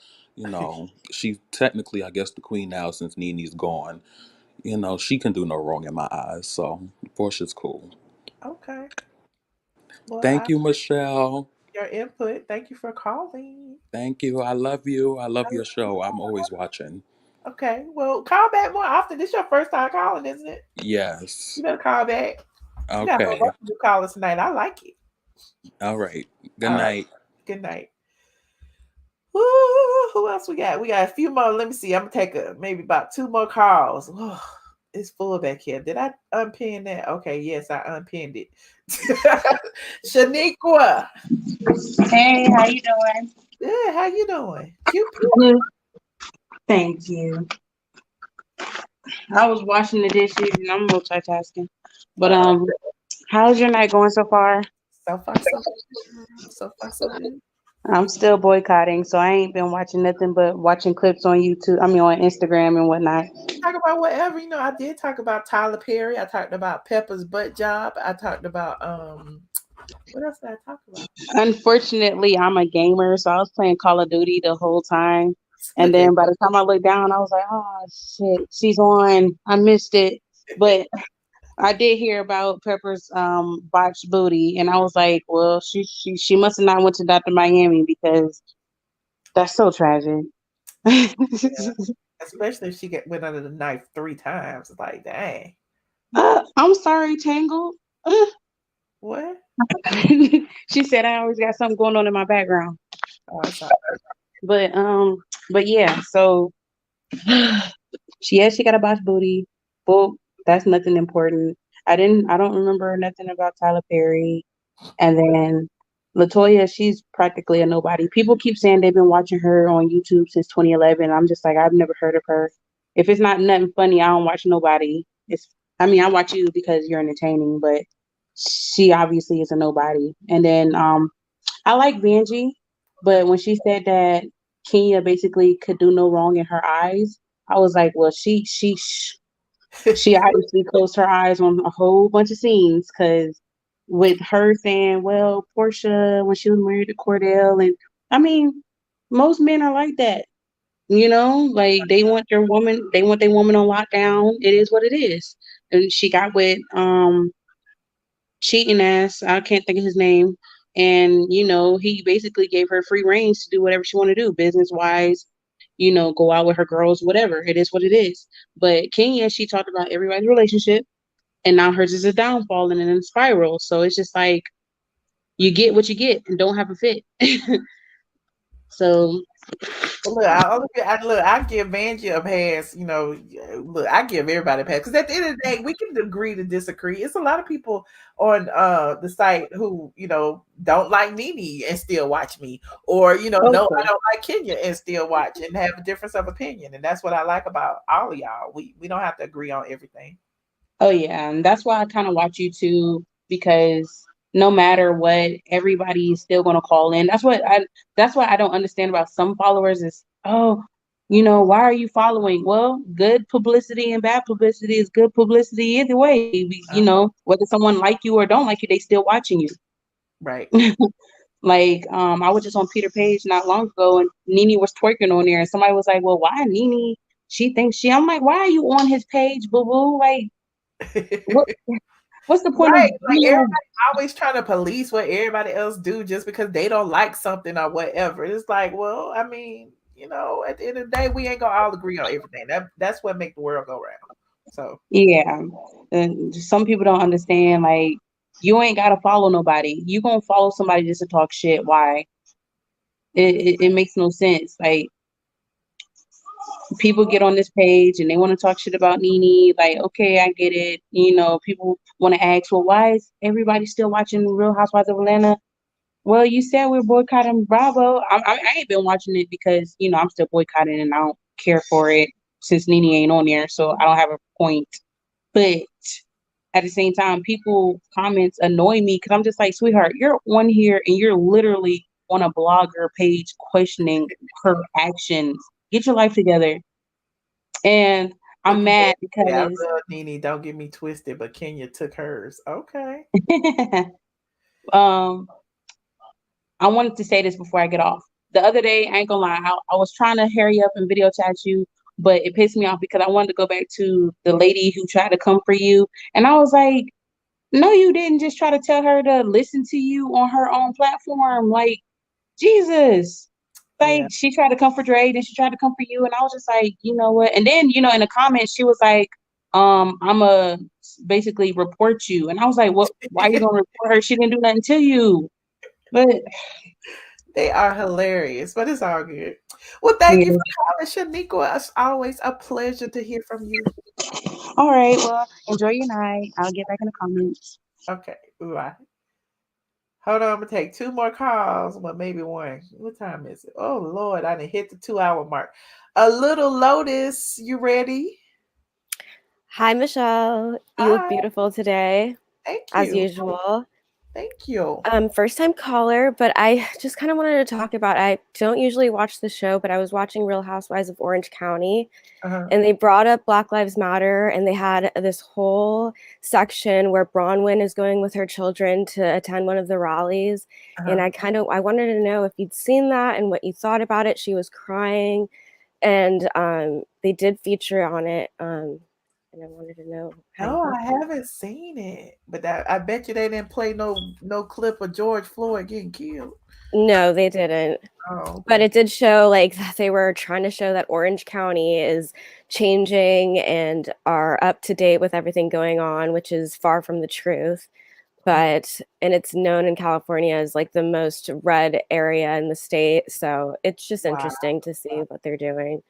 she's technically, I guess, the queen now since Nene's gone. She can do no wrong in my eyes. So Porsha's cool. Okay. Well, Thank you, Michelle. Your input. Thank you for calling. Thank you. I love you. I love your show. I'm always watching. Okay. Well, call back more often. This is your first time calling, isn't it? Yes. You better call back. Okay. You got a whole bunch of new callers tonight. I like it. All right. Good night. Good night. Woo, who else we got? We got a few more. Let me see. I'm gonna take maybe about 2 more calls. Oh, it's full back here. Did I unpin that? Okay, yes, I unpinned it. Shaniqua. Hey, how you doing? Good. How you doing? Cute. Thank you. I was washing the dishes and I'm multitasking. But how's your night going so far? So far, so good. So far, so good. I'm still boycotting, so I ain't been watching nothing but watching clips on YouTube. I mean, on Instagram and whatnot. Talk about whatever. I did talk about Tyler Perry. I talked about Pepa's butt job. I talked about what else did I talk about? Unfortunately, I'm a gamer, so I was playing Call of Duty the whole time. And then by the time I looked down, I was like, oh shit, she's on. I missed it. But I did hear about Pepper's botched booty, and I was like, well, she must have not went to Dr. Miami because that's so tragic. Yeah. Especially if she went under the knife 3 times. It's like, dang. I'm sorry, Tangled. What? She said I always got something going on in my background. Oh, I'm sorry. But yeah, so she got a botched booty. Well, that's nothing important. I don't remember nothing about Tyler Perry. And then Latoya, she's practically a nobody. People keep saying they've been watching her on YouTube since 2011. I'm just like, I've never heard of her. If it's not nothing funny, I don't watch nobody. I watch you because you're entertaining, but she obviously is a nobody. And then I like Benji, but when she said that Kenya basically could do no wrong in her eyes, I was like, well, she obviously closed her eyes on a whole bunch of scenes because with her saying, well, Porsha, when she was married to Cordell, and I mean, most men are like that, like they want their woman on lockdown. It is what it is. And she got with cheating ass, I can't think of his name, and he basically gave her free reins to do whatever she wanted to do, business wise, go out with her girls, whatever. It is what it is. But Kenya, she talked about everybody's relationship, and now hers is a downfall and in a spiral. So it's just like you get what you get and don't have a fit. So look, I give Vanjie a pass. Look, I give everybody a pass because at the end of the day, we can agree to disagree. It's a lot of people on the site who don't like Nene and still watch me, or no, I don't like Kenya and still watch and have a difference of opinion, and that's what I like about all of y'all. We don't have to agree on everything. Oh yeah, and that's why I kind of watch you too, because no matter what, everybody is still gonna call in. That's what I don't understand about some followers is, oh, why are you following? Well, good publicity and bad publicity is good publicity either way. Whether someone like you or don't like you, they still watching you. Right. Like, I was just on Peter Page not long ago, and Nene was twerking on there, and somebody was like, well, why Nene? She thinks I'm like, why are you on his page, boo-boo? Like, what's the point of like everybody always trying to police what everybody else do just because they don't like something or whatever? It's like, well, I mean, at the end of the day, we ain't gonna all agree on everything. That's what makes the world go round. So yeah, and some people don't understand. Like, you ain't gotta follow nobody. You gonna follow somebody just to talk shit? Why? It makes no sense. Like, people get on this page and they want to talk shit about Nene. Like, okay, I get it. You know, people want to ask, well, why is everybody still watching Real Housewives of Atlanta? Well, you said we're boycotting Bravo. I ain't been watching it because, you know, I'm still boycotting and I don't care for it since Nene ain't on there. So I don't have a point. But at the same time, people comments annoy me because I'm just like, sweetheart, you're on here and you're literally on a blogger page questioning her actions. Get your life together. And I'm mad because I love Nene. Don't get me twisted, but Kenya took hers. Okay. I wanted to say this before I get off. The other day, I ain't gonna lie, I was trying to hurry up and video chat you, but it pissed me off because I wanted to go back to the lady who tried to come for you. And I was like, no, you didn't just try to tell her to listen to you on her own platform. Like, Jesus. Like, she tried to comfort Dre, then she tried to comfort you. And I was just like, you know what? And then, you know, in the comments, she was like, I'ma basically report you. And I was like, what? Why are you gonna report her? She didn't do nothing to you. But they are hilarious, but it's all good. Well, thank you for calling, Shaniqua. It's always a pleasure to hear from you. All right. Well, enjoy your night. I'll get back in the comments. Okay. Bye. Hold on, I'm gonna take 2 more calls, well, maybe 1. What time is it? Oh Lord, I didn't hit the 2-hour mark. A little Lotus, you ready? Hi, Michelle. You look beautiful today. Thank you. As usual. Thank you. First time caller, but I just kind of wanted to talk about, I don't usually watch the show, but I was watching Real Housewives of Orange County, and they brought up Black Lives Matter, and they had this whole section where Bronwyn is going with her children to attend one of the rallies, and I wanted to know if you'd seen that and what you thought about it. She was crying, and they did feature on it, and I wanted to know. No, I haven't seen it, but I bet you they didn't play no clip of George Floyd getting killed. No, they didn't. Oh, but it did show like they were trying to show that Orange County is changing and are up to date with everything going on, which is far from the truth. And it's known in California as like the most red area in the state. So it's just interesting to see what they're doing.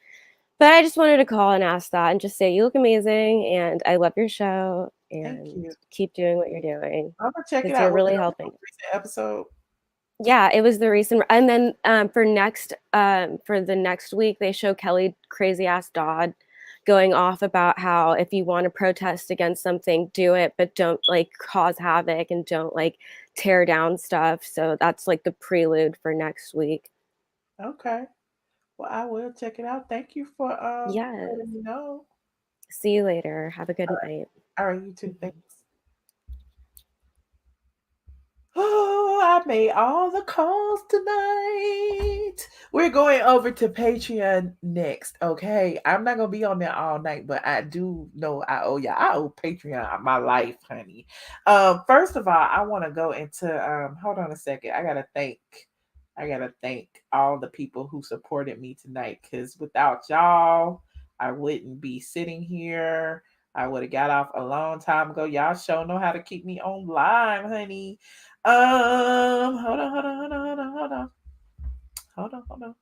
But I just wanted to call and ask that and just say you look amazing and I love your show and keep doing what you're doing. I'm gonna check it out. You're really helping. Recent episode. Yeah, it was the recent, and then for the next week they show Kelly crazy ass Dodd going off about how if you want to protest against something, do it, but don't like cause havoc and don't like tear down stuff. So that's like the prelude for next week. Okay. Well, I will check it out. Thank you for letting me know. See you later. Have a good night. All right, you too. Thanks. Oh, I made all the calls tonight. We're going over to Patreon next, okay? I'm not going to be on there all night, but I do know I owe y'all. I owe Patreon my life, honey. First of all, I want to go into, hold on a second. I got to thank all the people who supported me tonight, because without y'all, I wouldn't be sitting here. I would have got off a long time ago. Y'all sure know how to keep me online, honey. Hold on.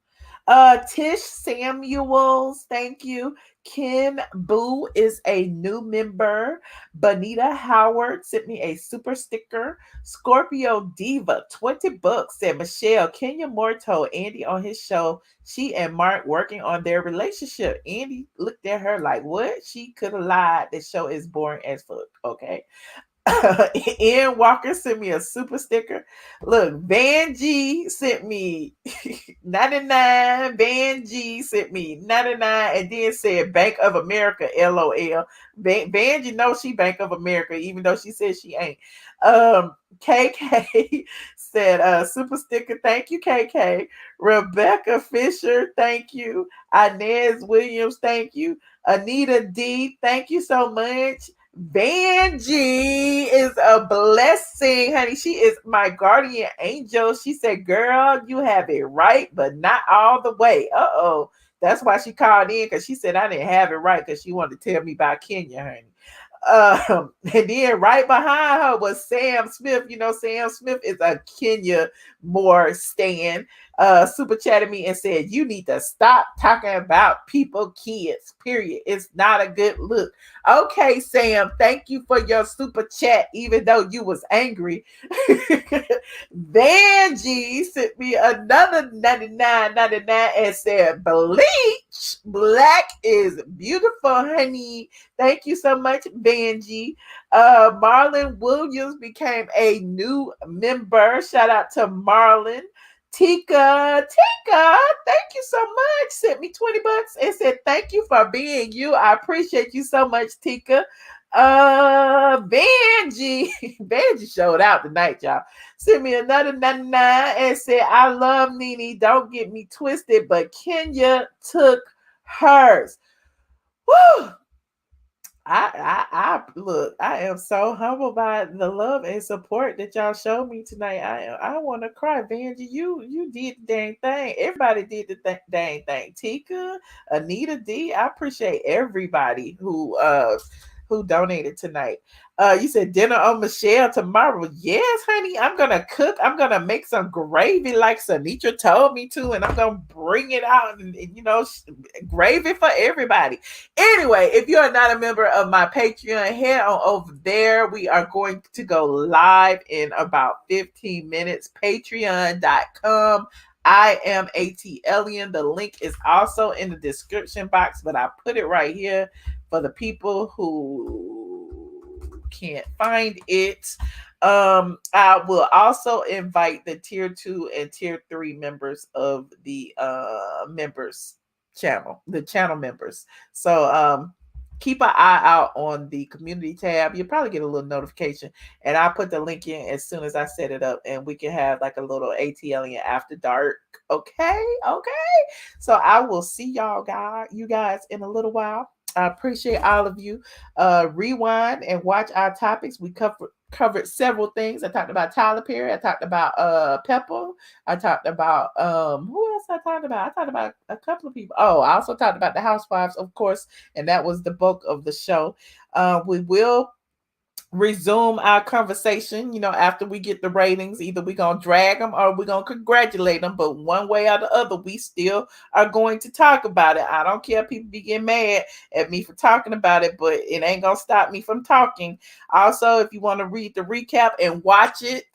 Tish Samuels, thank you. Kim Boo is a new member. Bonita Howard sent me a super sticker. Scorpio Diva, $20, said Michelle, Kenya Morto, Andy on his show. She and Mark working on their relationship. Andy looked at her like, what? She could have lied. The show is boring as fuck. Okay. Ian Walker sent me a super sticker. Look, Van G sent me 99. Van G sent me 99 and then said Bank of America, LOL. Van G knows she Bank of America, even though she says she ain't. KK said super sticker. Thank you, KK. Rebecca Fisher, thank you. Inez Williams, thank you. Anita D, thank you so much. Vanjie is a blessing, honey. She is my guardian angel. She said, girl, you have it right, but not all the way. That's why she called in, because she said I didn't have it right, because she wanted to tell me about Kenya, honey. And then right behind her was Sam Smith. You know, Sam Smith is a Kenya Moore stan. Super chatted me and said, you need to stop talking about people, kids, period. It's not a good look. Okay, Sam, thank you for your super chat, even though you was angry. Vanjie sent me another $99.99 and said, bleach, black is beautiful, honey. Thank you so much, Vanjie. Marlon Williams became a new member. Shout out to Marlon. Tika, thank you so much. Sent me $20 and said, thank you for being you. I appreciate you so much, Tika. Vanjie showed out tonight, y'all. Sent me another 99 and said, I love Nene. Don't get me twisted, but Kenya took hers. Woo! I look, I am so humbled by the love and support that y'all showed me tonight. I want to cry. Vanjie, you did the dang thing. Everybody did the dang thing. Tika, Anita D, I appreciate everybody who donated tonight. You said dinner on Michelle tomorrow. Yes, honey. I'm gonna cook. I'm gonna make some gravy like Sanitra told me to, and I'm gonna bring it out and gravy for everybody. Anyway, if you are not a member of my Patreon, head on over there. We are going to go live in about 15 minutes. Patreon.com. iamATLien. The link is also in the description box, but I put it right here for the people who can't find it. I will also invite the tier 2 and tier 3 members of the members channel, the channel members. So keep an eye out on the community tab. You'll probably get a little notification, and I'll put the link in as soon as I set it up, and we can have like a little ATLien after dark. Okay. So I will see you guys in a little while. I appreciate all of you. Rewind and watch our topics. We covered several things. I talked about Tyler Perry. I talked about Pepa. I talked about who else I talked about? I talked about a couple of people. Oh, I also talked about the Housewives, of course, and that was the bulk of the show. We will resume our conversation, after we get the ratings. Either we're gonna drag them or we're gonna congratulate them, but one way or the other, we still are going to talk about it. I don't care if people be getting mad at me for talking about it, but it ain't gonna stop me from talking. Also, if you want to read the recap and watch it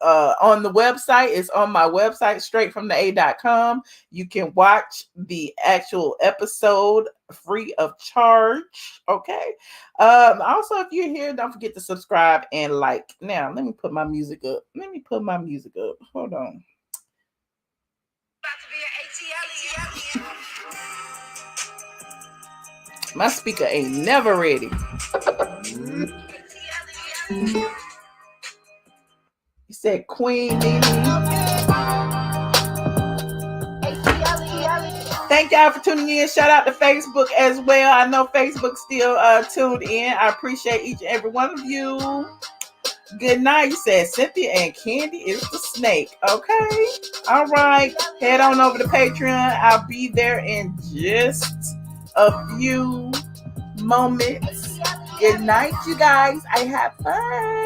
on the website, it's on my website, straightfromthe.com. You can watch the actual episode free of charge. Okay. Also, if you're here, don't forget to subscribe and like. Now, let me put my music up. Hold on. My speaker ain't never ready. You said Queen Nene. Thank y'all for tuning in. Shout out to Facebook as well. I know Facebook's still tuned in. I appreciate each and every one of you. Good night. You said Cynthia and Kandi is the snake. Okay. All right. Head on over to Patreon. I'll be there in just a few moments. Good night, you guys. I have fun.